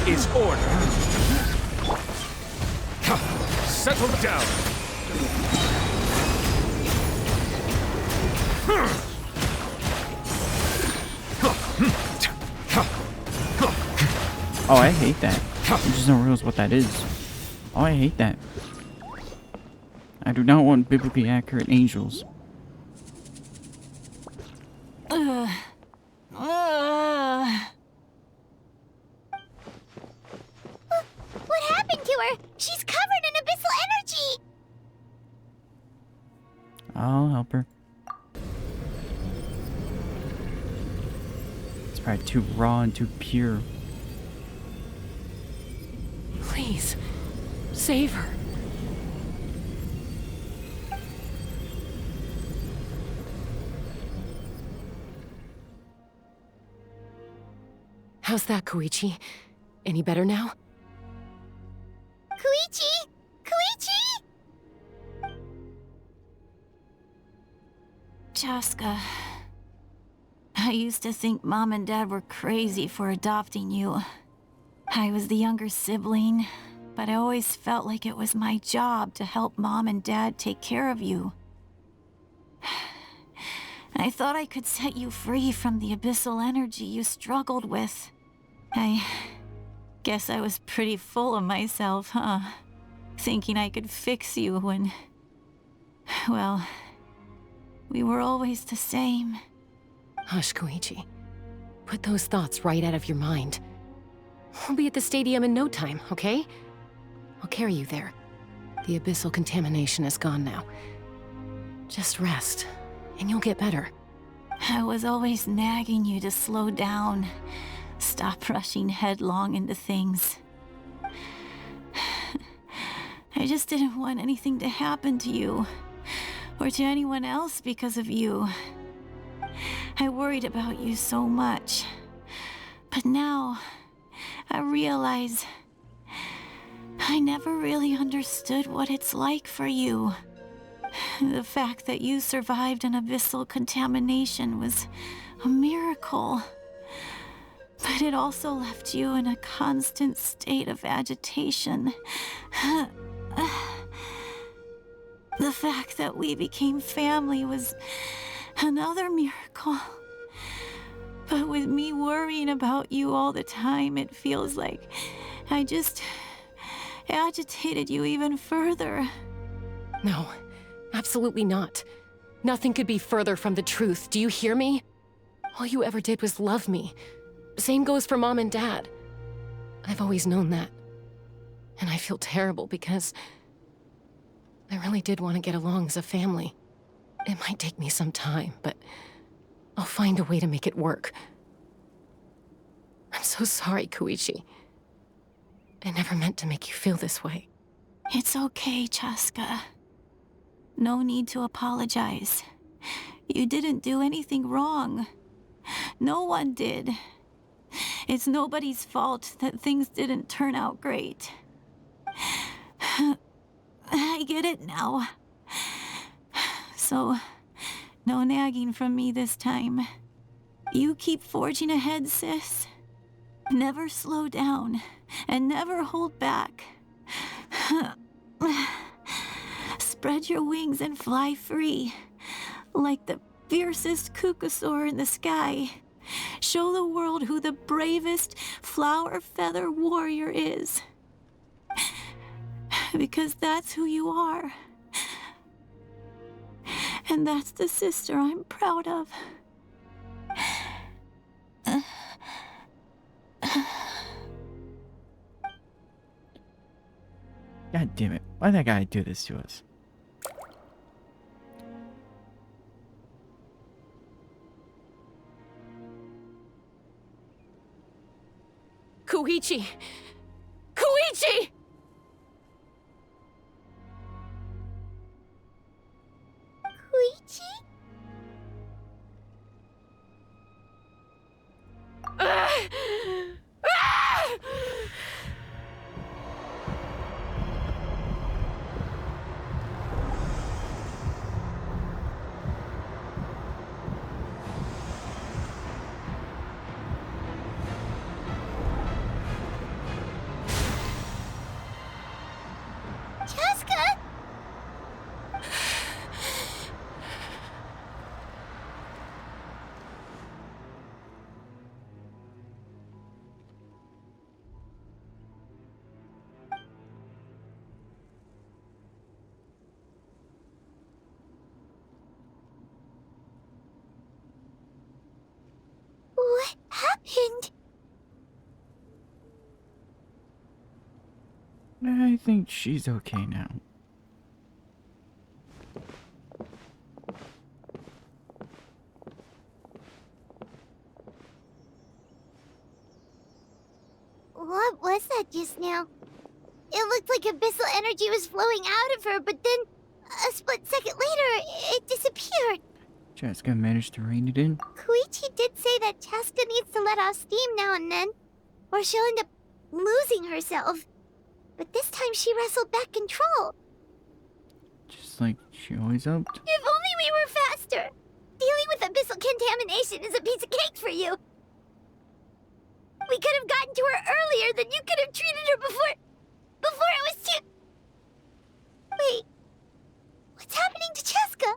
This is order. Settle down. Oh, I hate that. I just don't realize what that is. Oh, I hate that. I do not want biblically accurate angels. What happened to her? She's covered in abyssal energy! I'll help her. It's probably too raw and too pure. Please, save her. How's that, Koichi? Any better now? Koichi! Koichi! Chaska, I used to think Mom and Dad were crazy for adopting you. I was the younger sibling, but I always felt like it was my job to help Mom and Dad take care of you. I thought I could set you free from the abyssal energy you struggled with. I guess I was pretty full of myself, huh? Thinking I could fix you when... well, we were always the same. Hush, Koichi. Put those thoughts right out of your mind. We'll be at the stadium in no time, okay? I'll carry you there. The abyssal contamination is gone now. Just rest, and you'll get better. I was always nagging you to slow down. Stop rushing headlong into things. I just didn't want anything to happen to you, or to anyone else because of you. I worried about you so much. But now, I realize I never really understood what it's like for you. The fact that you survived an abyssal contamination was a miracle. But it also left you in a constant state of agitation. The fact that we became family was another miracle. But with me worrying about you all the time, it feels like I just agitated you even further. No, absolutely not. Nothing could be further from the truth. Do you hear me? All you ever did was love me. Same goes for Mom and Dad. I've always known that. And I feel terrible because I really did want to get along as a family. It might take me some time, but I'll find a way to make it work. I'm so sorry, Koichi. I never meant to make you feel this way. It's okay, Chaska. No need to apologize. You didn't do anything wrong. No one did. It's nobody's fault that things didn't turn out great. I get it now. So, no nagging from me this time. You keep forging ahead, sis. Never slow down, and never hold back. Spread your wings and fly free, like the fiercest kukasaur in the sky. Show the world who the bravest flower feather warrior is. Because that's who you are. And that's the sister I'm proud of. God damn it. Why'd that guy do this to us? Koichi! Koichi! Koichi? I think she's okay now. What was that just now? It looked like abyssal energy was flowing out of her, but then a split second later, it disappeared. Jessica managed to rein it in. Koichi did say that Chaska needs to let off steam now and then, or she'll end up losing herself. But this time she wrestled back control. Just like she always hoped. If only we were faster! Dealing with abyssal contamination is a piece of cake for you. We could have gotten to her earlier, then you could have treated her before it was too... Wait, what's happening to Chaska?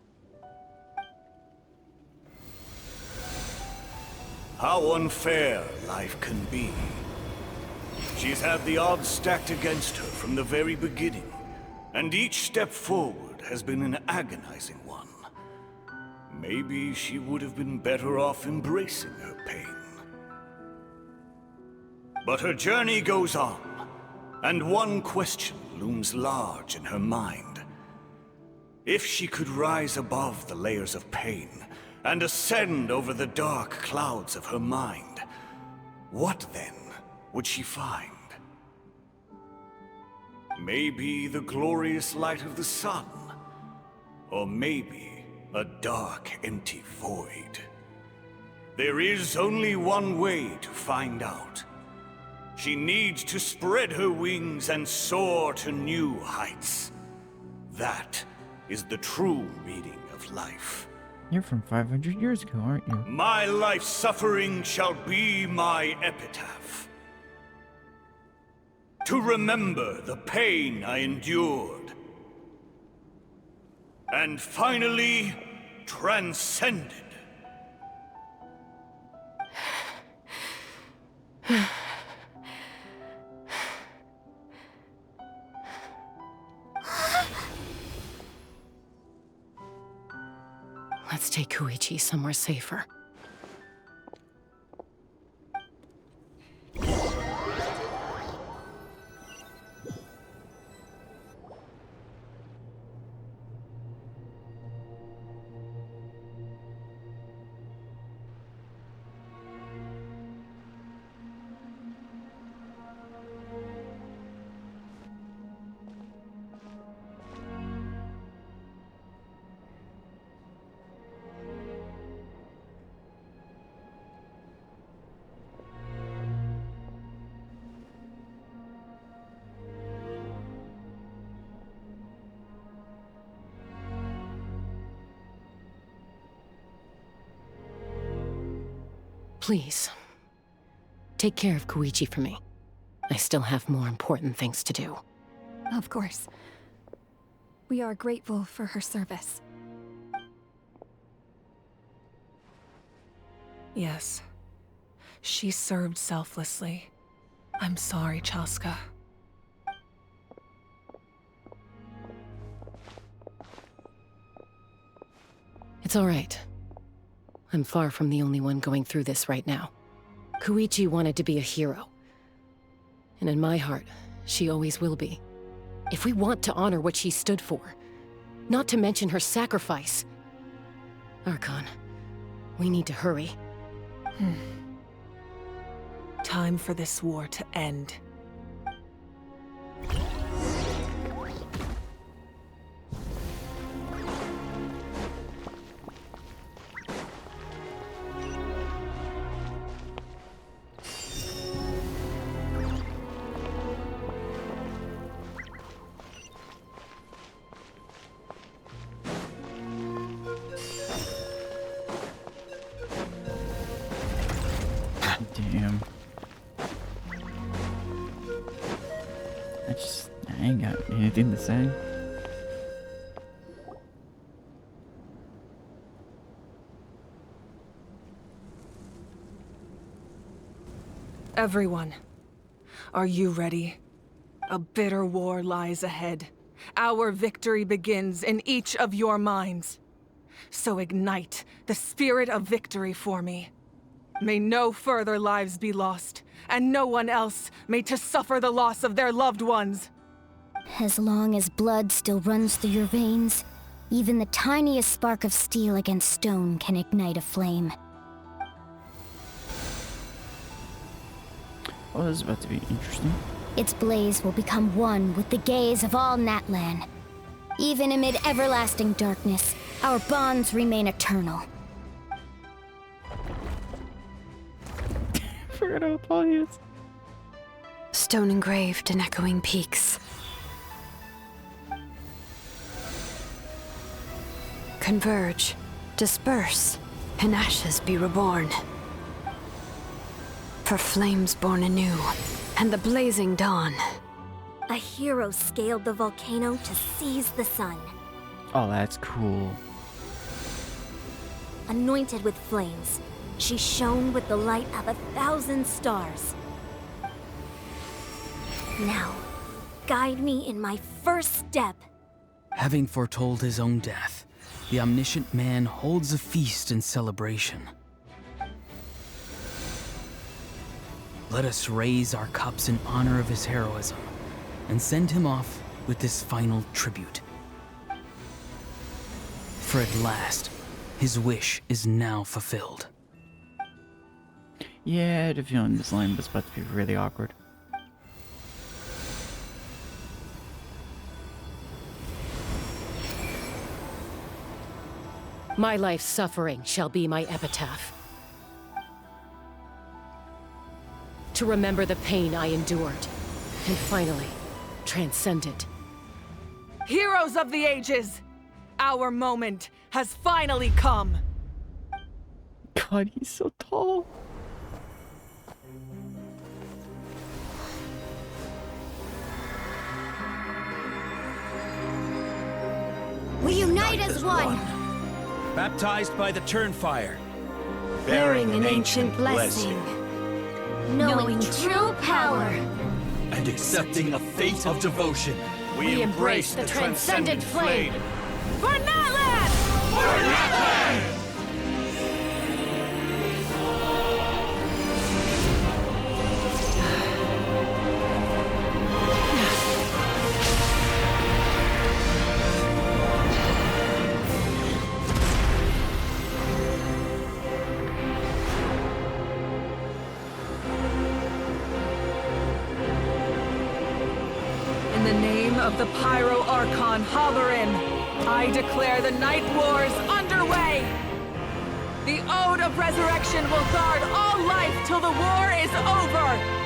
How unfair life can be. She's had the odds stacked against her from the very beginning, and each step forward has been an agonizing one. Maybe she would have been better off embracing her pain. But her journey goes on, and one question looms large in her mind. If she could rise above the layers of pain and ascend over the dark clouds of her mind, what then would she find? Maybe the glorious light of the sun, or maybe a dark, empty void. There is only one way to find out. She needs to spread her wings and soar to new heights. That is the true meaning of life. You're from 500 years ago, aren't you? My life's suffering shall be my epitaph. To remember the pain I endured. And finally, transcended. Let's take Koichi somewhere safer. Please, take care of Koichi for me. I still have more important things to do. Of course. We are grateful for her service. Yes. She served selflessly. I'm sorry, Chaska. It's all right. I'm far from the only one going through this right now. Koichi wanted to be a hero. And in my heart, she always will be. If we want to honor what she stood for, not to mention her sacrifice. Archon, we need to hurry. Time for this war to end. Damn. I ain't got anything to say. Everyone, are you ready? A bitter war lies ahead. Our victory begins in each of your minds. So ignite the spirit of victory for me. May no further lives be lost, and no one else may to suffer the loss of their loved ones. As long as blood still runs through your veins, even the tiniest spark of steel against stone can ignite a flame. Oh, this is about to be interesting. Its blaze will become one with the gaze of all Natlan. Even amid everlasting darkness, our bonds remain eternal. I forgot how tall he is. Stone engraved in echoing peaks. Converge, disperse, and ashes be reborn. For flames born anew, and the blazing dawn. A hero scaled the volcano to seize the sun. Oh, that's cool. Anointed with flames, she shone with the light of 1,000 stars. Now, guide me in my first step. Having foretold his own death, the omniscient man holds a feast in celebration. Let us raise our cups in honor of his heroism and send him off with this final tribute. For at last, his wish is now fulfilled. Yeah, I had a feeling this line was about to be really awkward. My life's suffering shall be my epitaph. To remember the pain I endured, and finally, transcend it. Heroes of the ages! Our moment has finally come! God, he's so tall. We unite as one! Baptized by the Turnfire. Bearing an ancient blessing. Knowing true power. And accepting a fate of devotion. We embrace the transcendent flame. For Natlan! For Natlan! In the name of the Pyro Archon Halloran, I declare the Night Wars underway! The Ode of Resurrection will guard all life till the war is over!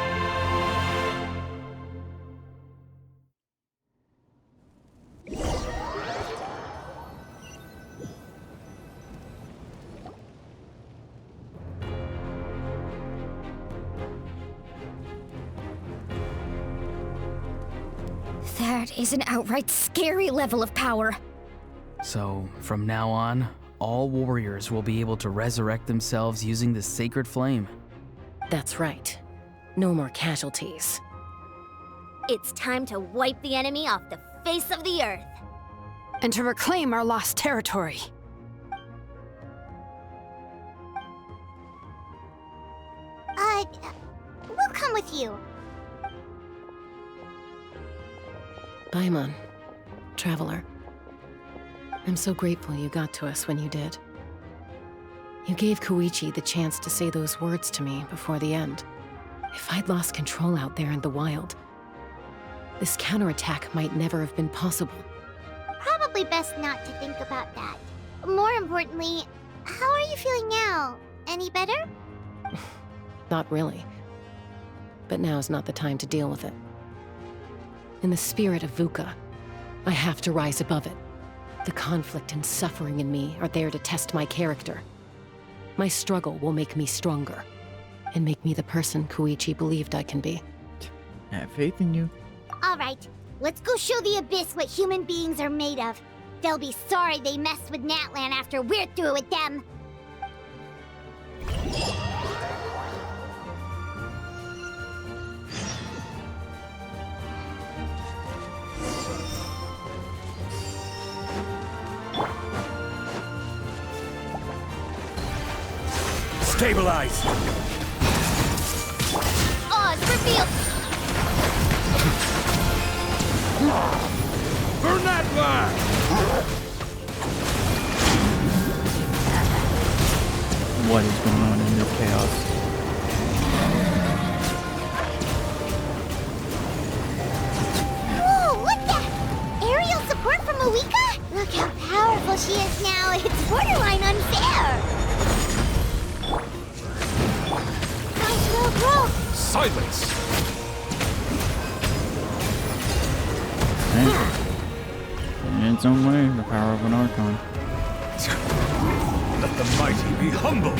That is an outright scary level of power. So, from now on, all warriors will be able to resurrect themselves using the sacred flame. That's right. No more casualties. It's time to wipe the enemy off the face of the earth. And to reclaim our lost territory. We'll come with you. Paimon, Traveler. I'm so grateful you got to us when you did. You gave Koichi the chance to say those words to me before the end. If I'd lost control out there in the wild, this counterattack might never have been possible. Probably best not to think about that. More importantly, how are you feeling now? Any better? Not really. But now's not the time to deal with it. In the spirit of VUCA, I have to rise above it. The conflict and suffering in me are there to test my character. My struggle will make me stronger, and make me the person Koichi believed I can be. I have faith in you. Alright, let's go show the Abyss what human beings are made of. They'll be sorry they messed with Natlan after we're through with them. Stabilize! Oz revealed! For Natlan! What is going on in this chaos? Whoa, look that! Aerial support from Malika? Look how powerful she is now. It's borderline unfair. Nice little growth. Silence! In its own way, the power of an Archon. Let the mighty be humbled!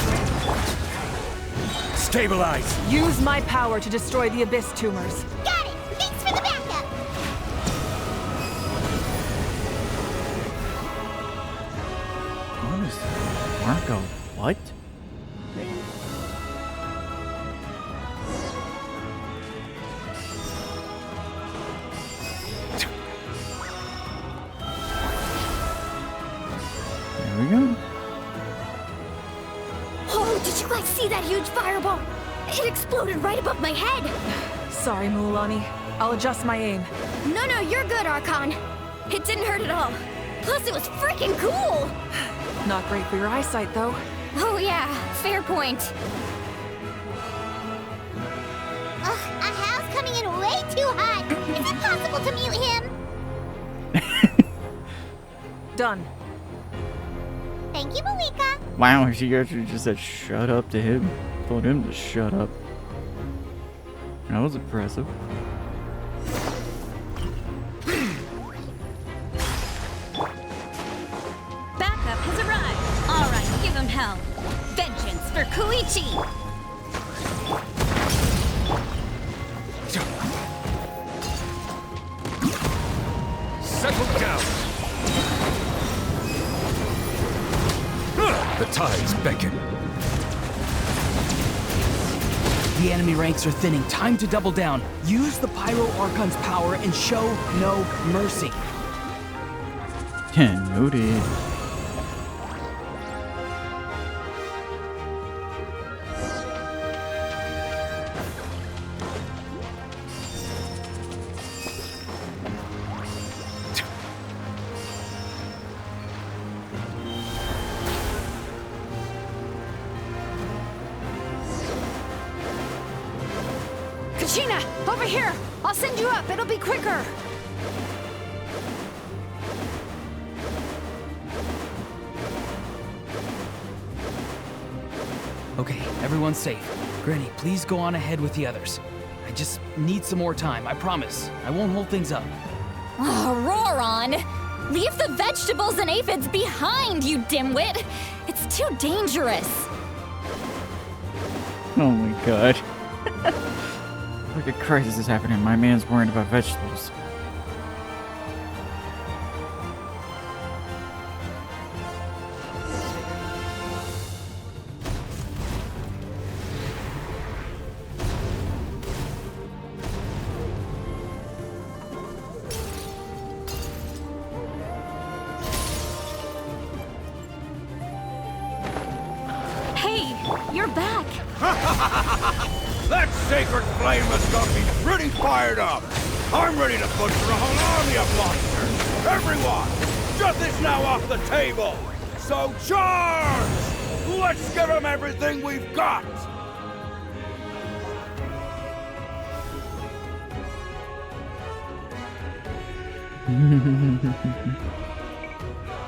Stabilize! Use my power to destroy the Abyss tumors. Got it! Thanks for the backup! What is Marco? What? There we go. Oh, did you guys see that huge fireball? It exploded right above my head. Sorry, Mulan. I'll adjust my aim. No, you're good, Archon. It didn't hurt at all. Plus, it was freaking cool. Not great for your eyesight, though. Oh yeah, fair point. Ugh, a howl's coming in way too hot. Is it possible to mute him? Done. Thank you, Malika. Wow, she actually just said shut up to him. Told him to shut up. That was impressive. Backup has arrived. All right, give him hell. Vengeance for Koichi. Settle down! The tides beckon. The enemy ranks are thinning. Time to double down. Use the Pyro Archon's power and show no mercy. Noted. Kachina, over here! I'll send you up, it'll be quicker! Okay, everyone's safe. Granny, please go on ahead with the others. I just need some more time, I promise. I won't hold things up. Oh, Roron! Leave the vegetables and aphids behind, you dimwit! It's too dangerous! Oh my god. Like a crisis is happening. My man's worrying about vegetables. Hey, you're back! That sacred flame has got me pretty fired up. I'm ready to butcher a whole army of monsters. Everyone, shut this now off the table. So charge! Let's give them everything we've got.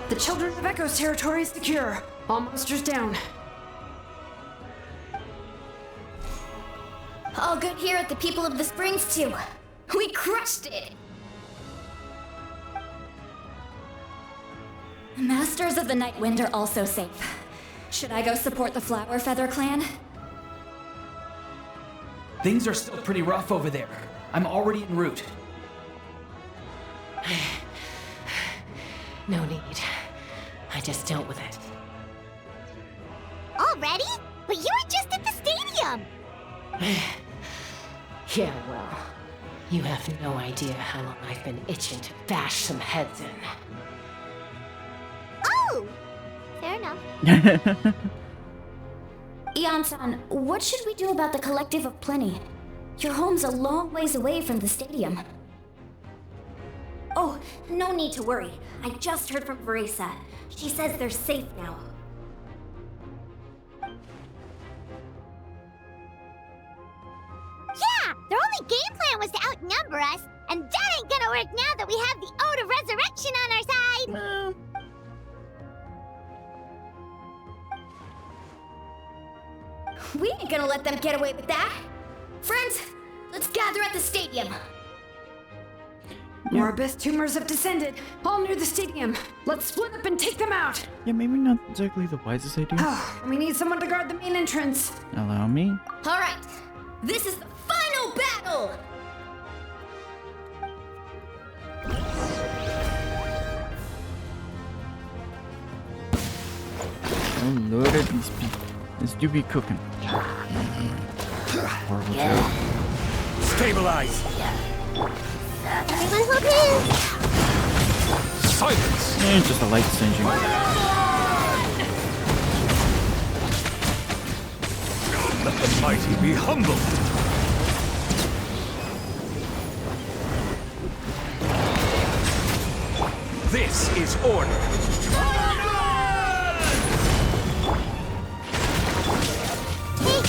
The Children of Echo's territory is secure. All monsters down. All good here at the People of the Springs, too. We crushed it! Masters of the Night Wind are also safe. Should I go support the Flower Feather clan? Things are still pretty rough over there. I'm already en route. No need. I just dealt with it. Already? But you were just at the stadium! Yeah, well, you have no idea how long I've been itching to bash some heads in. Oh! Fair enough. Ian-san, what should we do about the Collective of Plenty? Your home's a long ways away from the stadium. Oh, no need to worry. I just heard from Veresa. She says they're safe now. Yeah! Their only game plan was to outnumber us, and that ain't gonna work now that we have the Ode of Resurrection on our side! We ain't gonna let them get away with that. Friends, let's gather at the stadium. More abyss tumors have descended, all near the stadium. Let's split up and take them out. Yeah, maybe not exactly the wisest idea. We need someone to guard the main entrance. Allow me. All right, this is the final battle. Oh lord, this do be cooking. Horrible joke. Stabilize! Everyone hold hands! Silence! Just a light singeing. Let the mighty be humbled! This is order! Hey!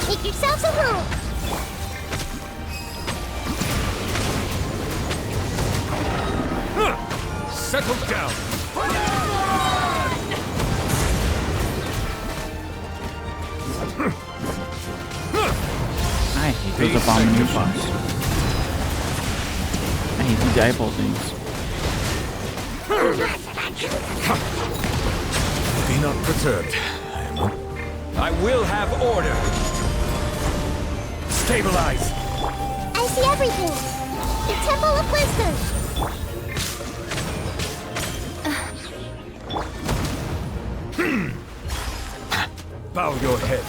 Make yourselves at home! Settle down! I hate those abominations. I hate these eyeball things. Be not perturbed. I will have order! Stabilize! I see everything! The Temple of Wisdom! Bow your head.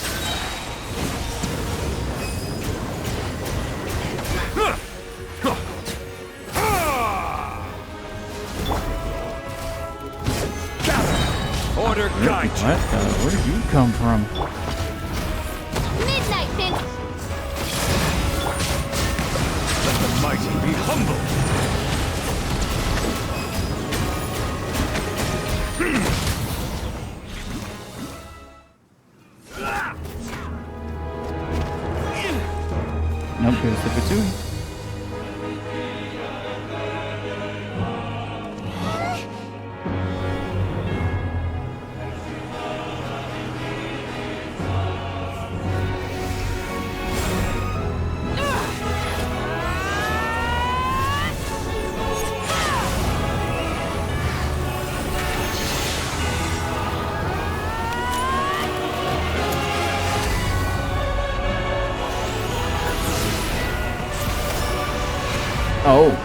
Order guide you. What? Where did you come from? Midnight Prince! Let the mighty be humble. Nope, here's the Batui. Oh.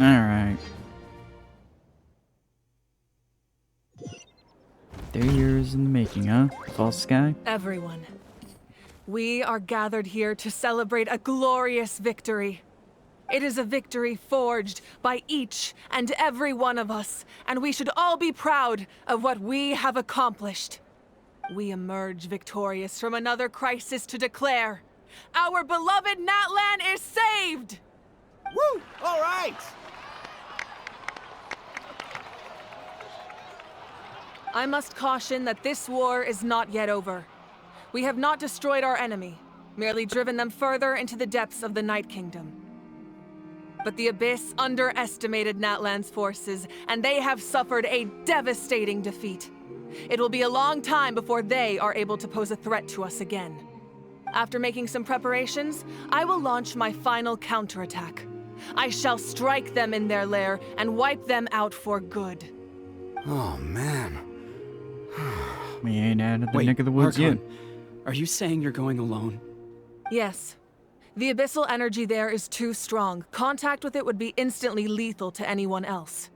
Alright. 3 years in the making, huh? False Sky? Everyone, we are gathered here to celebrate a glorious victory. It is a victory forged by each and every one of us, and we should all be proud of what we have accomplished. We emerge victorious from another crisis to declare, our beloved Natlan is saved! Woo! All right! I must caution that this war is not yet over. We have not destroyed our enemy, merely driven them further into the depths of the Night Kingdom. But the Abyss underestimated Natlan's forces, and they have suffered a devastating defeat. It will be a long time before they are able to pose a threat to us again. After making some preparations, I will launch my final counterattack. I shall strike them in their lair and wipe them out for good. Oh, man. We ain't out of the neck of the woods Archon, yet. Are you saying you're going alone? Yes. The abyssal energy there is too strong. Contact with it would be instantly lethal to anyone else.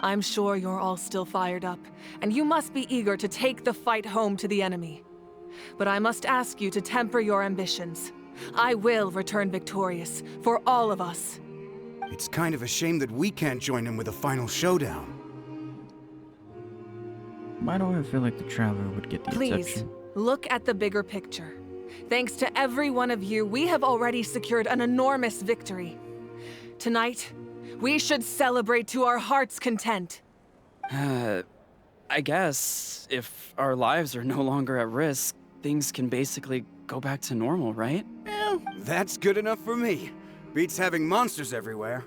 I'm sure you're all still fired up, and you must be eager to take the fight home to the enemy. But I must ask you to temper your ambitions. I will return victorious, for all of us. It's kind of a shame that we can't join him with a final showdown. Why do I feel like the Traveler would get the Please, exception? look at the bigger picture. Thanks to every one of you, we have already secured an enormous victory. Tonight, we should celebrate to our heart's content. I guess if our lives are no longer at risk, things can basically go back to normal, right? Well, that's good enough for me. Beats having monsters everywhere.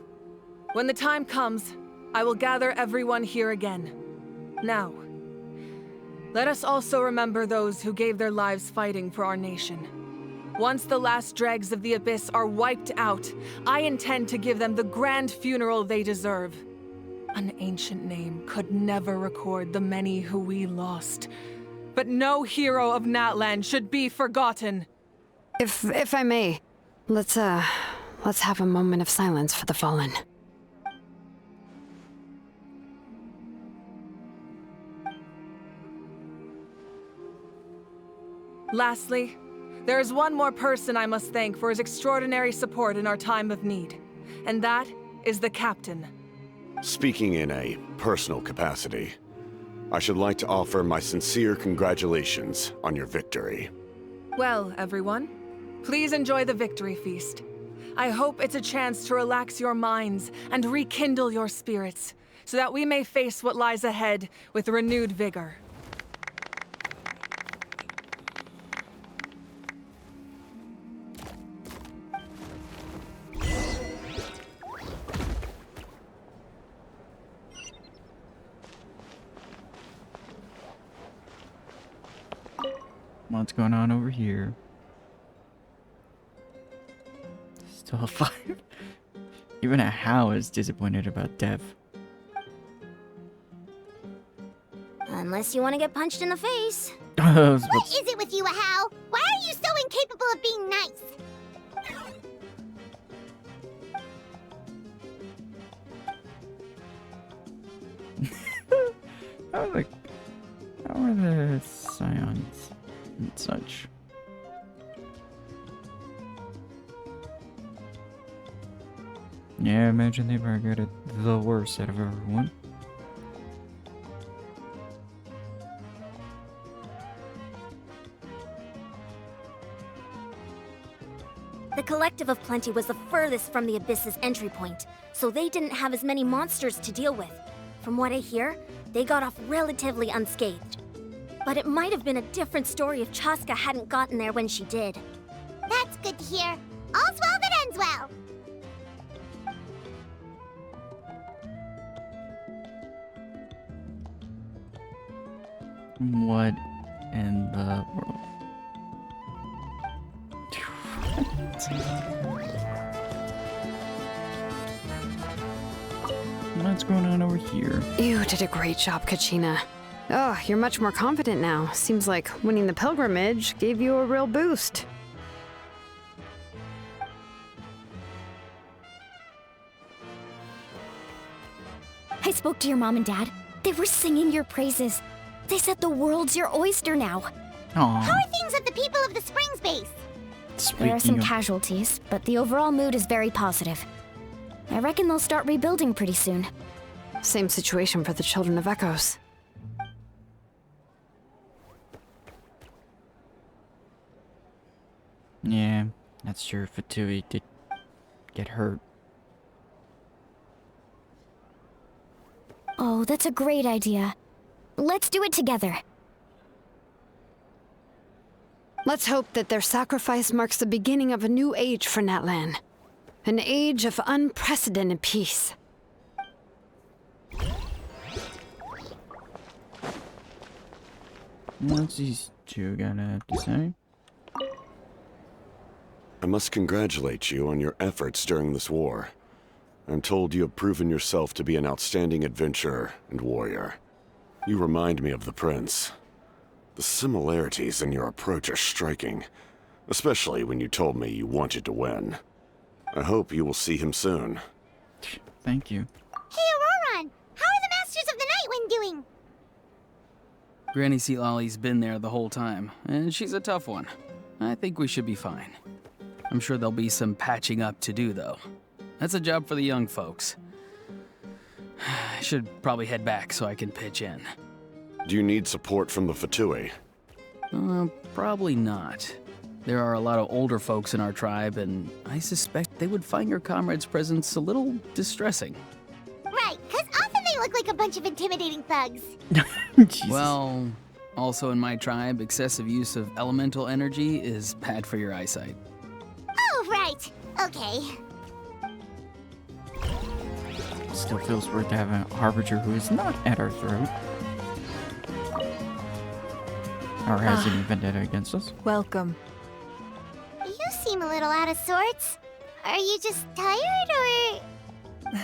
When the time comes, I will gather everyone here again. Now, let us also remember those who gave their lives fighting for our nation. Once the last dregs of the Abyss are wiped out, I intend to give them the grand funeral they deserve. An ancient name could never record the many who we lost. But no hero of Natlan should be forgotten. If I may, let's have a moment of silence for the fallen. Lastly, there is one more person I must thank for his extraordinary support in our time of need, and that is the Captain. Speaking in a personal capacity, I should like to offer my sincere congratulations on your victory. Well, everyone, please enjoy the victory feast. I hope it's a chance to relax your minds and rekindle your spirits, so that we may face what lies ahead with renewed vigor. What's going on over here? Still a fire. Even a How is disappointed about death. Unless you want to get punched in the face. What What is it with you, Ahau? Why are you so incapable of being nice? How are the scions and such? Yeah, I imagine they probably got it the worst out of everyone. The Collective of Plenty was the furthest from the Abyss's entry point, so they didn't have as many monsters to deal with. From what I hear, they got off relatively unscathed. But it might have been a different story if Chaska hadn't gotten there when she did. That's good to hear. All's well that ends well. What in the world? What's going on over here? You did a great job, Kachina. Oh, you're much more confident now. Seems like winning the pilgrimage gave you a real boost. I spoke to your mom and dad. They were singing your praises. They said the world's your oyster now. Aww. How are things at the people of the Springs base? There are some Speaking of- casualties, but the overall mood is very positive. I reckon they'll start rebuilding pretty soon. Same situation for the Children of Echoes. Yeah, that's true. Fatui did get hurt. Oh, that's a great idea. Let's do it together. Let's hope that their sacrifice marks the beginning of a new age for Natlan. An age of unprecedented peace. What's these two gonna have to say? I must congratulate you on your efforts during this war. I'm told you have proven yourself to be an outstanding adventurer and warrior. You remind me of the Prince. The similarities in your approach are striking, especially when you told me you wanted to win. I hope you will see him soon. Thank you. Hey, Auroron! How are the Masters of the Nightwind doing? Granny Seatlolly's been there the whole time, and she's a tough one. I think we should be fine. I'm sure there'll be some patching up to do, though. That's a job for the young folks. I should probably head back so I can pitch in. Do you need support from the Fatui? Probably not. There are a lot of older folks in our tribe, and I suspect they would find your comrade's presence a little distressing. Right, because often they look like a bunch of intimidating thugs. Well, also in my tribe, excessive use of elemental energy is bad for your eyesight. Oh, right. Okay. Still feels weird to have a Harbinger who is not at our throat. Or has any vendetta against us. Welcome. You seem a little out of sorts. Are you just tired, or...?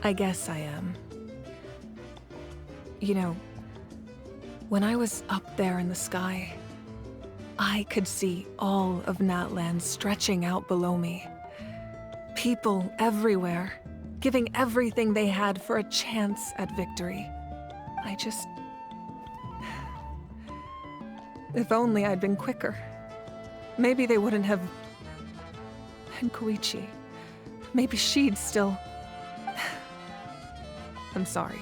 I guess I am. You know, when I was up there in the sky, I could see all of Natlan stretching out below me. People everywhere, giving everything they had for a chance at victory. I just... If only I'd been quicker. Maybe they wouldn't have... And Koichi. Maybe she'd still... I'm sorry.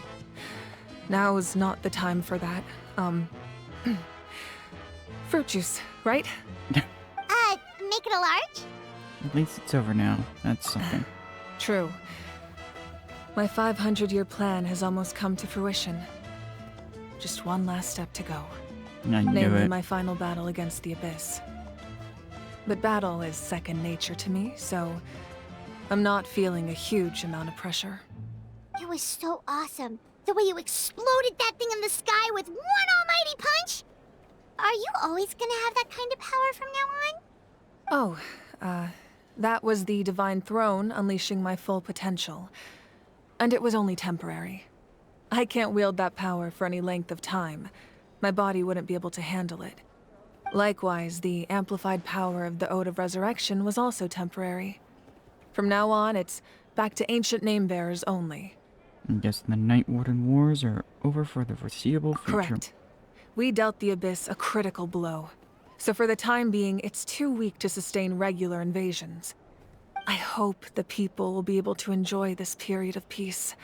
Now is not the time for that. Fruit juice, right? Make it a large? At least it's over now. That's something. True. My 500-year plan has almost come to fruition. Just one last step to go. I knew Namely it. my final battle against the Abyss. But battle is second nature to me, so I'm not feeling a huge amount of pressure. It was so awesome. The way you exploded that thing in the sky with one almighty punch! Are you always gonna have that kind of power from now on? Oh, that was the Divine Throne unleashing my full potential. And it was only temporary. I can't wield that power for any length of time. My body wouldn't be able to handle it. Likewise, the amplified power of the Ode of Resurrection was also temporary. From now on, it's back to ancient name-bearers only. I guess the Night Warden Wars are over for the foreseeable future. Correct. We dealt the Abyss a critical blow. So for the time being, it's too weak to sustain regular invasions. I hope the people will be able to enjoy this period of peace.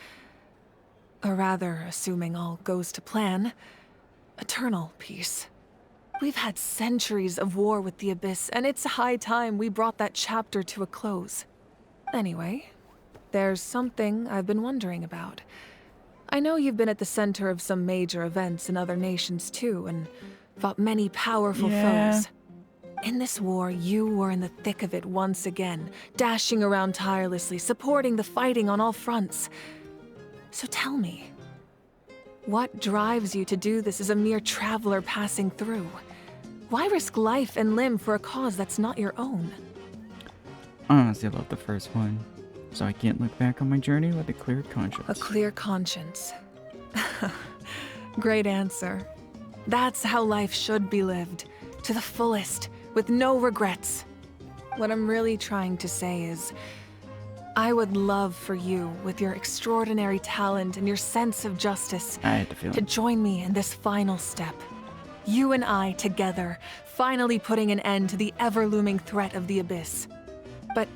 Or rather, assuming all goes to plan, eternal peace. We've had centuries of war with the Abyss, and it's high time we brought that chapter to a close. Anyway, there's something I've been wondering about. I know you've been at the center of some major events in other nations too, and fought many powerful foes. In this war, you were in the thick of it once again, dashing around tirelessly, supporting the fighting on all fronts. So tell me, what drives you to do this as a mere traveler passing through? Why risk life and limb for a cause that's not your own? I honestly love the first one, so I can't look back on my journey with a clear conscience. A clear conscience. Great answer. That's how life should be lived, to the fullest, with no regrets. What I'm really trying to say is, I would love for you, with your extraordinary talent and your sense of justice, I had to feel to it. join me in this final step. You and I together, finally putting an end to the ever-looming threat of the Abyss. But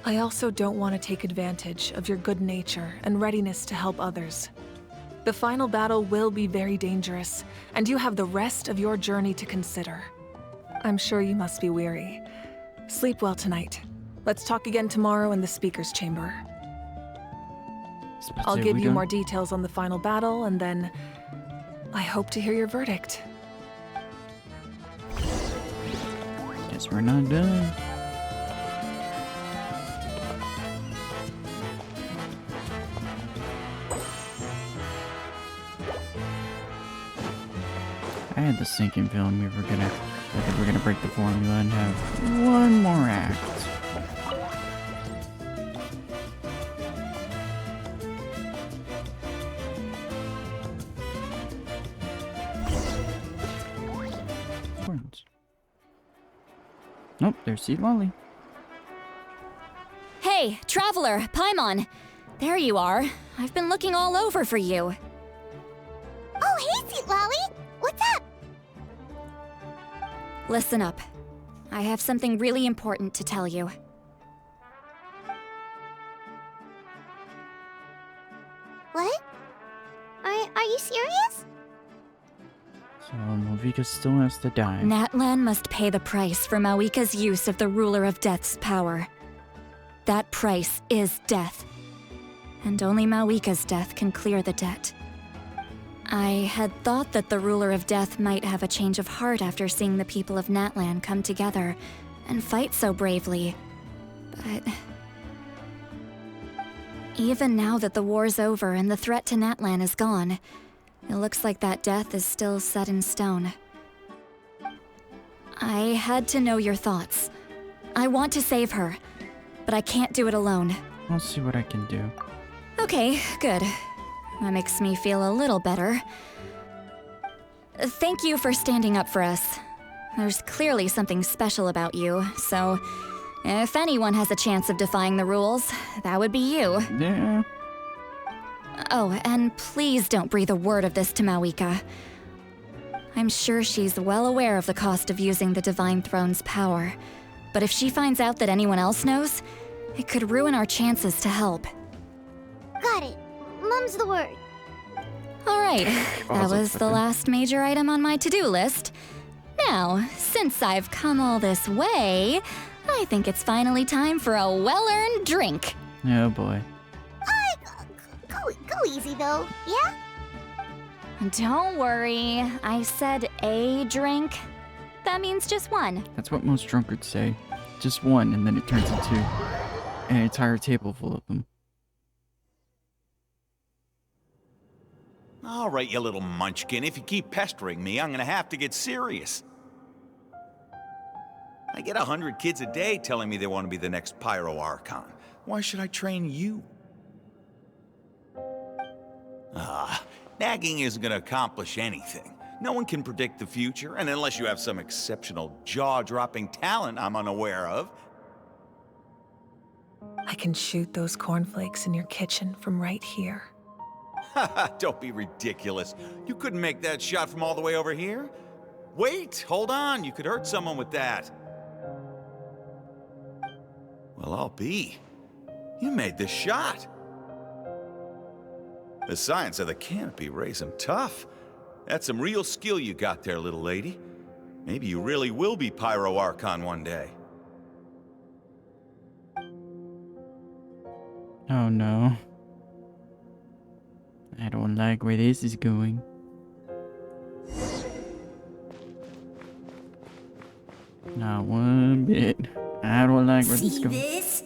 I also don't want to take advantage of your good nature and readiness to help others. The final battle will be very dangerous, and you have the rest of your journey to consider. I'm sure you must be weary. Sleep well tonight. Let's talk again tomorrow in the speaker's chamber. I'll give you more details on the final battle, and then I hope to hear your verdict. Guess we're not done. I had the sinking feeling we were gonna break the formula and have one more act. Nope, there's Seat Lolly. Hey, Traveler, Paimon. There you are. I've been looking all over for you. Oh, hey, Sweet Lolly! What's up? Listen up. I have something really important to tell you. What? Are you serious? So Malvika still has to die. Natlan must pay the price for Mawika's use of the Ruler of Death's power. That price is death. And only Mawika's death can clear the debt. I had thought that the Ruler of Death might have a change of heart after seeing the people of Natlan come together and fight so bravely. But even now that the war's over and the threat to Natlan is gone, it looks like that death is still set in stone. I had to know your thoughts. I want to save her, but I can't do it alone. I'll see what I can do. Okay, good. That makes me feel a little better. Thank you for standing up for us. There's clearly something special about you, so if anyone has a chance of defying the rules, that would be you. Yeah. Oh, and please don't breathe a word of this to Mawika. I'm sure she's well aware of the cost of using the Divine Throne's power, but if she finds out that anyone else knows, it could ruin our chances to help. Got it. Mum's the word. Alright, that was the last major item on my to-do list. Now, since I've come all this way, I think it's finally time for a well-earned drink. Oh boy. Go easy though, yeah? Don't worry, I said a drink. That means just one. That's what most drunkards say. Just one, and then it turns into an entire table full of them. All right, you little munchkin. If you keep pestering me, I'm gonna have to get serious. I get 100 kids a day telling me they want to be the next Pyro Archon. Why should I train you? Nagging isn't gonna accomplish anything. No one can predict the future, and unless you have some exceptional jaw-dropping talent I'm unaware of. I can shoot those cornflakes in your kitchen from right here. Don't be ridiculous. You couldn't make that shot from all the way over here? Wait, hold on. You could hurt someone with that. Well, I'll be. You made the shot. The science of the canopy raised him tough. That's some real skill you got there, little lady. Maybe you really will be Pyro Archon one day. Oh no. I don't like where this is going. Not one bit. I don't like where this is going. See this?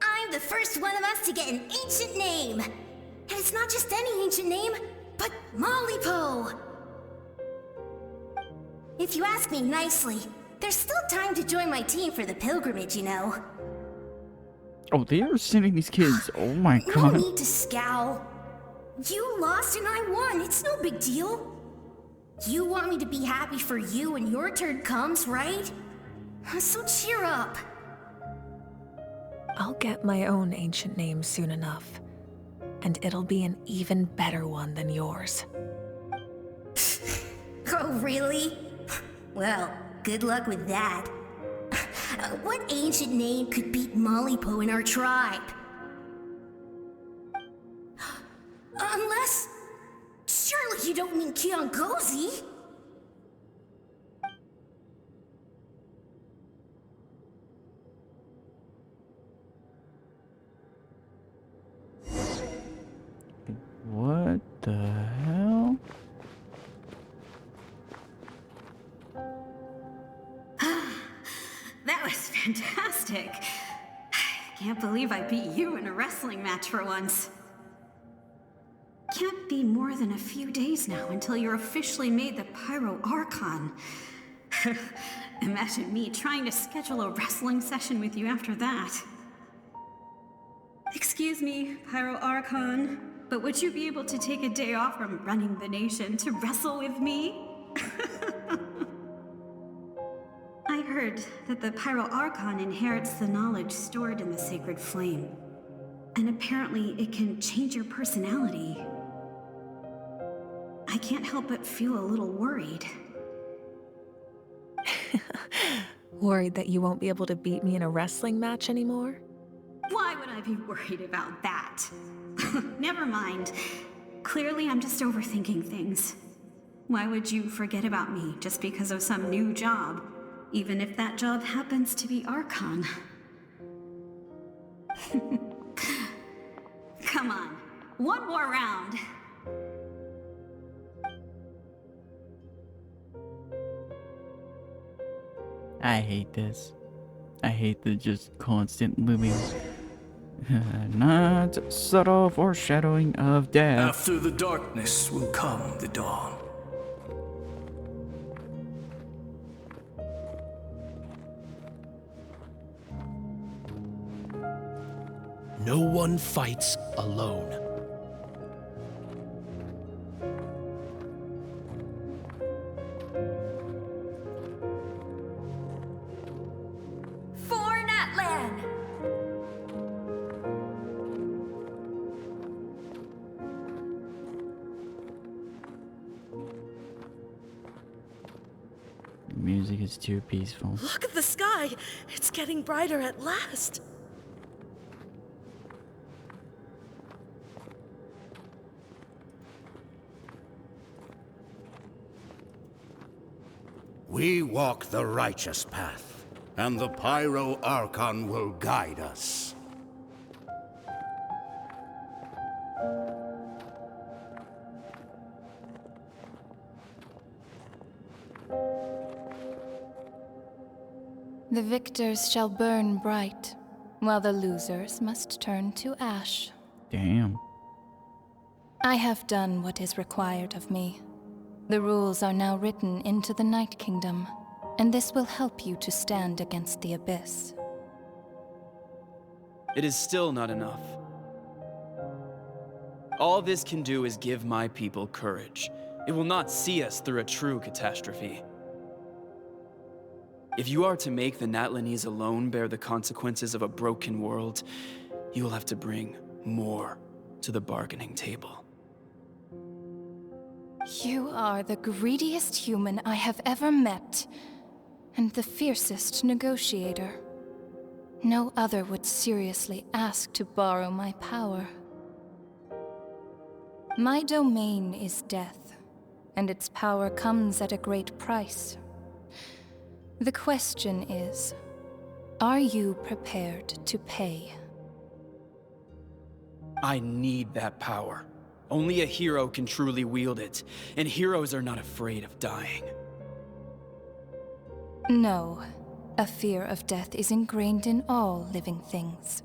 I'm the first one of us to get an ancient name. And it's not just any ancient name, but Malipo. If you ask me nicely, there's still time to join my team for the pilgrimage, you know. Oh, they are sending these kids. Oh my No god. need to scowl. You lost and I won. It's no big deal. You want me to be happy for you when your turn comes, right? So cheer up. I'll get my own ancient name soon enough. And it'll be an even better one than yours. Oh, really? Well, good luck with that. What ancient name could beat Malipo in our tribe? Unless... surely you don't mean Kiangozi? What the hell? That was fantastic. I can't believe I beat you in a wrestling match for once. Can't be more than a few days now until you're officially made the Pyro Archon. Imagine me trying to schedule a wrestling session with you after that. Excuse me, Pyro Archon, but would you be able to take a day off from running the nation to wrestle with me? I heard that the Pyro Archon inherits the knowledge stored in the sacred flame. And apparently it can change your personality. I can't help but feel a little worried. Worried that you won't be able to beat me in a wrestling match anymore? Why would I be worried about that? Never mind. Clearly I'm just overthinking things. Why would you forget about me just because of some new job? Even if that job happens to be Archon. Come on, one more round. I hate this. I hate the just constant looming. Not subtle foreshadowing of death. After the darkness will come the dawn. No one fights alone. For Natlan! The music is too peaceful. Look at the sky! It's getting brighter at last! We walk the righteous path, and the Pyro Archon will guide us. The victors shall burn bright, while the losers must turn to ash. Damn. I have done what is required of me. The rules are now written into the Night Kingdom, and this will help you to stand against the Abyss. It is still not enough. All this can do is give my people courage. It will not see us through a true catastrophe. If you are to make the Natlanese alone bear the consequences of a broken world, you will have to bring more to the bargaining table. You are the greediest human I have ever met, and the fiercest negotiator. No other would seriously ask to borrow my power. My domain is death, and its power comes at a great price. The question is, are you prepared to pay? I need that power. Only a hero can truly wield it, and heroes are not afraid of dying. No. A fear of death is ingrained in all living things.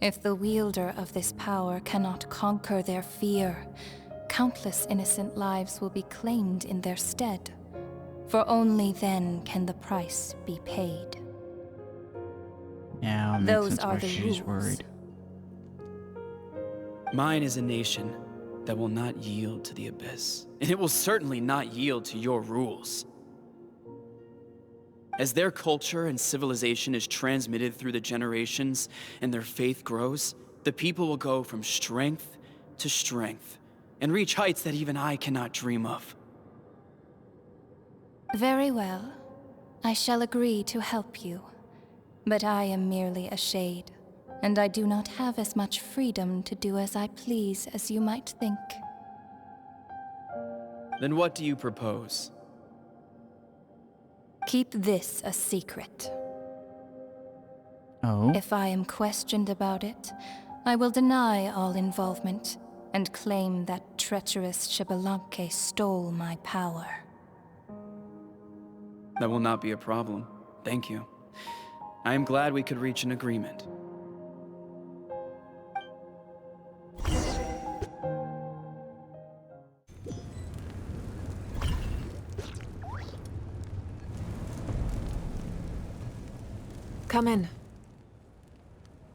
If the wielder of this power cannot conquer their fear, countless innocent lives will be claimed in their stead. For only then can the price be paid. Now it makes Those sense are why the she's rules. worried. Mine is a nation that will not yield to the Abyss, and it will certainly not yield to your rules. As their culture and civilization is transmitted through the generations and their faith grows, the people will go from strength to strength and reach heights that even I cannot dream of. Very well. I shall agree to help you. But I am merely a shade, and I do not have as much freedom to do as I please as you might think. Then what do you propose? Keep this a secret. Oh? If I am questioned about it, I will deny all involvement, and claim that treacherous Xbalanque stole my power. That will not be a problem. Thank you. I am glad we could reach an agreement. Come in.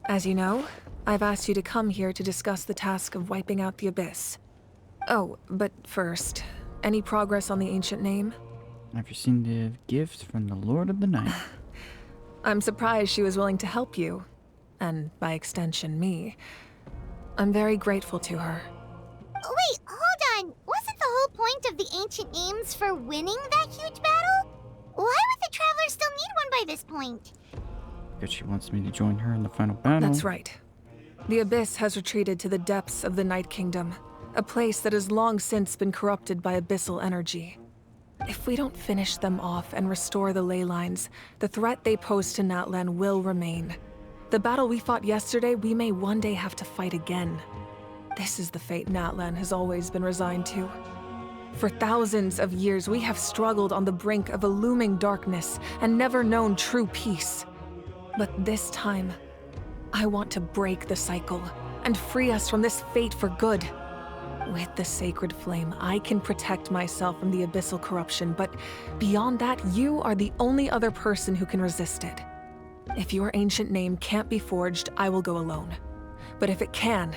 As you know, I've asked you to come here to discuss the task of wiping out the Abyss. Oh, but first, any progress on the ancient name? I've received a gift from the Lord of the Night. I'm surprised she was willing to help you, and by extension, me. I'm very grateful to her. Wait, hold on. Wasn't the whole point of the ancient names for winning that huge battle? Why would the Traveler still need one by this point? Because she wants me to join her in the final battle. That's right. The Abyss has retreated to the depths of the Night Kingdom, a place that has long since been corrupted by abyssal energy. If we don't finish them off and restore the ley lines, the threat they pose to Natlan will remain. The battle we fought yesterday, we may one day have to fight again. This is the fate Natlan has always been resigned to. For thousands of years, we have struggled on the brink of a looming darkness and never known true peace. But this time, I want to break the cycle and free us from this fate for good. With the sacred flame, I can protect myself from the abyssal corruption, but beyond that, you are the only other person who can resist it. If your ancient name can't be forged, I will go alone. But if it can,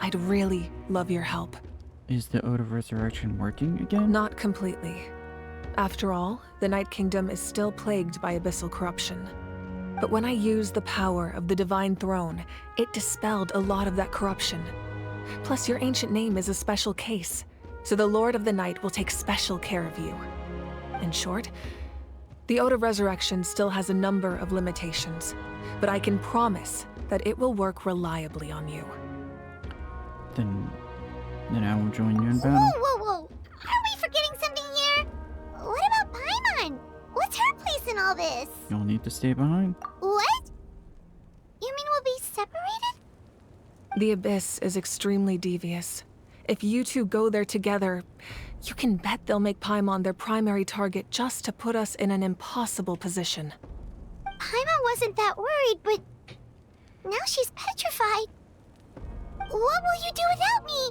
I'd really love your help. Is the Ode of Resurrection working again? Not completely. After all, the Night Kingdom is still plagued by abyssal corruption. But when I used the power of the Divine Throne, it dispelled a lot of that corruption. Plus, your ancient name is a special case, so the Lord of the Night will take special care of you. In short, the Ode of Resurrection still has a number of limitations, but I can promise that it will work reliably on you. Then I will join you in battle. Whoa. Are we forgetting something here? What about Paimon? What's her place in all this? You'll need to stay behind. What? You mean we'll be separated? The Abyss is extremely devious. If you two go there together, you can bet they'll make Paimon their primary target just to put us in an impossible position. Paimon wasn't that worried, but now she's petrified. What will you do without me?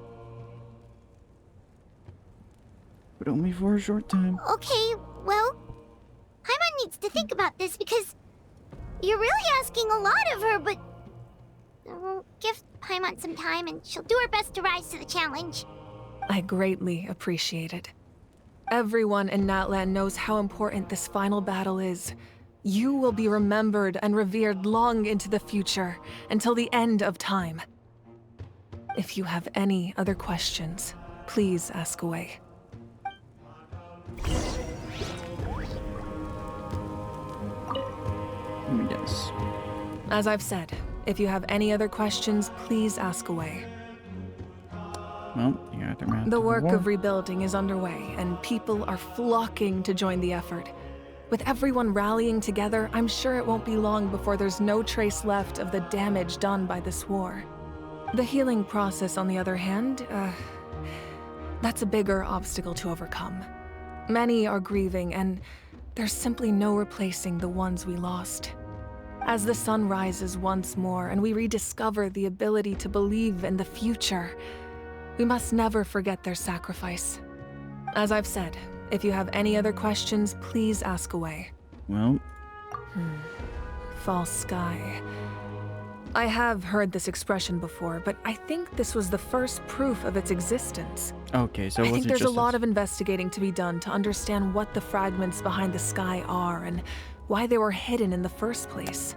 But only for a short time. Okay, well, Paimon needs to think about this because you're really asking a lot of her, but we'll give Paimon some time and she'll do her best to rise to the challenge. I greatly appreciate it. Everyone in Natlan knows how important this final battle is. You will be remembered and revered long into the future, until the end of time. If you have any other questions, please ask away. Yes. As I've said, if you have any other questions, please ask away. Well, you got the round. The work of rebuilding is underway, and people are flocking to join the effort. With everyone rallying together, I'm sure it won't be long before there's no trace left of the damage done by this war. The healing process, on the other hand, that's a bigger obstacle to overcome. Many are grieving, and there's simply no replacing the ones we lost. As the sun rises once more and we rediscover the ability to believe in the future, we must never forget their sacrifice. As I've said, if you have any other questions, please ask away. Well... False sky. I have heard this expression before, but I think this was the first proof of its existence. Okay, so I think there's a lot of investigating to be done to understand what the fragments behind the sky are and why they were hidden in the first place.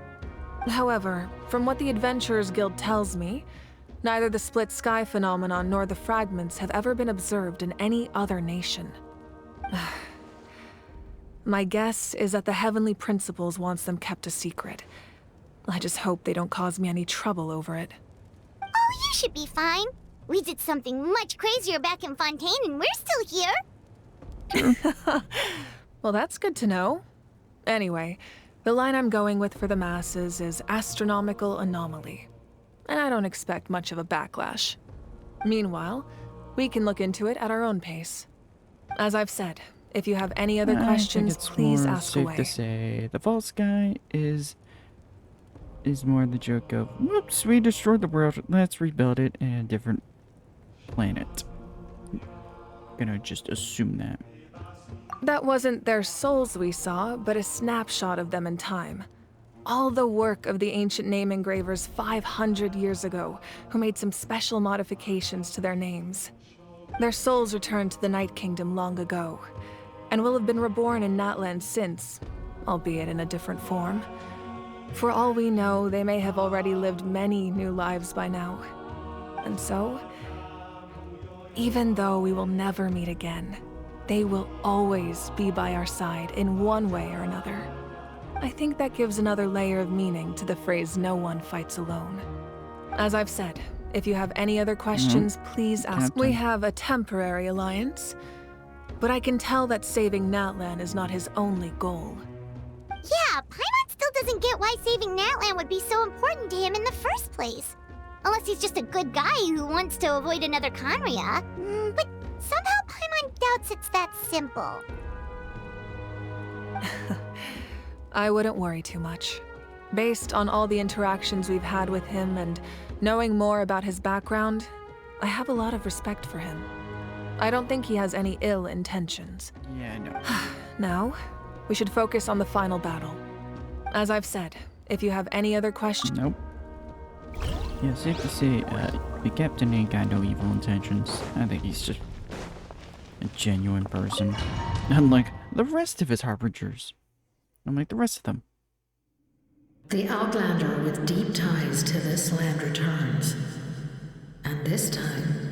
However, from what the Adventurers Guild tells me, neither the split sky phenomenon nor the fragments have ever been observed in any other nation. My guess is that the Heavenly Principles wants them kept a secret. I just hope they don't cause me any trouble over it. Oh, you should be fine. We did something much crazier back in Fontaine and we're still here. Well, that's good to know. Anyway, the line I'm going with for the masses is astronomical anomaly. And I don't expect much of a backlash. Meanwhile, we can look into it at our own pace. As I've said, if you have any other questions, please ask safe away. to say the false guy is more the joke of, whoops, we destroyed the world, let's rebuild it in a different planet. Gonna just assume that. That wasn't their souls we saw, but a snapshot of them in time. All the work of the ancient name engravers 500 years ago, who made some special modifications to their names. Their souls returned to the Night Kingdom long ago, and will have been reborn in Natlan since, albeit in a different form. For all we know, they may have already lived many new lives by now. And so, even though we will never meet again, they will always be by our side in one way or another. I think that gives another layer of meaning to the phrase, "no one fights alone." As I've said, if you have any other questions, please ask. We have a temporary alliance, but I can tell that saving Natlan is not his only goal. Yeah, Paimon still doesn't get why saving Natlan would be so important to him in the first place. Unless he's just a good guy who wants to avoid another Khaenri'ah. But somehow Paimon doubts it's that simple. I wouldn't worry too much. Based on all the interactions we've had with him and knowing more about his background, I have a lot of respect for him. I don't think he has any ill intentions. Yeah, I know. Now, we should focus on the final battle. As I've said, if you have any other questions... Nope. Yeah, safe to say, the captain ain't got no evil intentions. I think he's just a genuine person. Unlike the rest of his harbingers. Unlike the rest of them. The Outlander with deep ties to this land returns. And this time,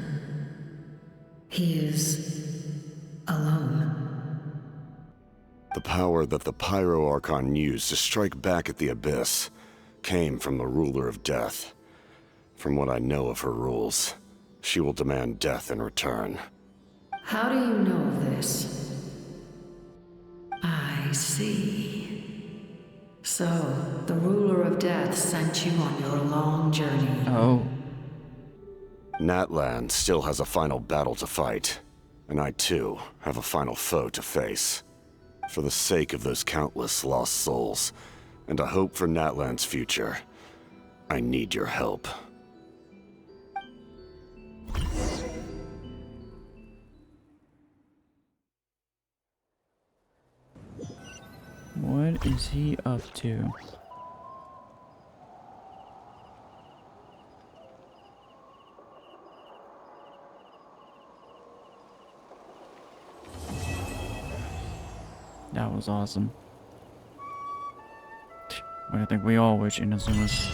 he is alone. The power that the Pyro Archon used to strike back at the Abyss came from the Ruler of Death. From what I know of her rules, she will demand death in return. How do you know of this? I see. So, the Ruler of Death sent you on your long journey. Oh. Natlan still has a final battle to fight, and I too have a final foe to face. For the sake of those countless lost souls, and a hope for Natlan's future, I need your help. What is he up to? That was awesome. What I think we all wish Inazuma's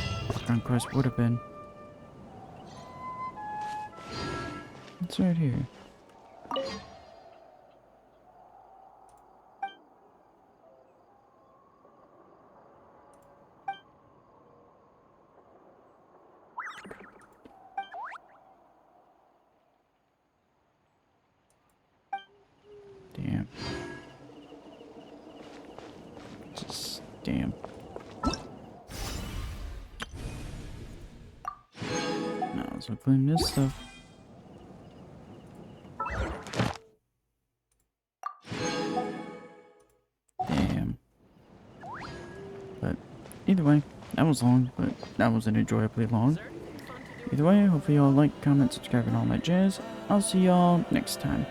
conquest would have been. It's right here. Damn. Just damn. Now let's clean this stuff. Damn. But either way, that was long, but that wasn't enjoyably long. Either way, hopefully y'all like, comment, subscribe, and all that jazz. I'll see y'all next time.